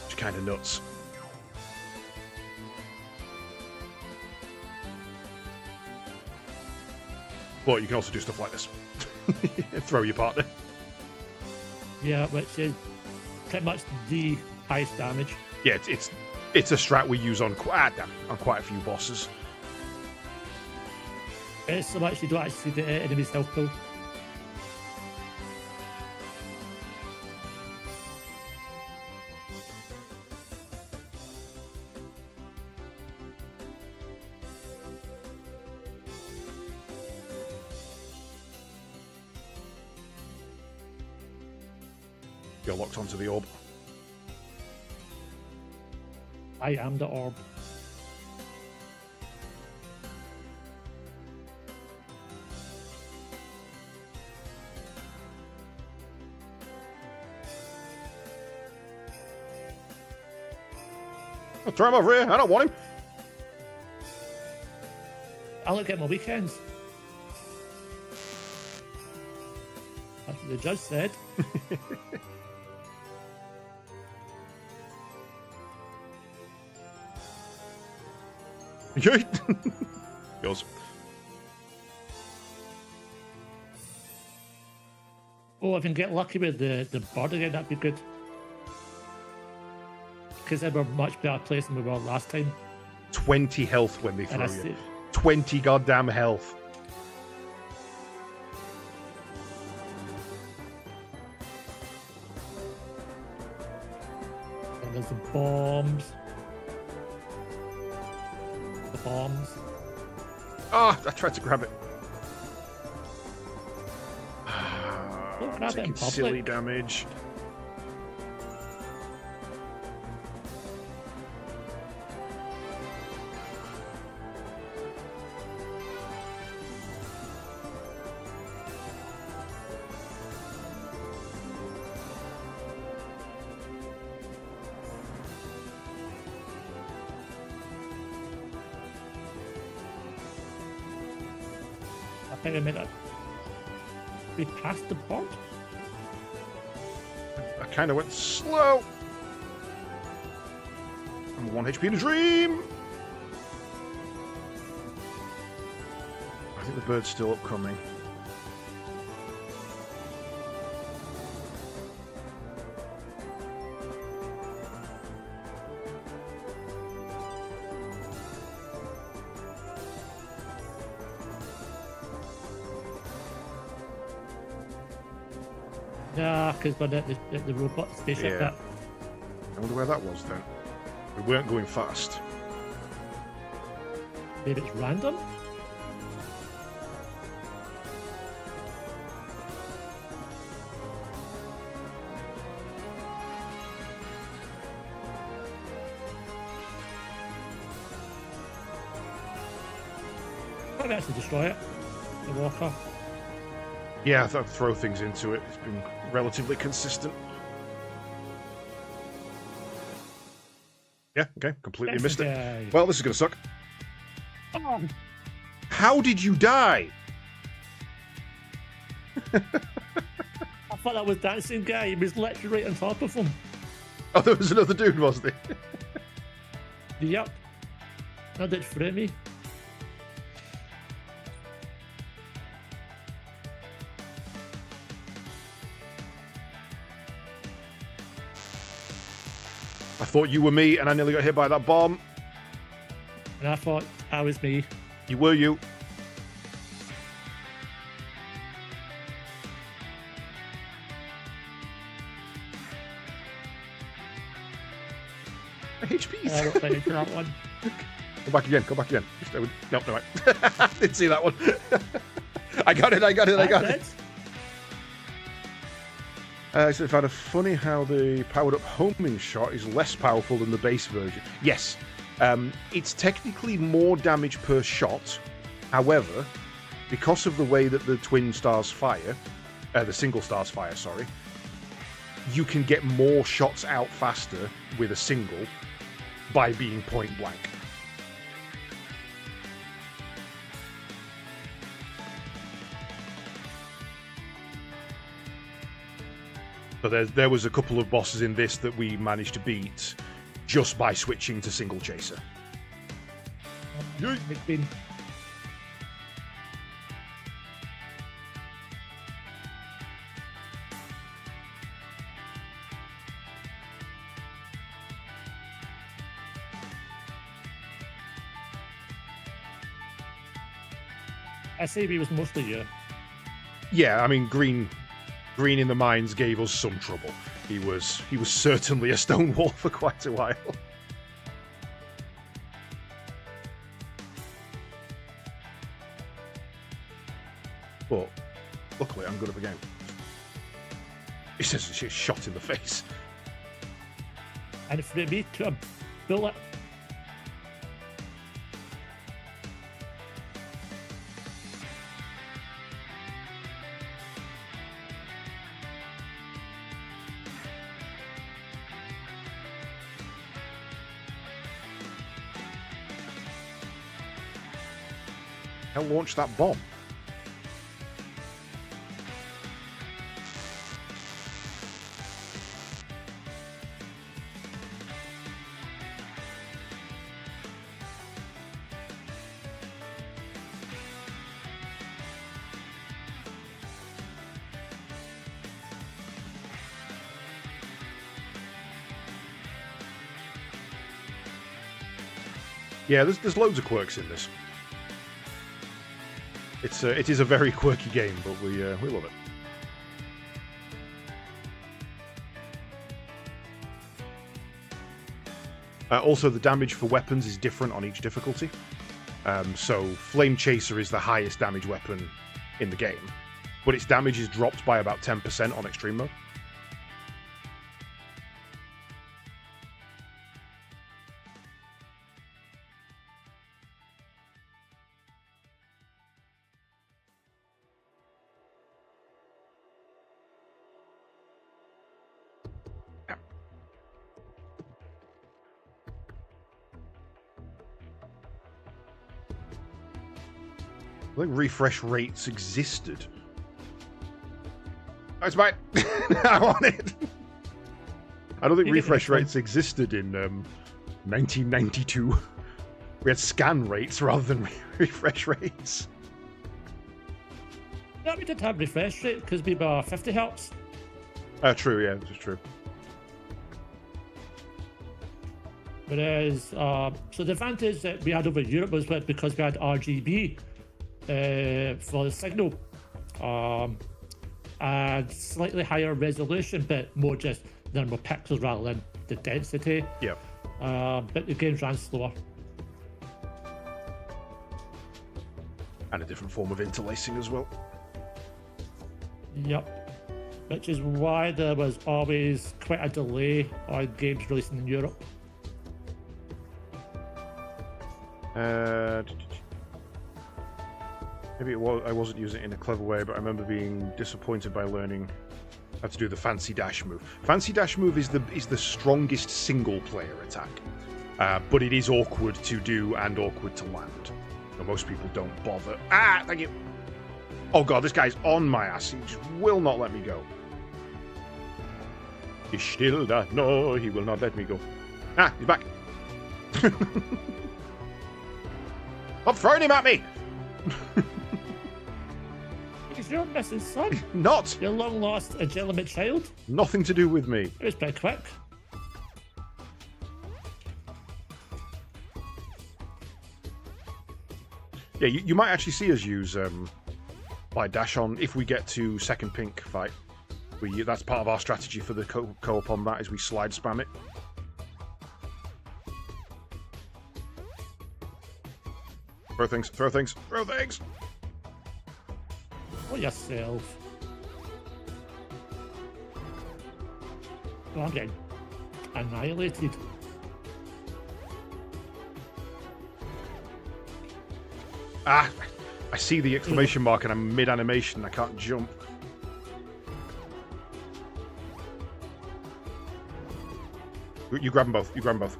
It's kind of nuts. But you can also do stuff like this. Throw your partner. Yeah, which is pretty much the highest damage. Yeah, it's a strat we use on quite a few bosses. It's so much you don't actually see the enemy's health pool. You're locked onto the orb. I am the orb. I'll throw him over here. I don't want him. I'll look at my weekends. That's what the judge said. Okay. Yours. Oh, if I can get lucky with the bird again, that'd be good. Because they were much better place than we were last time. 20 health when they And throw I you. see, 20 goddamn health. and there's the bombs. The bombs. Ah, I tried to grab it. Don't grab it in Taking public. silly damage. I think we made it. We passed the board. I kind of went slow. I'm 1 HP in a dream. I think the bird's still upcoming. Yeah, because we're at the robot spaceship Yeah. bit. I wonder where that was then. We weren't going fast. Maybe it's random? Might actually destroy it. The walker. Yeah, I thought I'd throw things into it. It's been relatively consistent. Yeah, okay, completely missed it. Guy. Well, this is going to suck. Oh, How did you die? I thought that was dancing guy. He was literally right on top of him. Oh, there was another dude, wasn't there? Yep. That did throw me. I thought you were me, and I nearly got hit by that bomb. And I thought I was me. You were you. My HP's. I looked into that one. Go back again. Go back again. Nope, no, right. Didn't see that one. I got it. I got it. I got it. So I found it funny how the powered-up homing shot is less powerful than the base version. Yes, it's technically more damage per shot. However, because of the way that the twin stars fire, the single stars fire, sorry, you can get more shots out faster with a single by being point blank. But there was a couple of bosses in this that we managed to beat just by switching to single chaser. Big bin. SAB was mostly you. Yeah, I mean, Green in the Mines gave us some trouble. He was certainly a stonewall for quite a while. But luckily, I'm good at the game. He says she's shot in the face. And for me to a bullet. Hell, launch that bomb. Yeah, there's loads of quirks in this. It is a very quirky game, but we love it. Also, the damage for weapons is different on each difficulty. So, Flame Chaser is the highest damage weapon in the game, but its damage is dropped by about 10% on Extreme Mode. I think refresh rates existed. Oh, it's mine. I want it. I don't think refresh rates existed in 1992. We had scan rates rather than refresh rates. No, we did have refresh rate because we were 50 hertz. True, yeah, that's true. Whereas, so the advantage that we had over Europe was because we had RGB for the signal, and slightly higher resolution, but more just number of pixels rather than the density. Yeah. But the games ran slower. And a different form of interlacing as well. Yep. Which is why there was always quite a delay on games releasing in Europe. Maybe I wasn't using it in a clever way, but I remember being disappointed by learning how to do the fancy dash move. Fancy dash move is the strongest single player attack, but it is awkward to do and awkward to land. So most people don't bother. Ah, thank you. Oh god, this guy's on my ass. He just will not let me go. He still does. No, he will not let me go. Ah, he's back. Stop throwing him at me! Because you're missing son. Not! Your long lost illegitimate child. Nothing to do with me. It was pretty quick. Yeah, you might actually see us use like dash on if we get to second pink fight. That's part of our strategy for the co-op on that is we slide spam it. Throw things, throw things, throw things! For yourself. Oh, I'm getting annihilated. Ah! I see the exclamation mark and I'm mid-animation, I can't jump. You grab them both, you grab them both.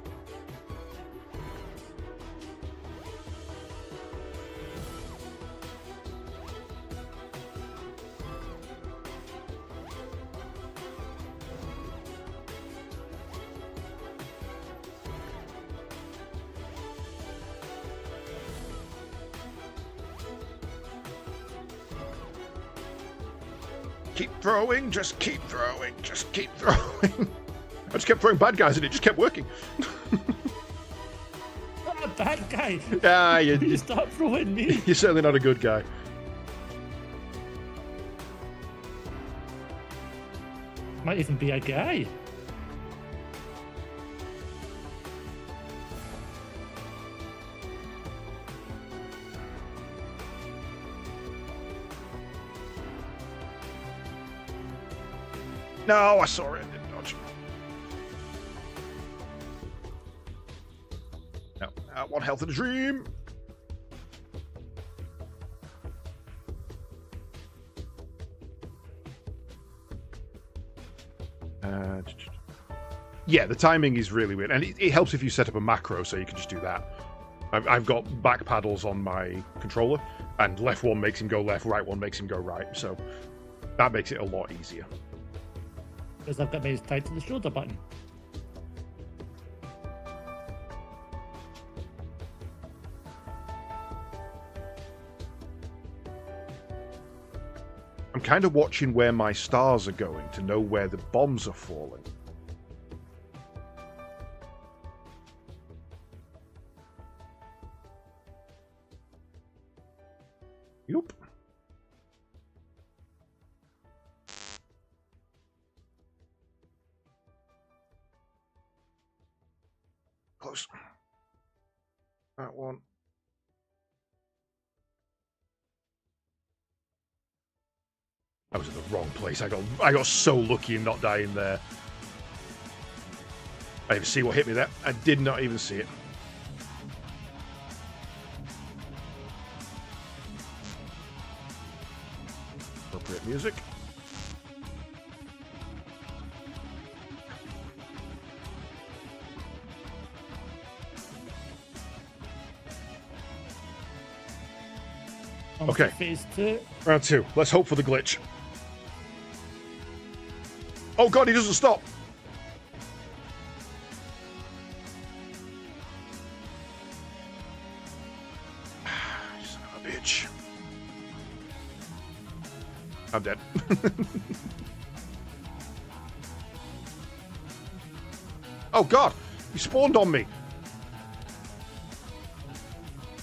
Keep throwing, just keep throwing, just keep throwing. I just kept throwing bad guys and it just kept working. I'm a bad guy. Yeah, You stop throwing me. You're certainly not a good guy. Might even be a guy. No, I saw it. I didn't dodge. No, one health in a dream. Yeah, the timing is really weird, and it helps if you set up a macro, so you can just do that. I've got back paddles on my controller, and left one makes him go left, right one makes him go right, so that makes it a lot easier. Because I've got my tied to the shoulder button. I'm kind of watching where my stars are going to know where the bombs are falling. Yup. Close. That one. I was in the wrong place. I got so lucky in not dying there. I didn't even see what hit me there. I did not even see it. Appropriate music. On Okay. to phase 2. Round 2. Let's hope for the glitch. Oh god, he doesn't stop. Son of a bitch. I'm dead. Oh god, he spawned on me.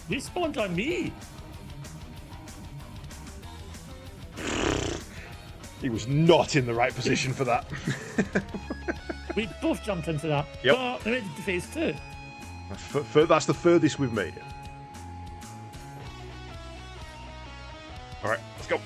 You spawned on me. He was not in the right position for that. We both jumped into that. Yep. But we made it to phase 2. That's the furthest we've made it. Alright, let's go.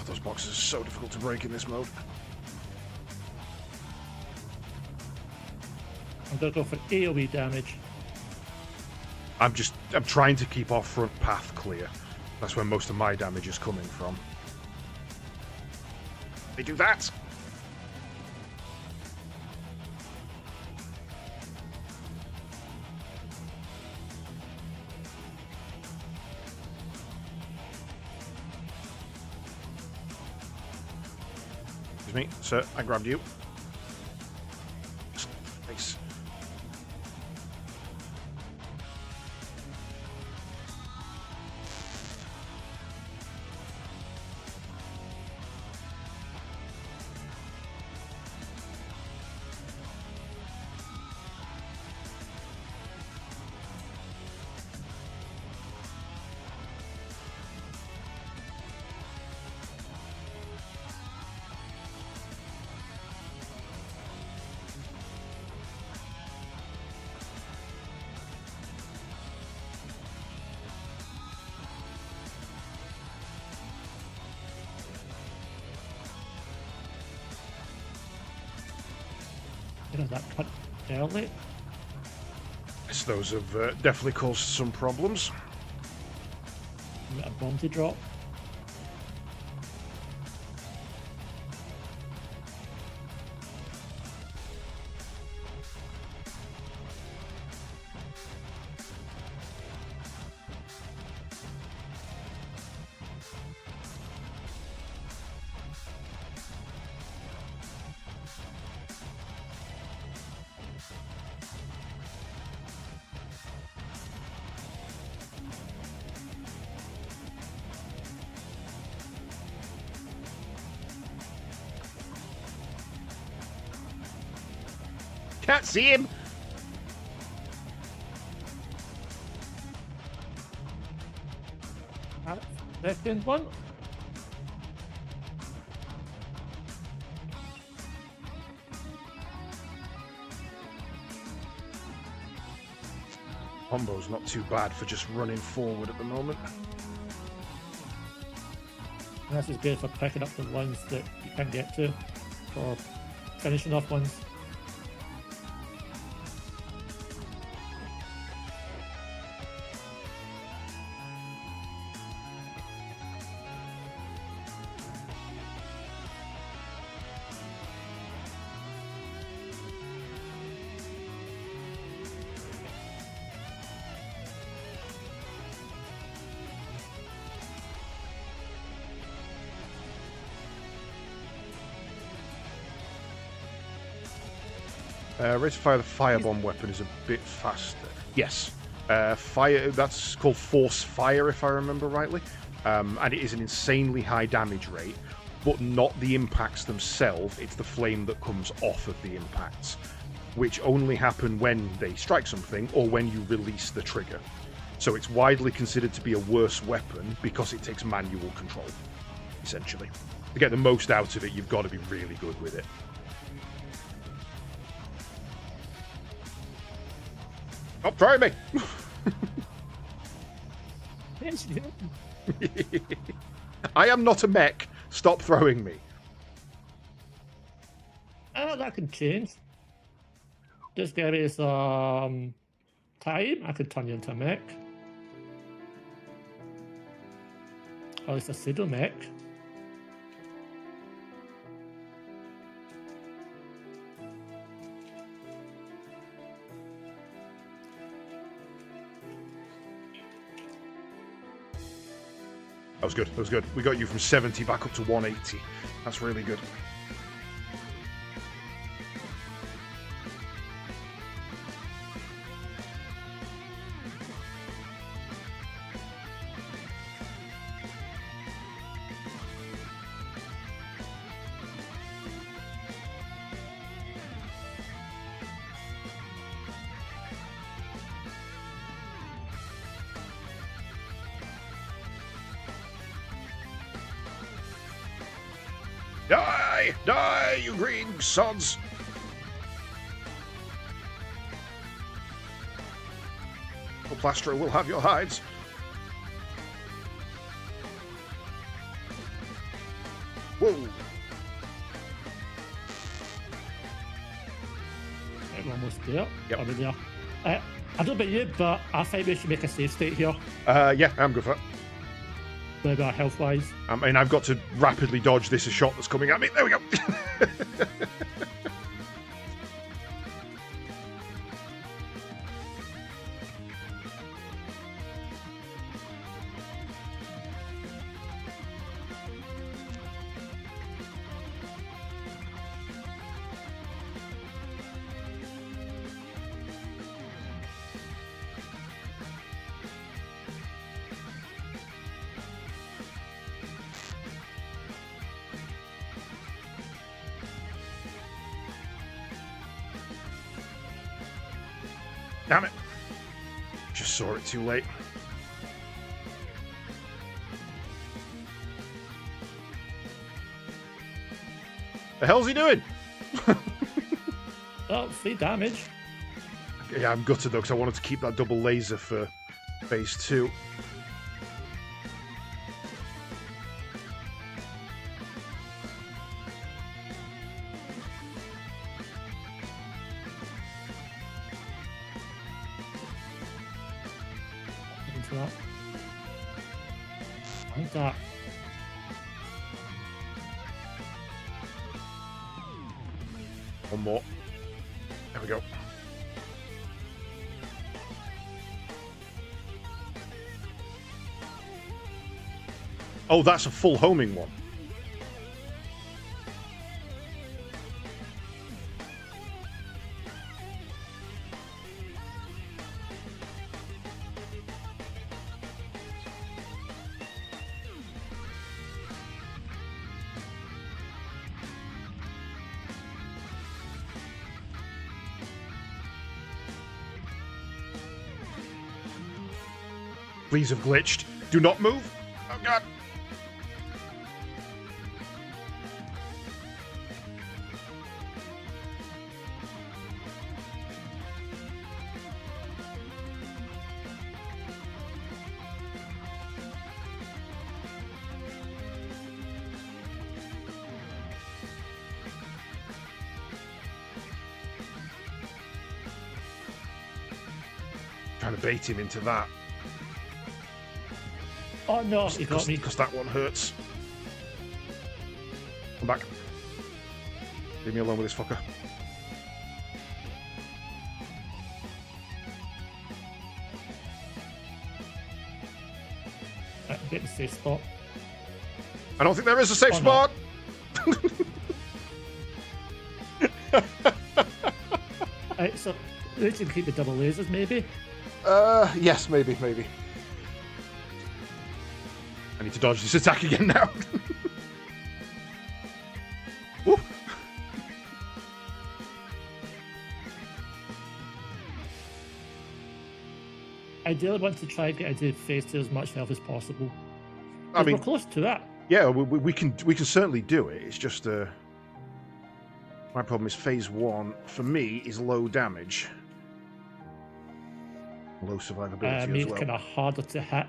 Those boxes are so difficult to break in this mode. I'm gonna go for AoE damage. I'm trying to keep our front path clear. That's where most of my damage is coming from. They do that! Me, sir, I grabbed you. Nice. That cut early. Yes, those have definitely caused some problems. Got a bomb to drop. Can't see him. Second one. Combo's not too bad for just running forward at the moment. And this is good for picking up the ones that you can't get to, or finishing off ones. Rate of fire, the firebomb weapon is a bit faster. Yes. Fire, that's called force fire, if I remember rightly. And it is an insanely high damage rate, but not the impacts themselves. It's the flame that comes off of the impacts, which only happen when they strike something or when you release the trigger. So it's widely considered to be a worse weapon because it takes manual control, essentially. To get the most out of it, you've got to be really good with it. Stop throwing me! I am not a mech. Stop throwing me. That could change. Just give me some time. I could turn you into a mech. Or at least a pseudo mech. That was good. That was good. We got you from 70 back up to 180. That's really good. Die! Die, you green sods! The plasterer will have your hides. Whoa! I'm almost there. Yep. I'm there. I don't know about you, but I think we should make a save state here. Yeah, I'm good for that. Maybe health wise. I mean, I've got to rapidly dodge this shot that's coming at me. There we go. Damn it. Just saw it too late. The hell's he doing? Oh, 3 damage. Yeah, I'm gutted though, because I wanted to keep that double laser for phase 2. Into that. Like that. One more. There we go. Oh, that's a full homing one. Please have glitched. Do not move. Oh god. Trying to bait him into that. Oh no, he got me. Because that one hurts. Come back. Leave me alone with this fucker. Right, get the safe spot. I don't think there is a safe Oh, spot. Right, so we can keep the double lasers, maybe. Yes, maybe. I need to dodge this attack again now. Woo. I ideally want to try and get into phase 2 as much health as possible. I mean, we're close to that. yeah, we can certainly do it. It's just my problem is phase 1 for me is low damage, low survivability Me, as it's well. kind of harder to hit.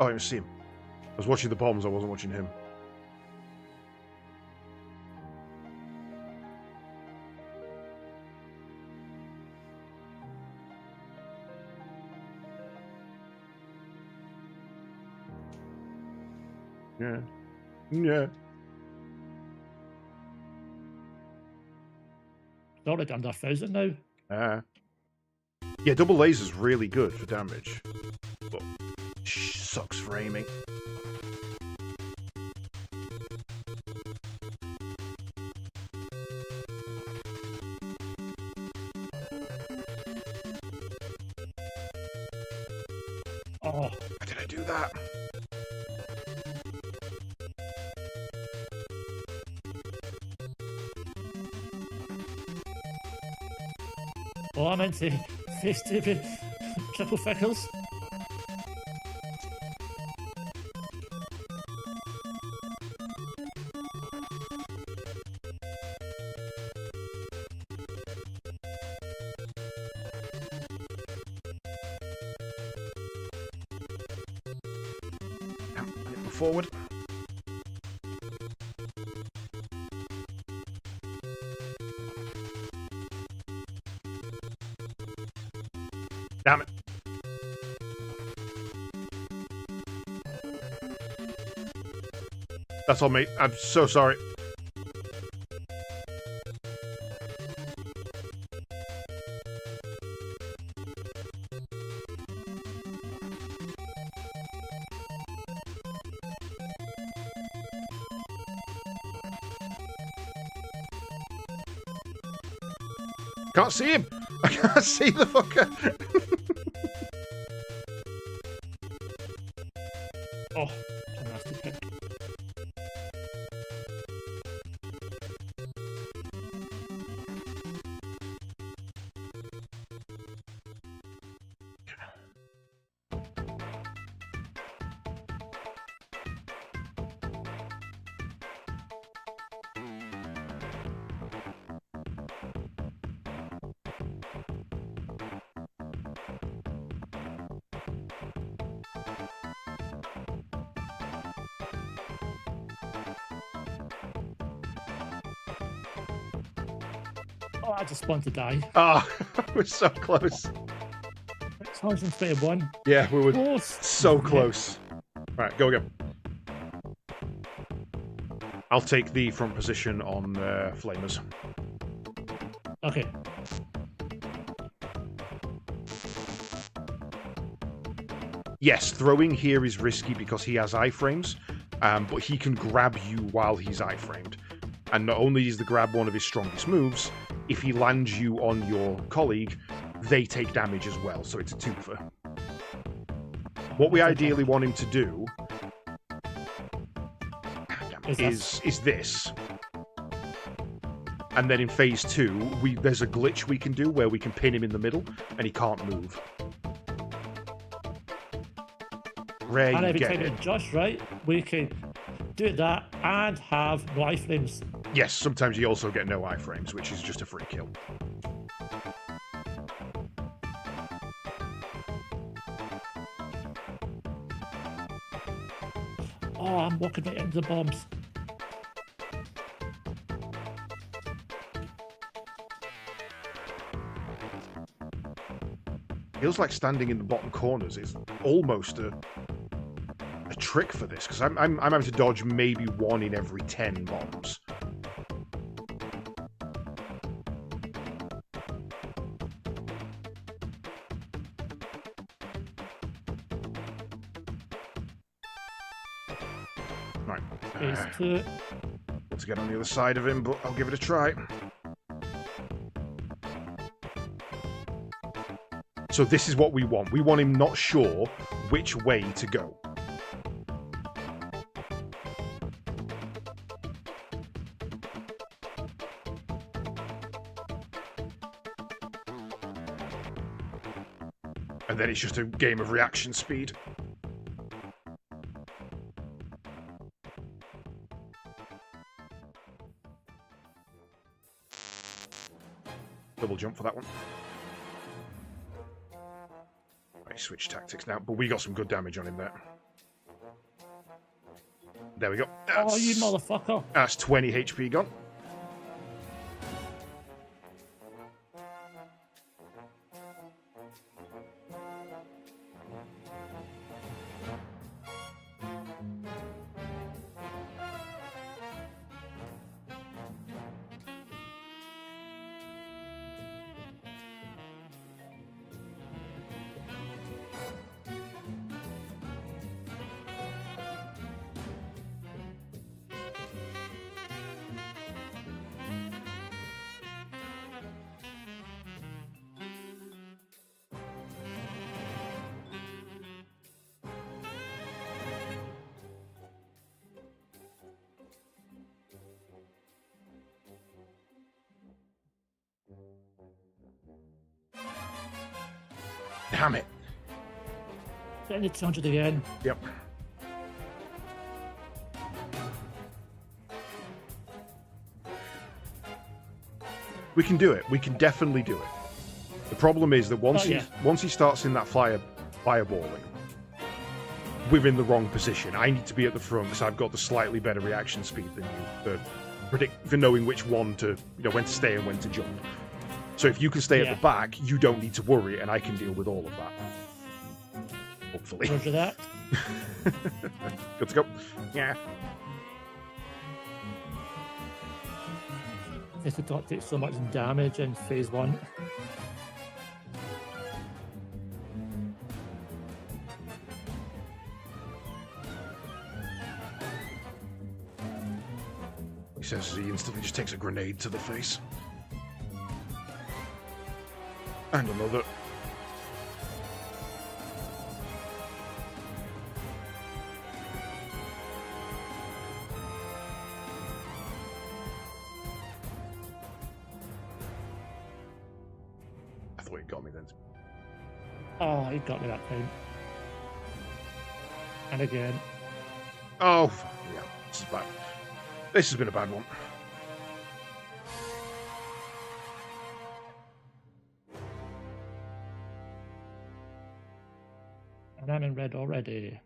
Oh, I didn't see him. I was watching the bombs. I wasn't watching him. Yeah. Yeah. It's already under 1,000 now. Yeah, double laser's really good for damage, but sucks for aiming. Oh, Why did I do that? oh, I'm into phase 2 triple figures. Forward. Damn it. That's all me. I'm so sorry. Can't see him. I can't see the fucker. Oh, a nasty hit. Oh, I just want to die. Ah, we're so close. 621. Yeah, we were Close. so close. Right, go again. I'll take the front position on flamers. Okay. Yes, throwing here is risky because he has iframes, but he can grab you while he's iframed. And not only is the grab one of his strongest moves, if he lands you on your colleague, they take damage as well, so it's a twofer. What we ideally want him to do is this. And then in phase 2, there's a glitch we can do where we can pin him in the middle, and he can't move. Great, And you every get time it. it's just right, we can do that and have no iframes. Yes, sometimes you also get no iframes, which is just a free kill. Oh, I'm walking right into the bombs. Feels like standing in the bottom corners is almost a trick for this, because I'm having to dodge maybe 1 in every 10 bombs. Right. Phase 2. Got to get on the other side of him, but I'll give it a try. So this is what we want. We want him not sure which way to go. And then it's just a game of reaction speed. Double jump for that one. Right, switch tactics now, but we got some good damage on him there. There we go. Oh, you motherfucker. That's 20 HP gone. Damn it. Getting the 200 again. Yep. We can do it. We can definitely do it. The problem is that once he starts in that fireballing, we're in the wrong position. I need to be at the front because I've got the slightly better reaction speed than you for knowing which one to, when to stay and when to jump. So if you can stay at the back, you don't need to worry, and I can deal with all of that. Hopefully. Roger that. Good to go. Yeah. If we don't take so much damage in phase 1. He says he instantly just takes a grenade to the face. And another. I thought he got me then. Oh, he got me that time. And again. Oh, yeah. This is bad. This has been a bad one. And I'm in red already.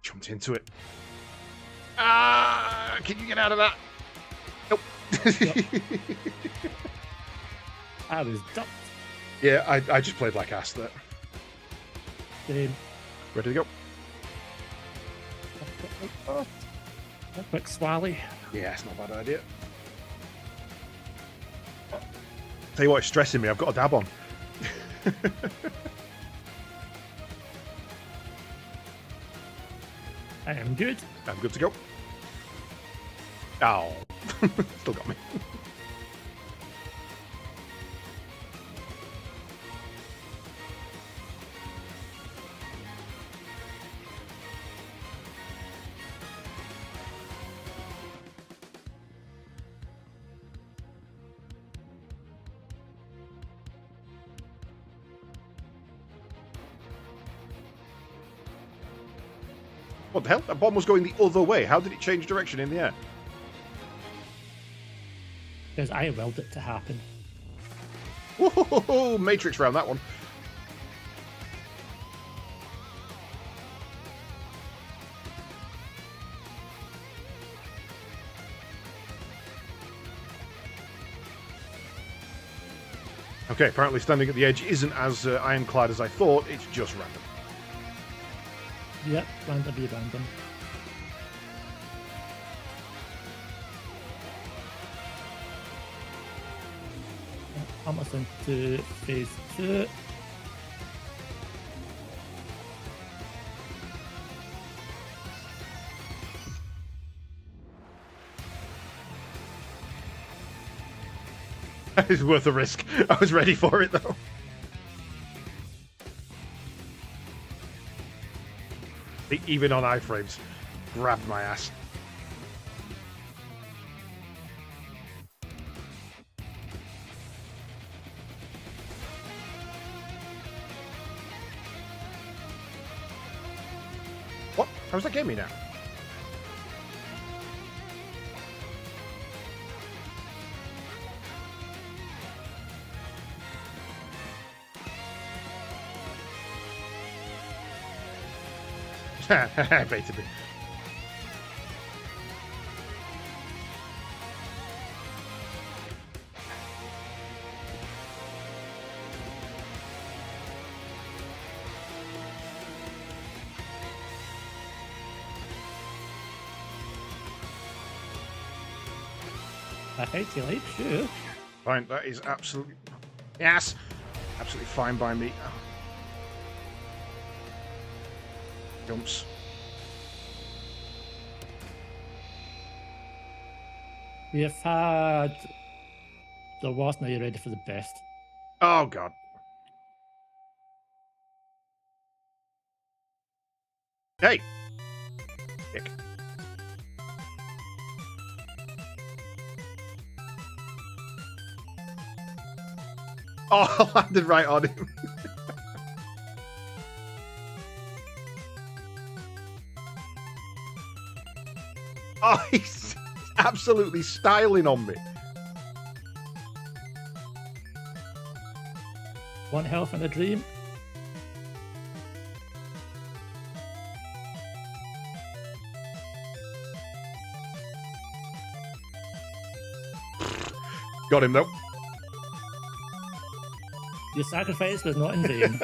Jumped into it. Ah! Can you get out of that? Nope. I was ducked. Yeah, I just played like ass there. Same. Ready to go? A quick swally. Yeah, it's not a bad idea. Tell you what, it's stressing me. I've got a dab on. I am good. I'm good to go. Oh, still got me. What the hell? That bomb was going the other way. How did it change direction in the air? Because I willed it to happen. Whoa, Matrix round that one. Okay, apparently standing at the edge isn't as ironclad as I thought. It's just random. Yep, random be random. Almost into phase 2. It's worth the risk. I was ready for it though. Even on iframes, grabbed my ass. What? How's that getting me now? Baited me. I hate you like, sure. Fine, that is absolutely... Yes! Absolutely fine by me. Jumps. We have had the worst, now you're ready for the best. Oh, God. Hey! Dick. Oh, I landed right on him. Oh, he's absolutely styling on me. One health and a dream. Got him, though. Your sacrifice was not in vain.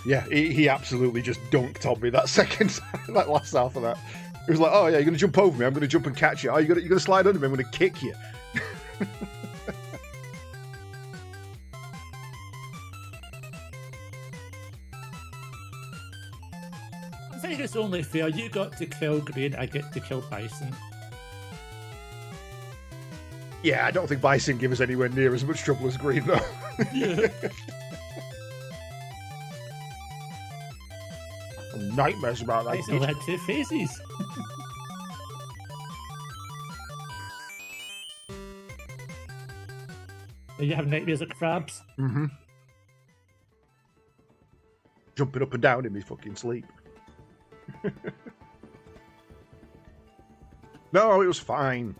Yeah, he absolutely just dunked on me that second, that last half of that. He was like, oh yeah, you're going to jump over me, I'm going to jump and catch you. Oh, you're going to slide under me, I'm going to kick you. I think it's only fair. You got to kill Green, I get to kill Bison. Yeah, I don't think Bison give us anywhere near as much trouble as Green, though. Yeah. Nightmares about that. Bison had 2 phases. And you have nightmares of crabs. Mm-hmm. Jumping up and down in me fucking sleep. No, it was fine.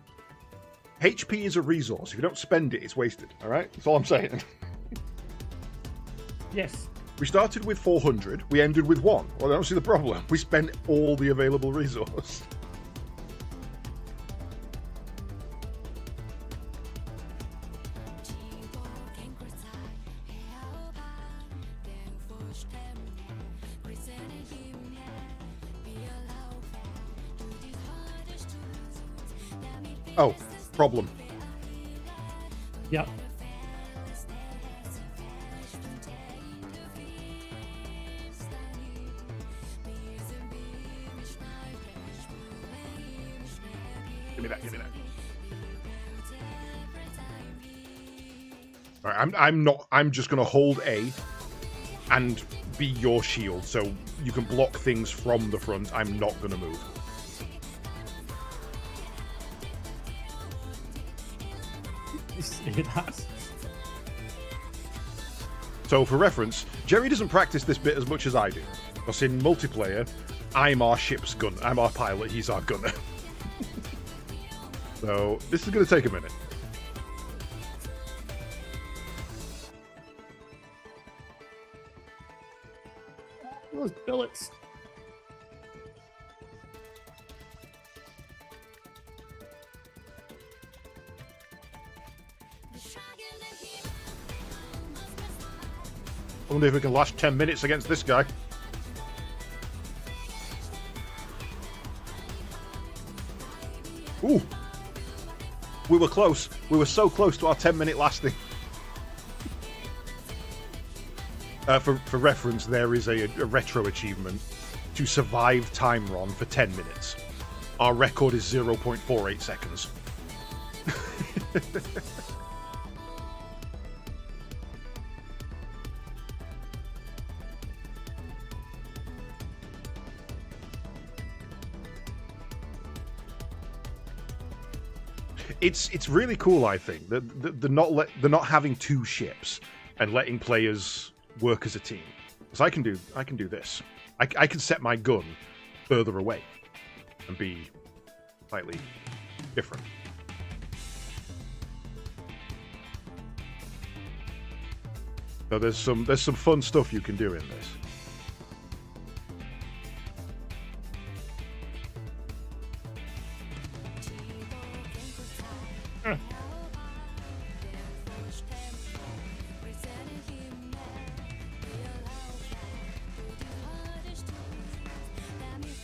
HP is a resource. If you don't spend it, it's wasted. All right? That's all I'm saying. Yes. We started with 400. We ended with 1. Well, I don't see the problem. We spent all the available resource. Oh, problem. Yep. Give me that. Give me that. All right, I'm just gonna hold A and be your shield, so you can block things from the front. I'm not gonna move. You see that? So for reference, Jerry doesn't practice this bit as much as I do. Because in multiplayer, I'm our ship's gunner. I'm our pilot, he's our gunner. So this is going to take a minute. Those bullets. I wonder if we can last 10 minutes against this guy. Ooh! We were close. We were so close to our 10-minute lasting. For reference, there is a retro achievement to survive time run for 10 minutes. Our record is 0.48 seconds. It's really cool, I think, that they're not having two ships and letting players work as a team. Because I can do this. I can set my gun further away and be slightly different. So there's some fun stuff you can do in this.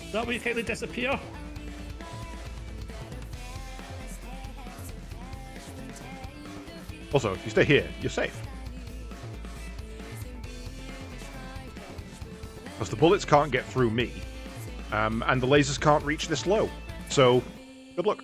Is that where you kindly disappear? Also, if you stay here, you're safe. Because the bullets can't get through me, and the lasers can't reach this low. So, good luck.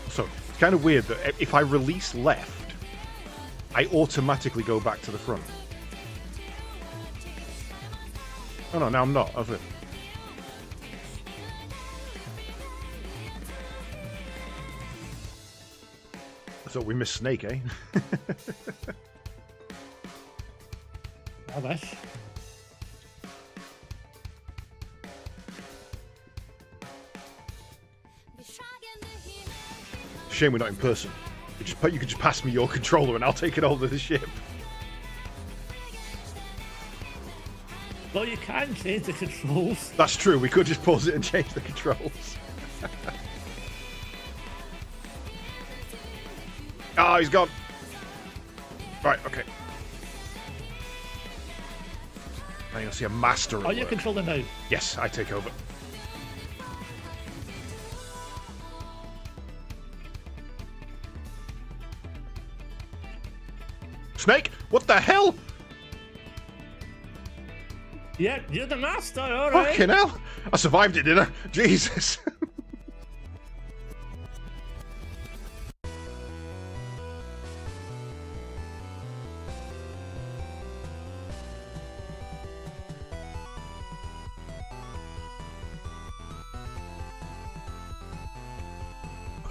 So, it's kind of weird that if I release left, I automatically go back to the front. Oh no, now I'm not. That's it. So we missed Snake, eh? I wish. Shame we're not in person. You could just pass me your controller and I'll take it over the ship. Well, you can change the controls. That's true. We could just pause it and change the controls. Ah, he's gone. Right, okay. Now you'll see a master at Are you work. controlling now? Yes, I take over. Snake, what the hell? Yeah, you're the master, alright. Fucking hell. I survived it, didn't I? Jesus.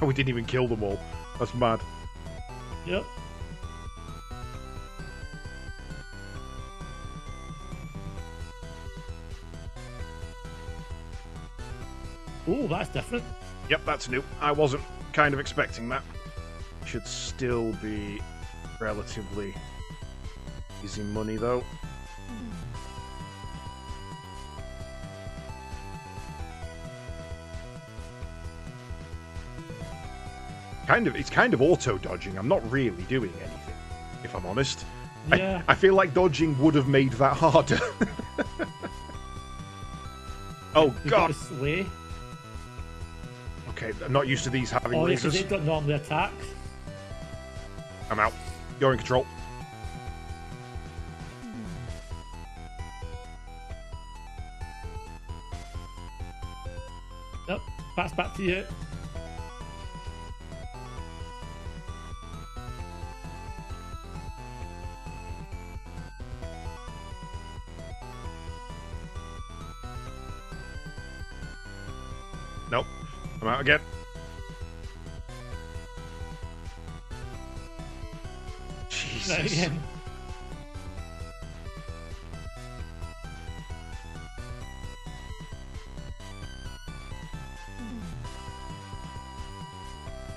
Oh, we didn't even kill them all. That's mad. Yep. Ooh, that's different. Yep, that's new. I wasn't kind of expecting that. Should still be relatively easy money, though. It's kind of auto dodging. I'm not really doing anything, if I'm honest. Yeah. I feel like dodging would have made that harder. Oh You got god. to sway. Okay, I'm not used to these having Oh, yeah, because lasers. they don't normally attack. I'm out. You're in control. Nope, pass back to you. Nope. I'm out again. Right Jesus. again.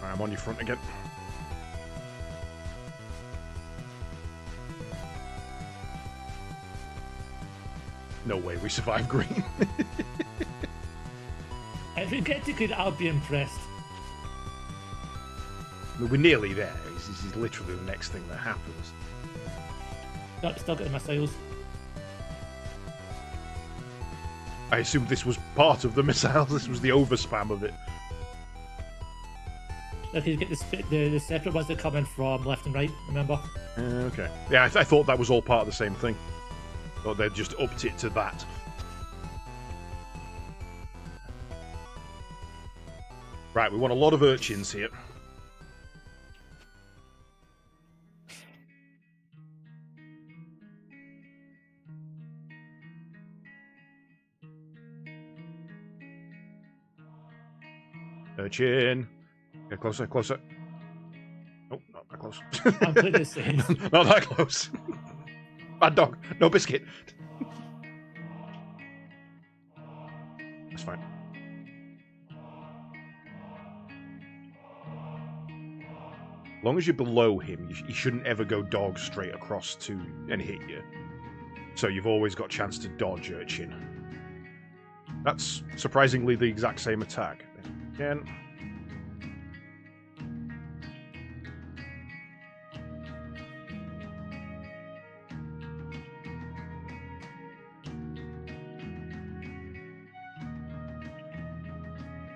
Right, I'm on your front again. No way we survive green. If we get to good, I'll be impressed. We're nearly there. This is literally the next thing that happens. Nope, still got the missiles. I assumed this was part of the missiles. This was the overspam of it. If you get the separate ones that come in from left and right, remember? Okay. Yeah, I thought that was all part of the same thing. Thought they'd just upped it to that. Right, we want a lot of urchins here. Urchin. Get closer, closer. Nope, not that close. I'm putting this in. Not that close. Bad dog. No biscuit. That's fine. As long as you're below him, you shouldn't ever go dog straight across to and hit you. So you've always got a chance to dodge urchin. That's surprisingly the exact same attack. Again.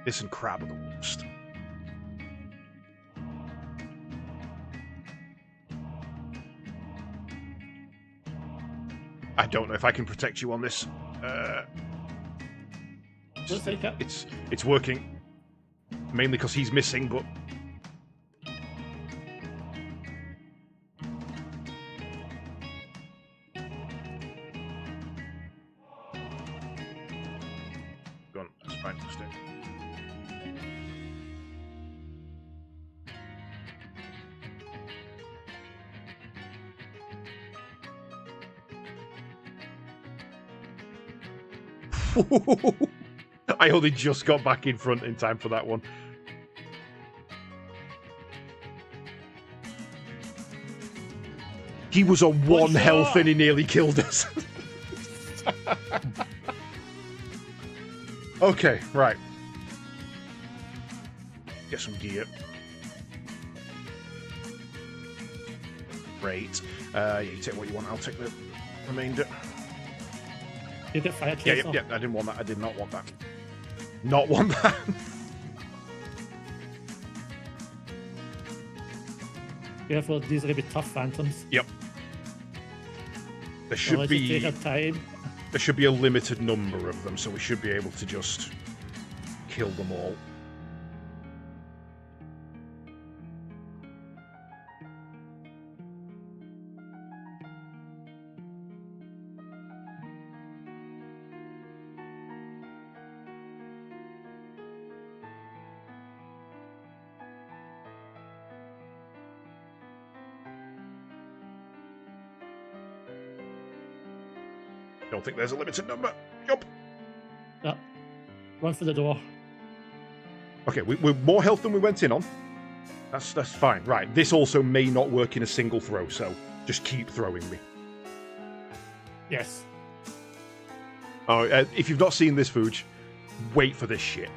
This and crab are the worst. I don't know if I can protect you on this. Looks like it. It's working. Mainly because he's missing, but... Go on, that's fine. Stay. I only just got back in front in time for that one. He was on one health and he nearly killed us. Okay, right. Get some gear. Great. Yeah, you take what you want. I'll take the remainder. You get fire Yeah, chaser. yeah, I didn't want that. I did not want that. Not want that. Careful, these are going to be tough phantoms. Yep. There should Let's just take be our time. there should be a limited number of them, so we should be able to just kill them all. Don't think there's a limited number. Jump. Yep. Run for the door. Okay, we're more health than we went in on. That's fine. Right, this also may not work in a single throw, so just keep throwing me. Yes. Oh, if you've not seen this, Fuge, wait for this shit.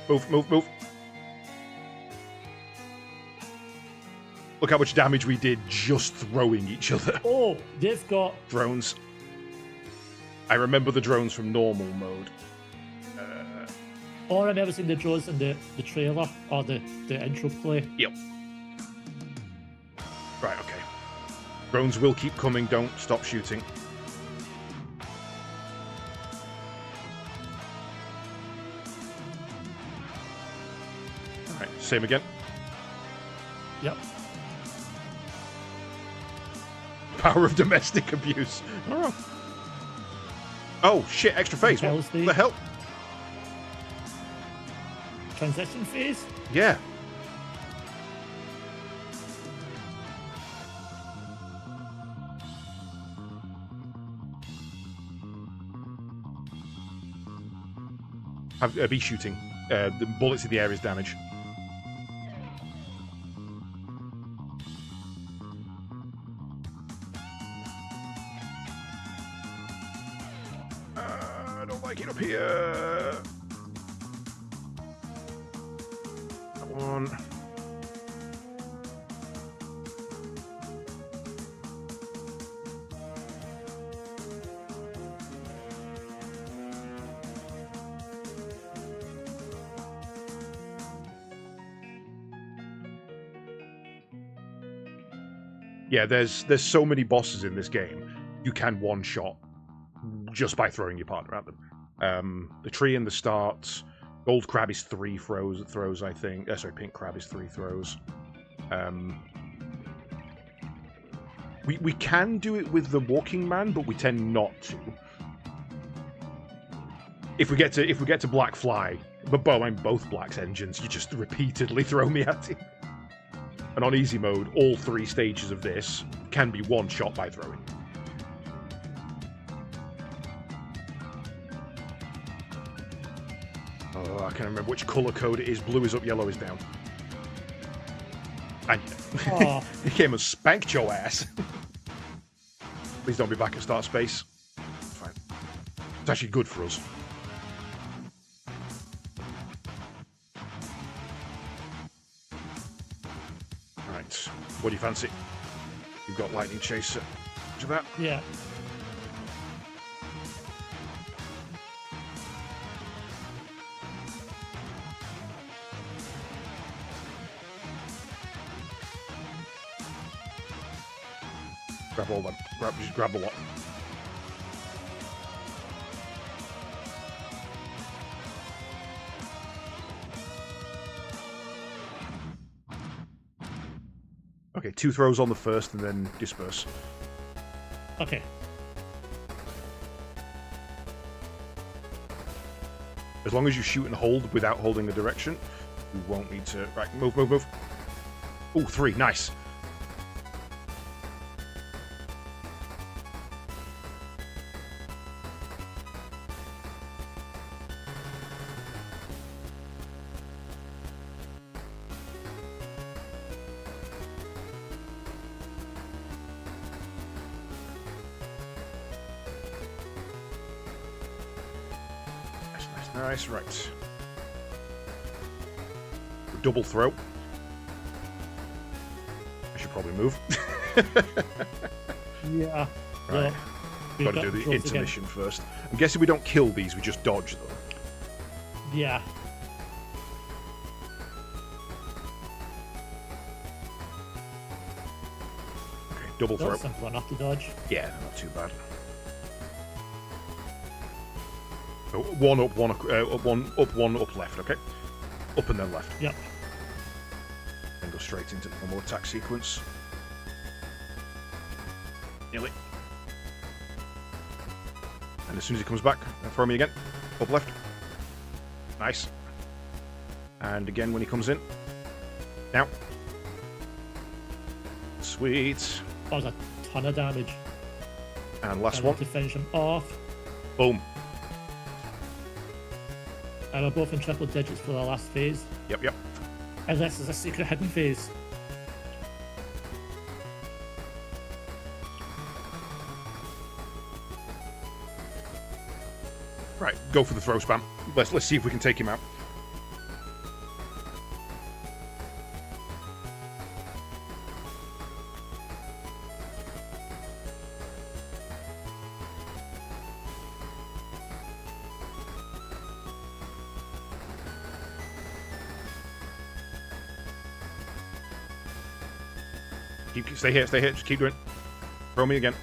Move, move, move. Look how much damage we did just throwing each other. Oh, they've got... Drones. I remember the drones from normal mode. Or I remember seeing the drones in the trailer or the intro play. Yep. Right, okay. Drones will keep coming, don't stop shooting. Alright, same again. Yep. Power of domestic abuse. Alright. Oh shit, extra phase. What LSD. the hell? Transition phase? Yeah. Be shooting. The bullets in the air is damage. I don't like it up here. That one. Yeah, there's so many bosses in this game. You can one-shot just by throwing your partner at them. The tree in the start, gold crab is 3 throws, I think. Sorry, pink crab is 3 throws. We can do it with the walking man, but we tend not to. If we get to Black Fly, but I'm both Black's engines, you just repeatedly throw me at him. And on easy mode, all 3 stages of this can be one shot by throwing. Oh, I can't remember which colour code it is. Blue is up, yellow is down. And Oh. he came and spanked your ass. Please don't be back at start space. It's fine. It's actually good for us. Right. What do you fancy? You've got lightning chaser. Much of that? Yeah. Grab all them. Just grab a lot. Okay, 2 throws on the first and then disperse. Okay. As long as you shoot and hold without holding the direction, you won't need to... Right, move, move, move. Ooh, 3, nice. Nice, right. Double throw. I should probably move. Yeah. Right. We've Got to do the those intermission first. I'm guessing we don't kill these, we just dodge them. Again. Yeah. Okay, double throw. That's simple enough to dodge. Yeah, not too bad. So one up, one up, left, okay? Up and then left. Yep. And go straight into the normal attack sequence. Nearly. And as soon as he comes back, throw me again. Up left. Nice. And again when he comes in. Now. Sweet. That was a ton of damage. And last And one. to finish him off. Boom. And we're both in triple digits for the last phase. Yep, yep. And this is a secret hidden phase. Right, go for the throw spam. Let's see if we can take him out. Stay here, stay here. Just keep doing. Throw me again.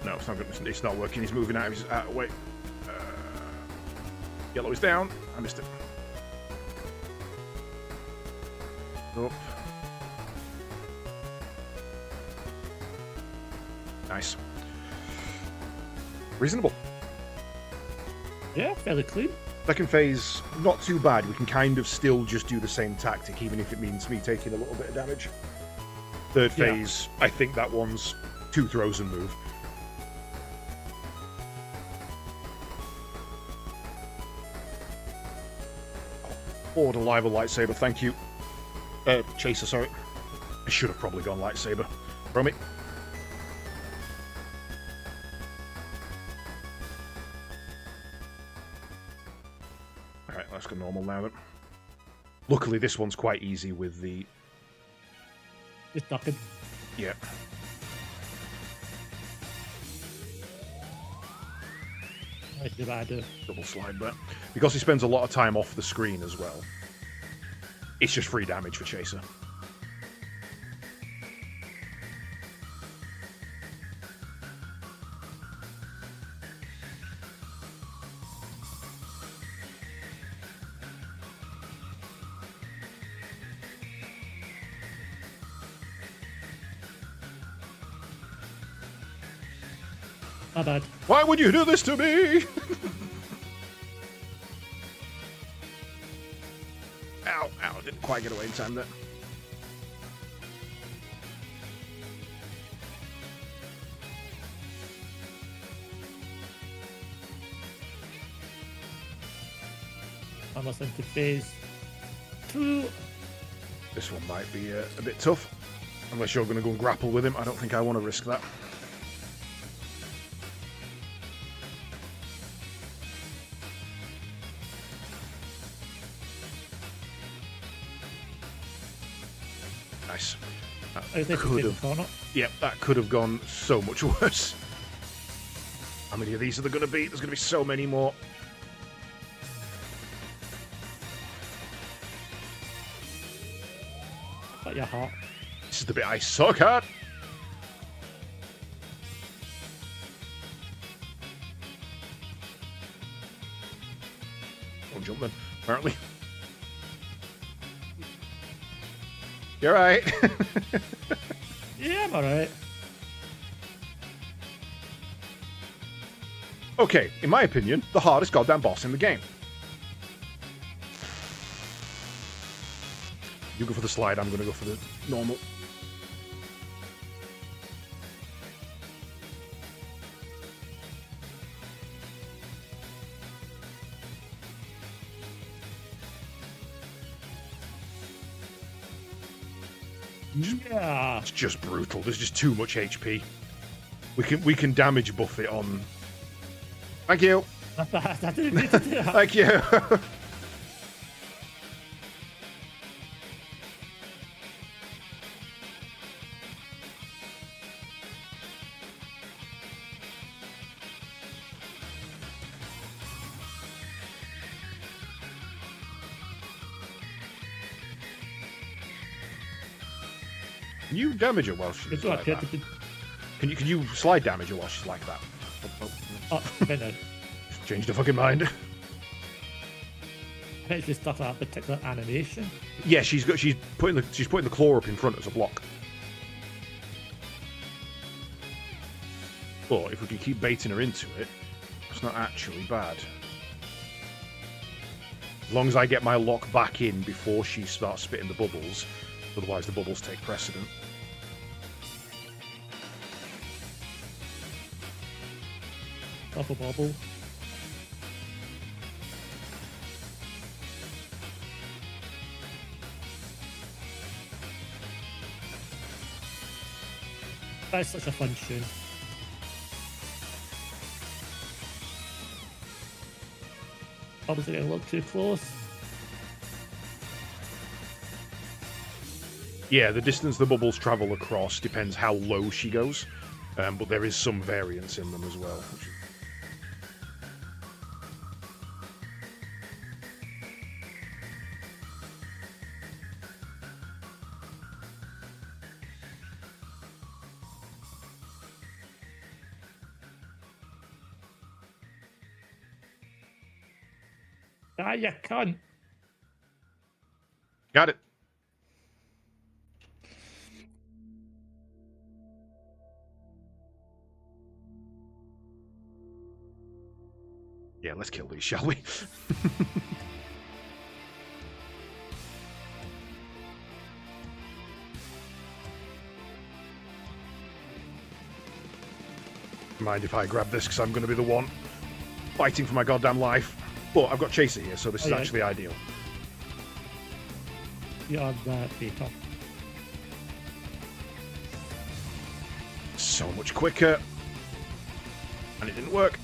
No, it's not good. It's not working. He's moving out of his way. Yellow is down. I missed it. Up. Nice. Reasonable. Yeah, fairly clean. Second phase, not too bad. We can kind of still just do the same tactic, even if it means me taking a little bit of damage. Third phase, I think that one's 2 throws and move. Or the live a lightsaber, thank you. Chaser, sorry. I should have probably gone lightsaber. Throw me. Alright, let's go normal now then. Luckily, this one's quite easy with the... Just ducking. Yeah. What did I do? Double slide back. Because he spends a lot of time off the screen as well. It's just free damage for Chaser. My bad. Why would you do this to me? Ow, ow, didn't quite get away in time there. Almost into phase 2. This one might be a bit tough. Unless you're going to go and grapple with him. I don't think I want to risk that. Nice. I think Could it's have. corner. Yep, that could have gone so much worse. How many of these are there going to be? There's going to be so many more. Got your heart. This is the bit I suck at. Don't jump then, apparently. You're right. Yeah, I'm alright. Okay, in my opinion, the hardest goddamn boss in the game. You go for the slide, I'm gonna go for the normal. Yeah. It's just brutal. There's just too much HP. We can damage buff it on. Thank you. I didn't need to do that. Thank you. Can you damage her while she's It's like like that? Can you slide damage her while she's like that? Oh, okay, no. Just change the fucking mind. I think it's just stuff like that particular animation. Yeah, she's putting the claw up in front as a block. But if we can keep baiting her into it, it's not actually bad. As long as I get my lock back in before she starts spitting the bubbles, otherwise the bubbles take precedent. Bubble bubble. That's such a fun tune. Bubbles are getting a little too close. Yeah, the distance the bubbles travel across depends how low she goes, but there is some variance in them as well. Ah, you cunt. Got it. Yeah, let's kill these, shall we? Mind if I grab this, because I'm going to be the one fighting for my goddamn life. But I've got Chaser here, so this is yeah. actually ideal. You're the beater. So much quicker. And it didn't work.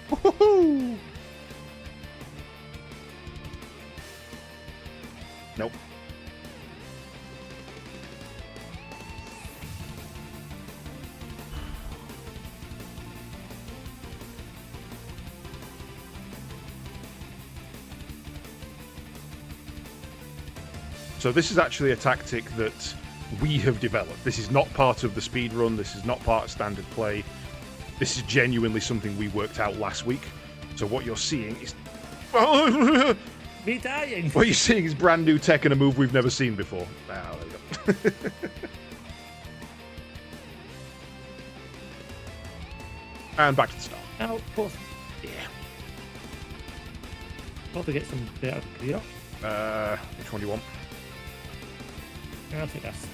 Woohoo! Nope. So this is actually a tactic that we have developed. This is not part of the speed run. This is not part of standard play. This is genuinely something we worked out last week. So what you're seeing is... Me dying. What you're seeing is brand new tech and a move we've never seen before. Ah, there we go. And back to the start. Now, both. Yeah. Both to get some better gear. Which one do you want? I'll take this.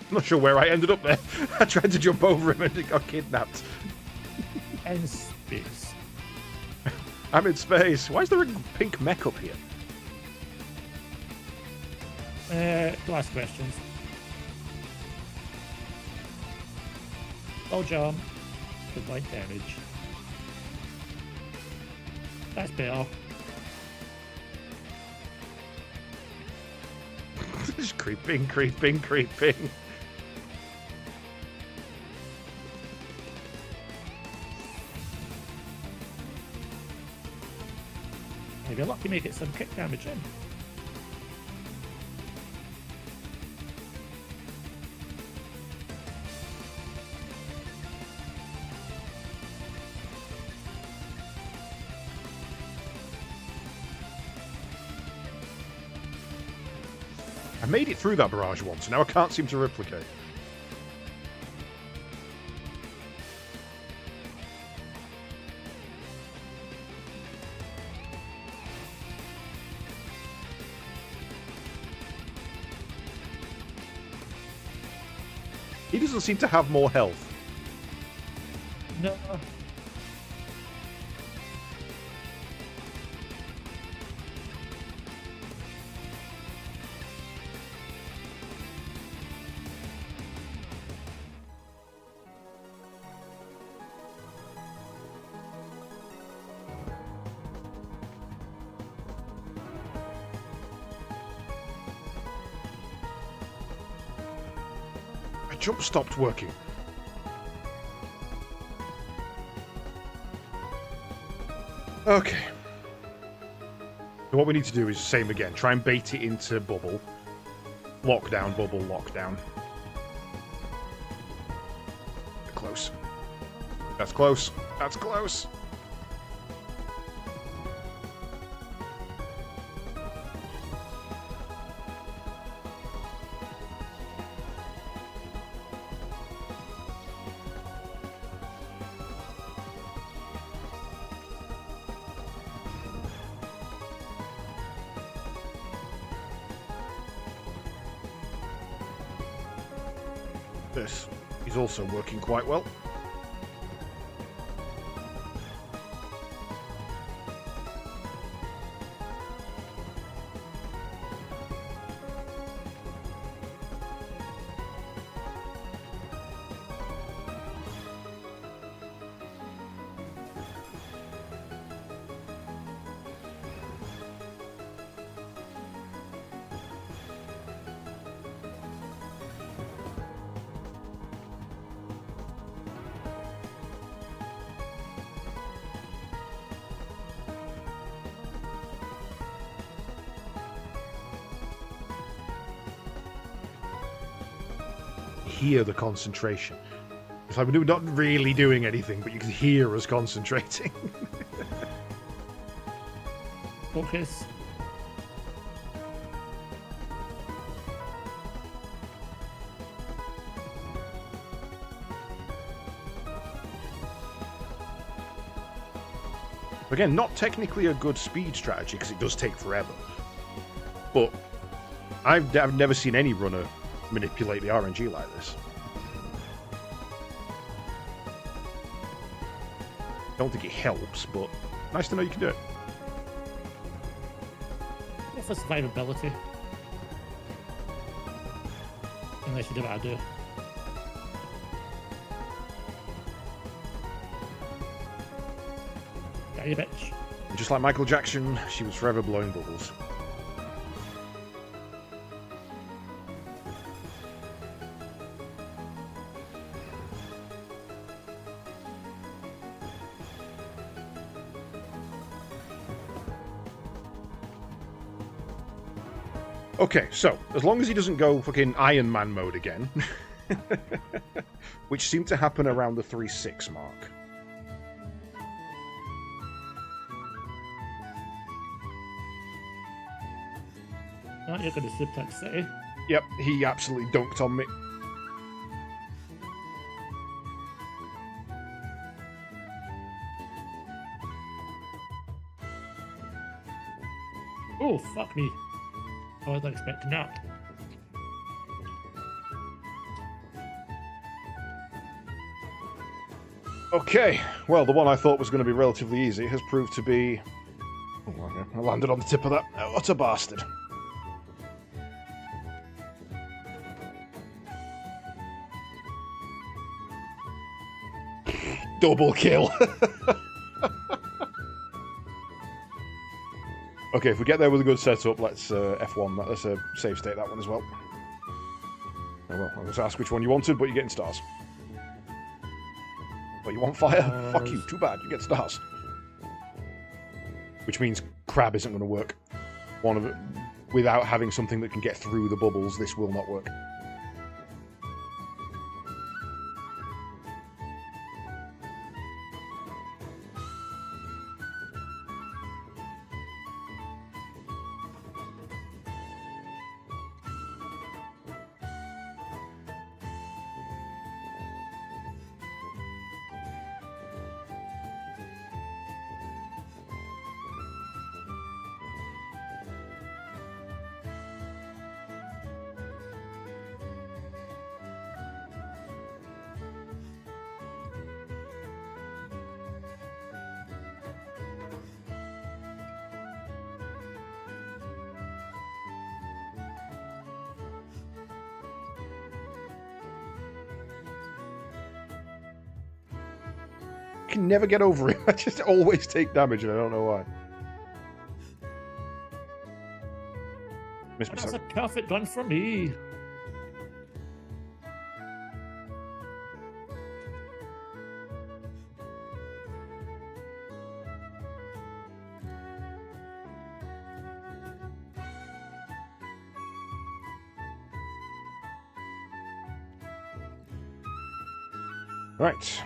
I'm not sure where I ended up there. I tried to jump over him and it got kidnapped. In space. I'm in space. Why is there a pink mech up here? Last questions. Oh, jump. Good light damage. That's better. Just creeping, creeping, creeping. If you're lucky, make it some kick damage in. I made it through that barrage once, now I can't seem to replicate. He doesn't seem to have more health. No. My jump stopped working. Okay. So what we need to do is same again. Try and bait it into bubble. Lockdown, bubble, lockdown. Close. That's close. That's close. This is also working quite well. hear the concentration. It's like we're not really doing anything, but you can hear us concentrating. Focus. Again, not technically a good speed strategy because it does take forever. But I've never seen any runner manipulate the RNG like this. Don't think it helps, but nice to know you can do it. What for survivability? Unless you do what I do. Got you, bitch. And just like Michael Jackson, she was forever blowing bubbles. Okay, so, as long as he doesn't go fucking Iron Man mode again, which seemed to happen around the 3.6 mark. Oh, you're going to Subtext City. Yep, he absolutely dunked on me. Oh, fuck me. I wasn't expecting that. Okay, well, the one I thought was going to be relatively easy has proved to be... Oh, okay. I landed on the tip of that. Oh, what a bastard. Double kill. Okay, if we get there with a good setup, let's F1 that. Let's save state that one as well. Oh, well, I was asked which one you wanted, but you're getting stars. But you want fire? Fuck you. Too bad. You get stars. Which means crab isn't going to work. One of it, without having something that can get through the bubbles, this will not work. Can never get over it. I just always take damage and I don't know why. Miss me, That's sorry. a perfect run for me. Right.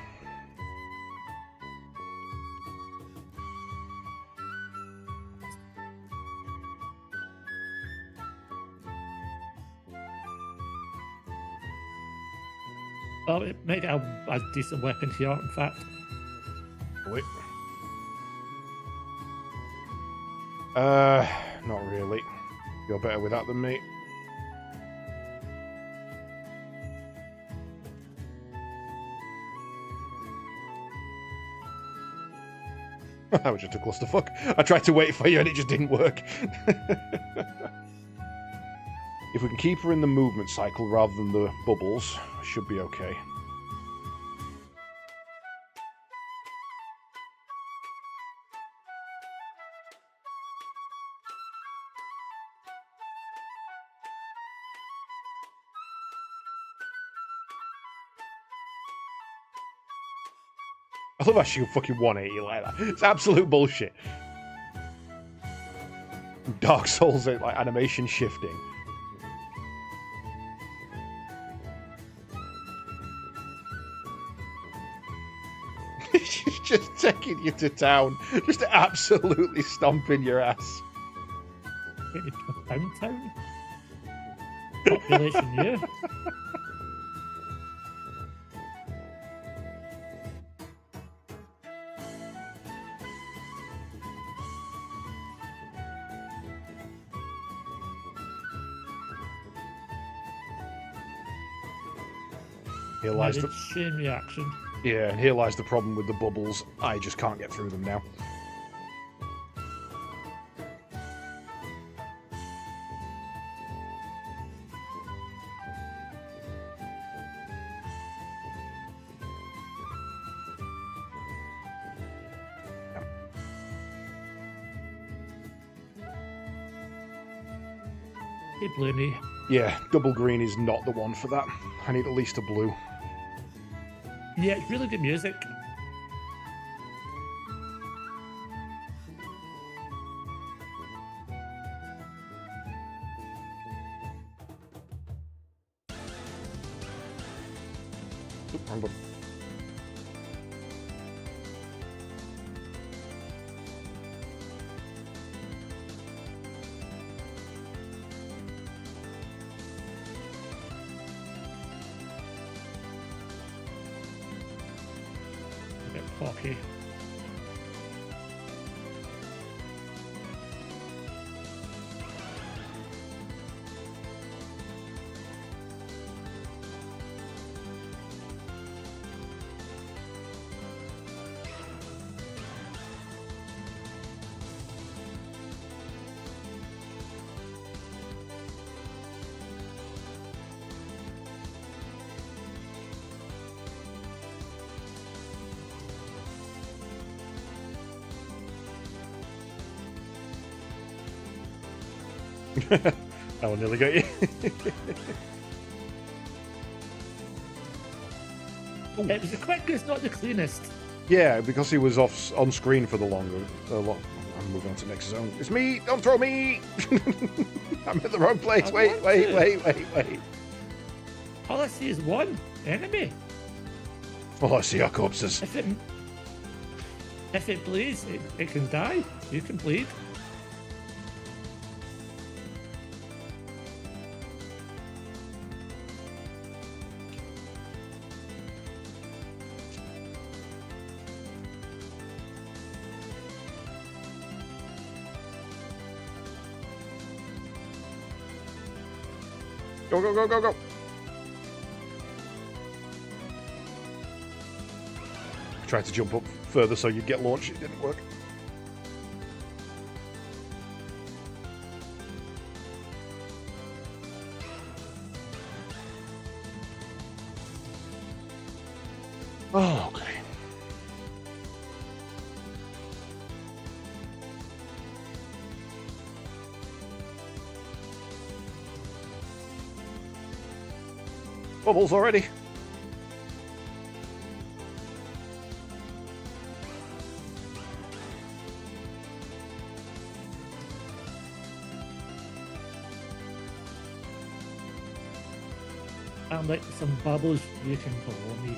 Well, it may get a decent weapon here, in fact. Wait. Not really. You're better with that than me. That was just a clusterfuck. I tried to wait for you and it just didn't work. If we can keep her in the movement cycle rather than the bubbles, should be okay. I love how she'll fucking 180 like that. It's absolute bullshit. Dark Souls, like animation shifting. just taking you to town, just absolutely stomping your ass. Get you to Pound Town. Population you. Here lies the Chain reaction. yeah, and here lies the problem with the bubbles. I just can't get through them now. Hey, Bloomy. Yeah, double green is not the one for that. I need at least a blue. Yeah, it's really good music. Oop, wrong button. A bit cocky. That one nearly got you. It was the quickest, not the cleanest. Yeah, because he was off on screen for the longer. I'm moving on to next zone. It's me! Don't throw me! I'm in the wrong place. I Wait. want to. All I see is one enemy. Oh, I see our corpses. If it bleeds, it can die. You can bleed. Go, go, go, go, go! Tried to jump up further so you'd get launched. It didn't work. Oh, okay. Bubbles already. And like some bubbles, you can blow me.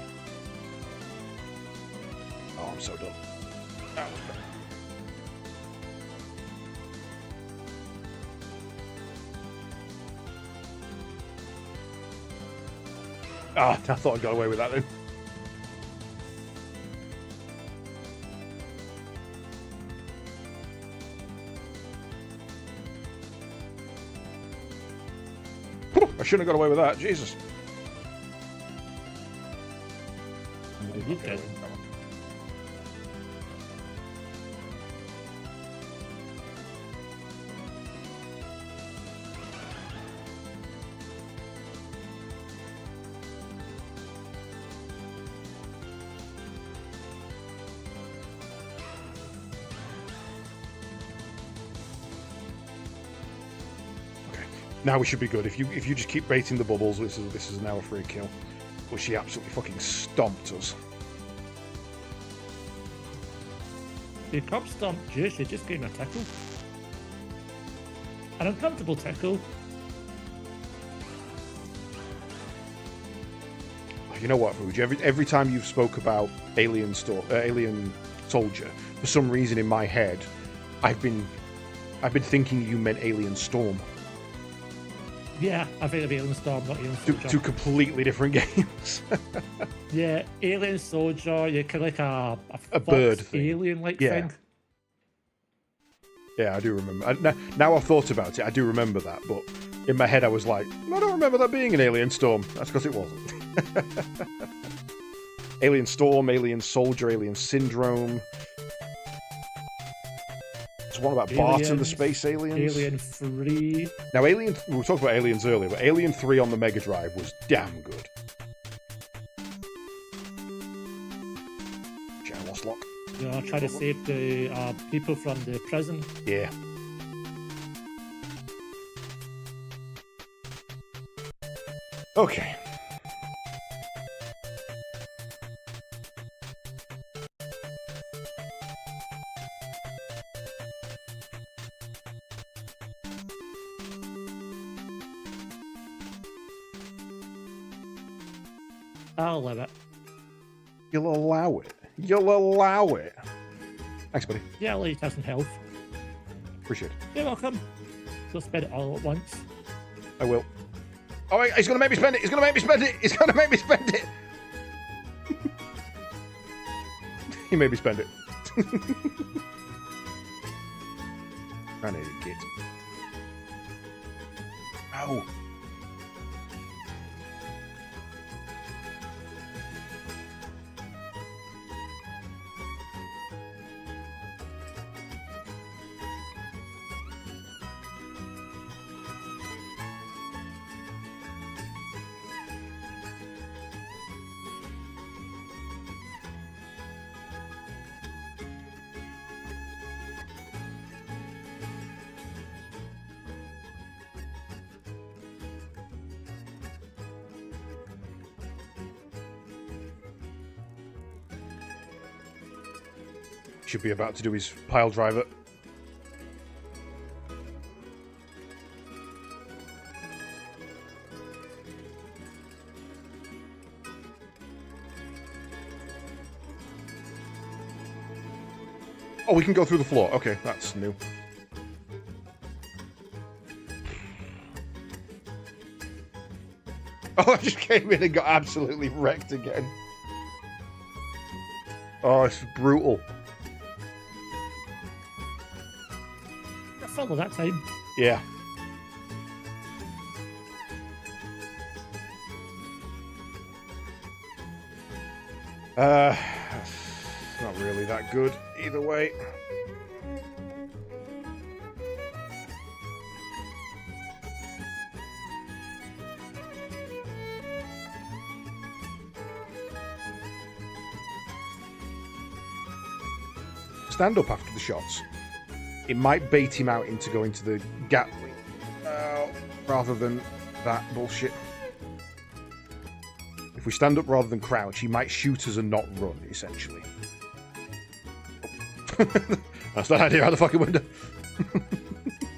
Oh, I'm so done. That was bad. Ah, I thought I got away with that then. Whew, I shouldn't have got away with that. Jesus. You did. Now we should be good. If you just keep baiting the bubbles, this is now a free kill. But she absolutely fucking stomped us. You can't stomp Juice, you're just getting a tickle. An uncomfortable tickle. You know what, Fuji? Every time you've spoke about Alien Soldier, for some reason in my head, I've been thinking you meant Alien Storm. Yeah, I think of Alien Storm, not Alien Soldier. Two completely different games. Yeah, Alien Soldier, you're kind of like a bird thing. alien-like Yeah. thing. Yeah, I do remember. Now I've thought about it, I do remember that, but in my head I was like, I don't remember that being an Alien Storm. That's because it wasn't. Alien Storm, Alien Soldier, Alien Syndrome. There's one about Bart and the Space Aliens. Alien 3. Now, we were talking about Aliens earlier, but Alien 3 on the Mega Drive was damn good. Lost Lock. You know, trying to save the people from the prison. Yeah. Okay. I'll allow it. You'll allow it. You'll allow it. Thanks, buddy. Yeah, I'll let you have some health. Appreciate it. You're welcome. Don't spend it all at once. I will. Oh, wait, he's going to make me spend it. He's going to make me spend it. He's going to make me spend it. He made me spend it. I need a kid. Ow. Should be about to do his pile driver. Oh, we can go through the floor. Okay, that's new. Oh, I just came in and got absolutely wrecked again. Oh, it's brutal. I follow that time. Yeah. It's not really that good either way. Stand up after the shots. It might bait him out into going to the Gatling rather than that bullshit. If we stand up rather than crouch, he might shoot us and not run, essentially. That's that idea out the fucking window.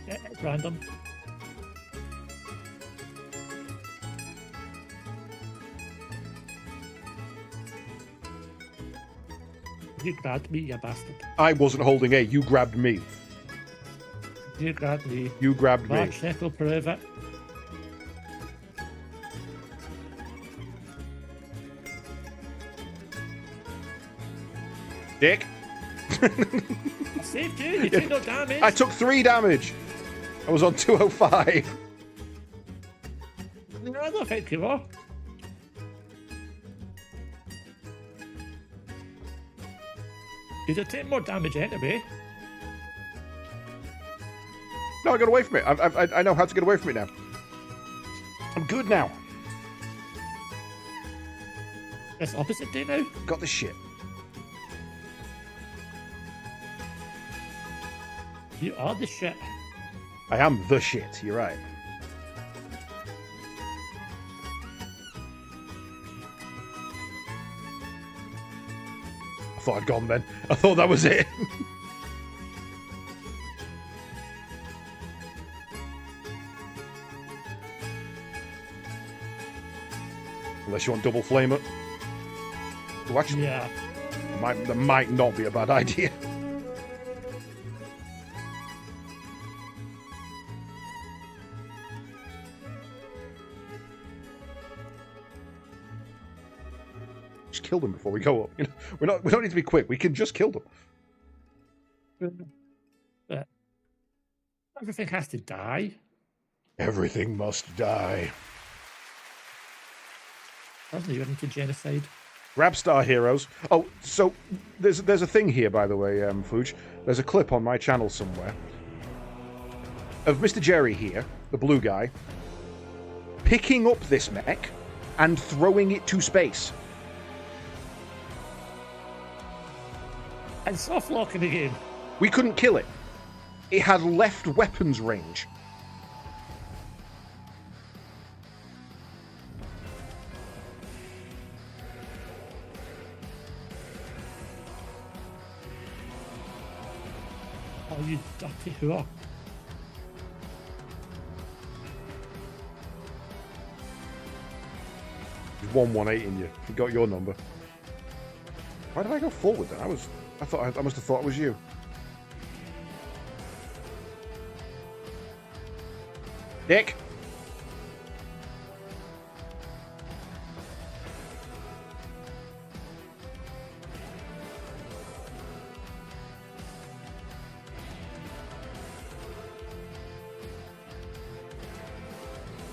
Yeah, it's random. You grabbed me, you bastard. I wasn't holding A, you grabbed me. You grabbed me. You grabbed me. Mark check will prove it. Dick. I saved you, you took no damage. I took 3 damage. I was on 205. No, I don't think you were. You'd have taken more damage anyway. No, I got away from it. I know how to get away from it now. I'm good now. It's opposite day now. Got the shit. You are the shit. I am the shit. You're right. I thought I'd gone then. I thought that was it. Unless you want double flame it. Oh, actually, Yeah. that might not be a bad idea. Just kill them before we go up. You know, we don't need to be quick. We can just kill them. Everything has to die. Everything must die. Doesn't even into genocide. Gunstar Heroes. Oh, so there's a thing here, by the way, Fuge. There's a clip on my channel somewhere of Mr. Jerry here, the blue guy, picking up this mech and throwing it to space. And soft locking again. We couldn't kill it. It had left weapons range. Oh, you dirty whore. There's 118 in you. You got your number. Why did I go forward then? I must have thought it was you. Dick.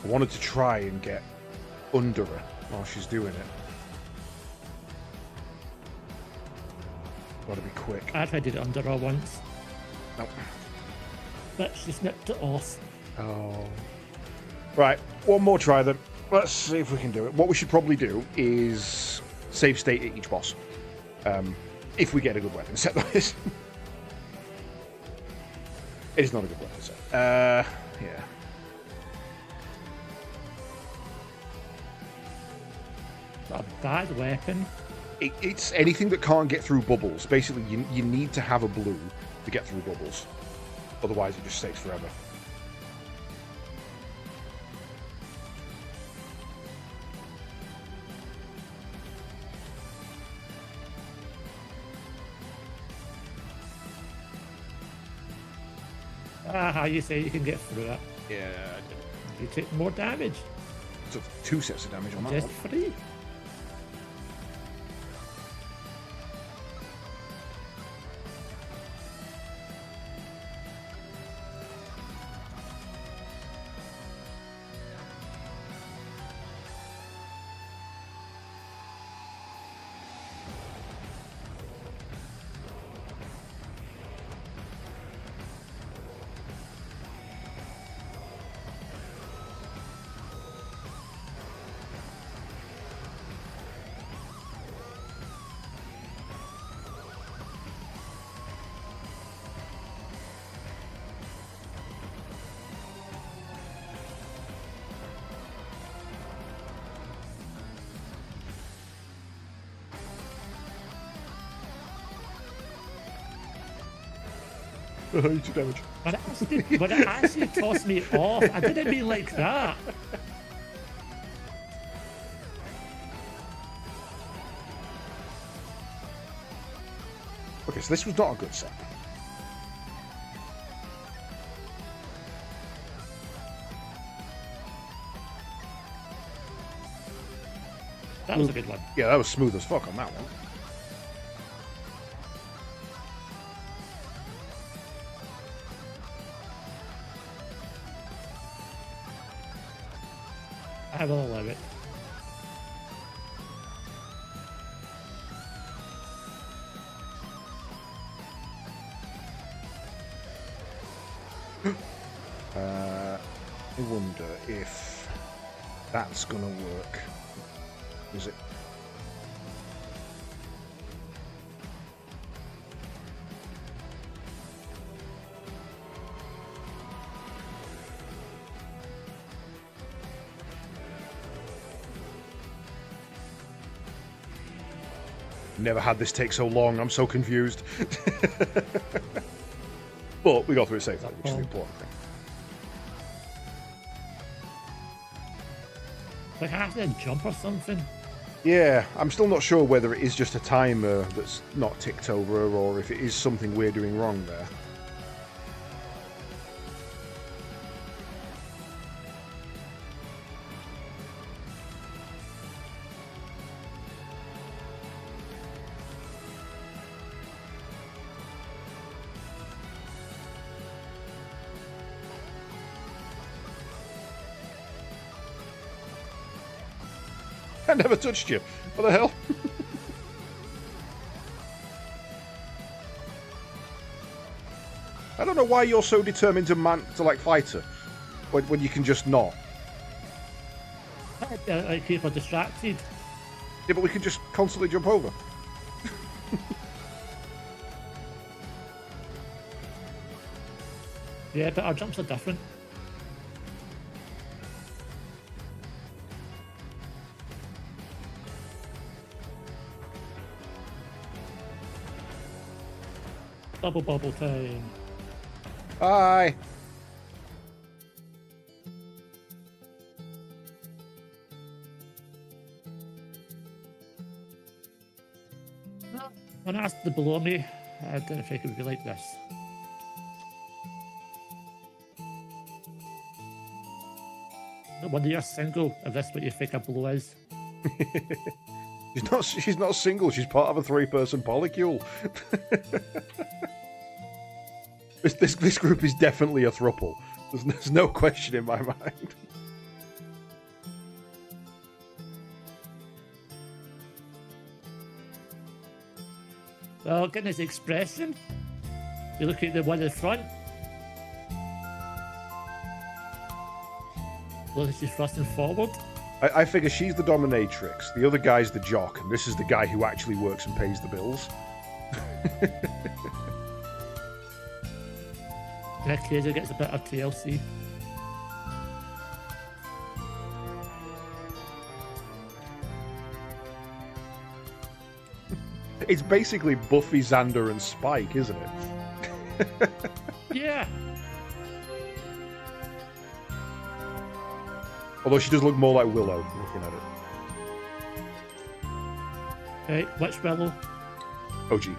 I wanted to try and get under her while she's doing it. Gotta be quick. I tried to do it under her once, Nope. but she snipped it off. Oh. Right, one more try then. Let's see if we can do it. What we should probably do is save state at each boss. If we get a good weapon set like this. It is not a good weapon set. Yeah. A bad weapon. It's anything that can't get through bubbles. Basically, you need to have a blue to get through bubbles. Otherwise, it just takes forever. How you say you can get through it? Yeah, You take more damage. I took 2 sets of damage on that Just one. 3. You took damage. But it actually tossed me off. I didn't mean like that. Okay, so this was not a good set. That was a good one. Yeah, that was smooth as fuck on that one. I will allow it. I wonder if that's gonna work. Is it? Never had this take so long. I'm so confused. But we got through it safely, which is the important thing. like I have to jump or something. Yeah, I'm still not sure whether it is just a timer that's not ticked over or if it is something we're doing wrong there. I never touched you. What the hell? I don't know why you're so determined to like fight her when you can just not. Like people are distracted. Yeah, but we can just constantly jump over. Yeah, but our jumps are different. Double bubble time. Bye. When I asked the below me, I didn't think it would be like this. No wonder you're single if that's what you think a blow is. She's not single, she's part of a 3-person polycule. This group is definitely a throuple. There's no question in my mind. Well, getting his expression. You look at the one in front. Look, she's thrusting forward. I figure she's the dominatrix, the other guy's the jock, and this is the guy who actually works and pays the bills. Next Kaiser gets a bit of TLC. It's basically Buffy, Xander, and Spike, isn't it? Yeah. Although she does look more like Willow, looking at it. Right, which Willow? OG.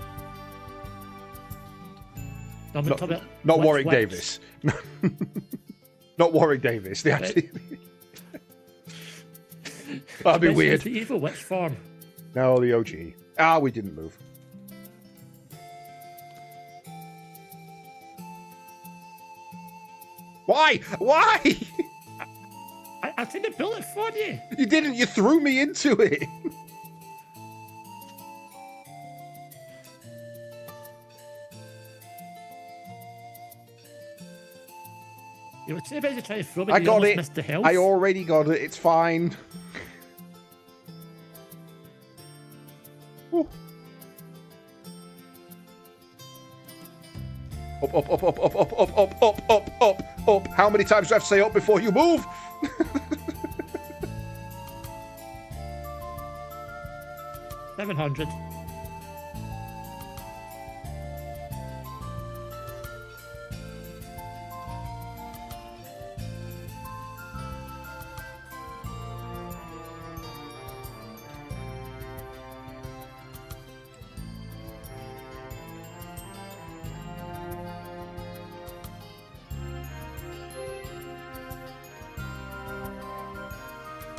Not Warwick Davis. Not Warwick Davis. They actually... That'd be weird. The evil witch form. No, the OG. Ah, we didn't move. Why? Why? I took a bullet for you. You didn't. You threw me into it. You were too busy trying to throw me. I got it. Missed the health. I already got it. It's fine. Ooh. Up, up, up, up, up, up, up, up, up, up, up, up. How many times do I have to say up before you move? 700.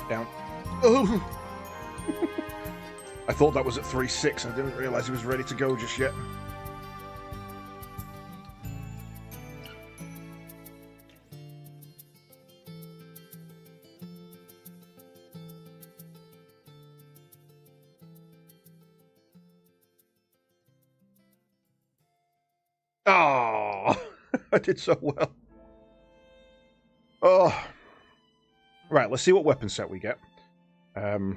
Down. Oh! I thought that was at 3-6. I didn't realise he was ready to go just yet. Oh! I did so well. Oh. Right, let's see what weapon set we get. Don't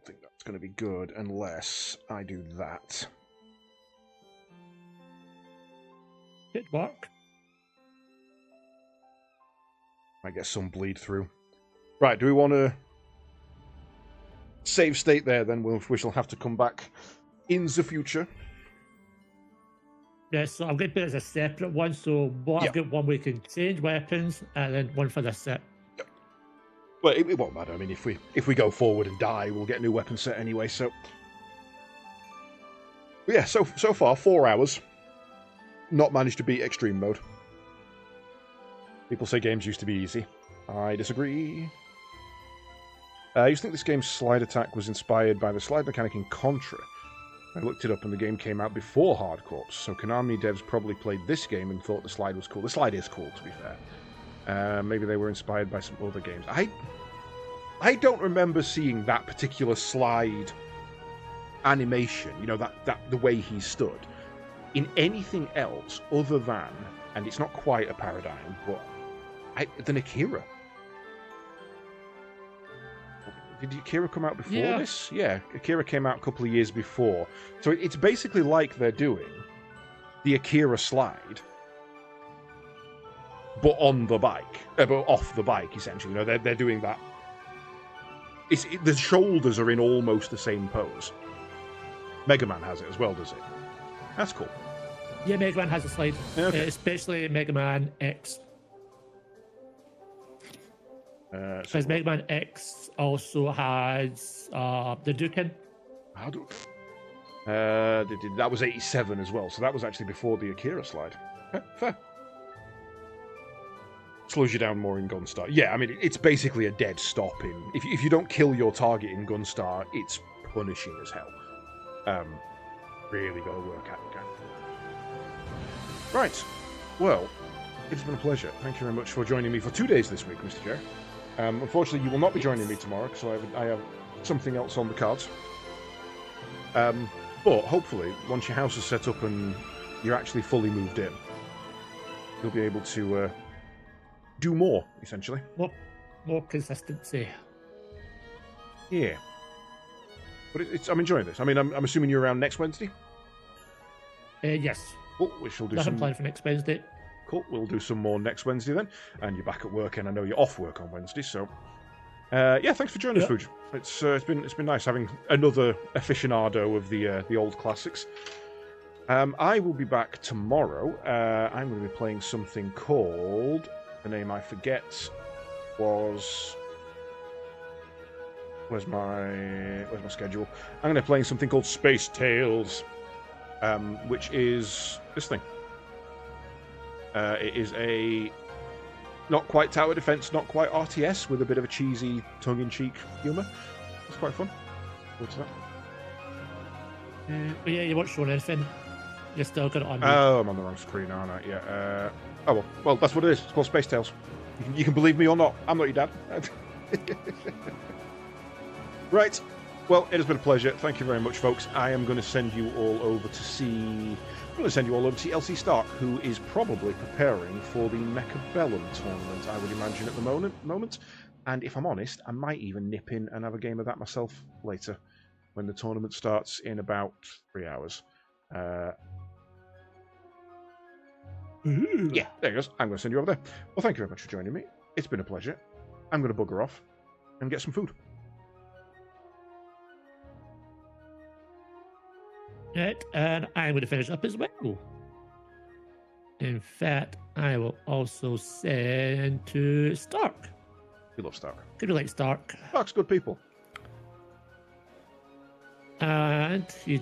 think that's going to be good unless I do that. Good work. I get some bleed through. Right, do we want to save state there then? We shall have to come back in the future. Yeah, so I'm going to put it as a separate one. So what I've Yeah. got one where you can change weapons, and then one for the set. Well, it won't matter. I mean, if we go forward and die, we'll get a new weapon set anyway. So, but yeah. So far, 4 hours. Not managed to beat extreme mode. People say games used to be easy. I disagree. I used to think this game's slide attack was inspired by the slide mechanic in Contra. I looked it up and the game came out before Hard Corps, so Konami devs probably played this game and thought the slide was cool. The slide is cool, to be fair. Maybe they were inspired by some other games. I don't remember seeing that particular slide animation, you know, that the way he stood, in anything else other than, and it's not quite a paradigm, but than Akira. Did Akira come out before this? Yeah, Akira came out a couple of years before. So it's basically like they're doing the Akira slide, but on the bike, but off the bike, essentially. You know, they're doing that. The shoulders are in almost the same pose. Mega Man has it as well, does it? That's cool. Yeah, Mega Man has a slide, Okay. especially Mega Man X. Because Mega Man X also has the Dukin. How do? That was 87 as well, so that was actually before the Akira slide. Okay, fair. Slows you down more in Gunstar. Yeah, I mean, it's basically a dead stop in. If you don't kill your target in Gunstar, it's punishing as hell. Really got to work at it. Right. Well, it's been a pleasure. Thank you very much for joining me for 2 days this week, Mr. Jerry. Unfortunately, you will not be joining me tomorrow because I have something else on the cards. But hopefully, once your house is set up and you're actually fully moved in, you'll be able to do more, essentially. More consistency. Yeah. But I'm enjoying this. I mean, I'm assuming you're around next Wednesday? Yes. Cool. We shall do Nothing some... planned for next Wednesday. Cool. We'll do some more next Wednesday then. And you're back at work, and I know you're off work on Wednesday, so... yeah, thanks for joining us, Fuj. It's been nice having another aficionado of the old classics. I will be back tomorrow. I'm going to be playing something called... The name I forget was... Where's my schedule? I'm going to be playing something called Space Tales, which is this thing. It is a not quite tower defense, not quite RTS, with a bit of a cheesy tongue-in-cheek humor. It's quite fun. What's that? But yeah, you weren't showing anything. You still got it on. Oh, I'm on the wrong screen, aren't I? Yeah. Oh well, that's what it is. It's called Space Tales. You can believe me or not. I'm not your dad. Right. Well, it has been a pleasure. Thank you very much, folks. I am going to send you all over to see... LC Stark, who is probably preparing for the Mechabellum tournament, I would imagine, at the moment. And if I'm honest, I might even nip in and have a game of that myself later, when the tournament starts in about 3 hours. Yeah, there it goes. I'm going to send you over there. Well, thank you very much for joining me. It's been a pleasure. I'm going to bugger off and get some food. Right, and I'm going to finish up as well. In fact, I will also send to Stark. We love Stark. Could you like Stark? Stark's good people. And you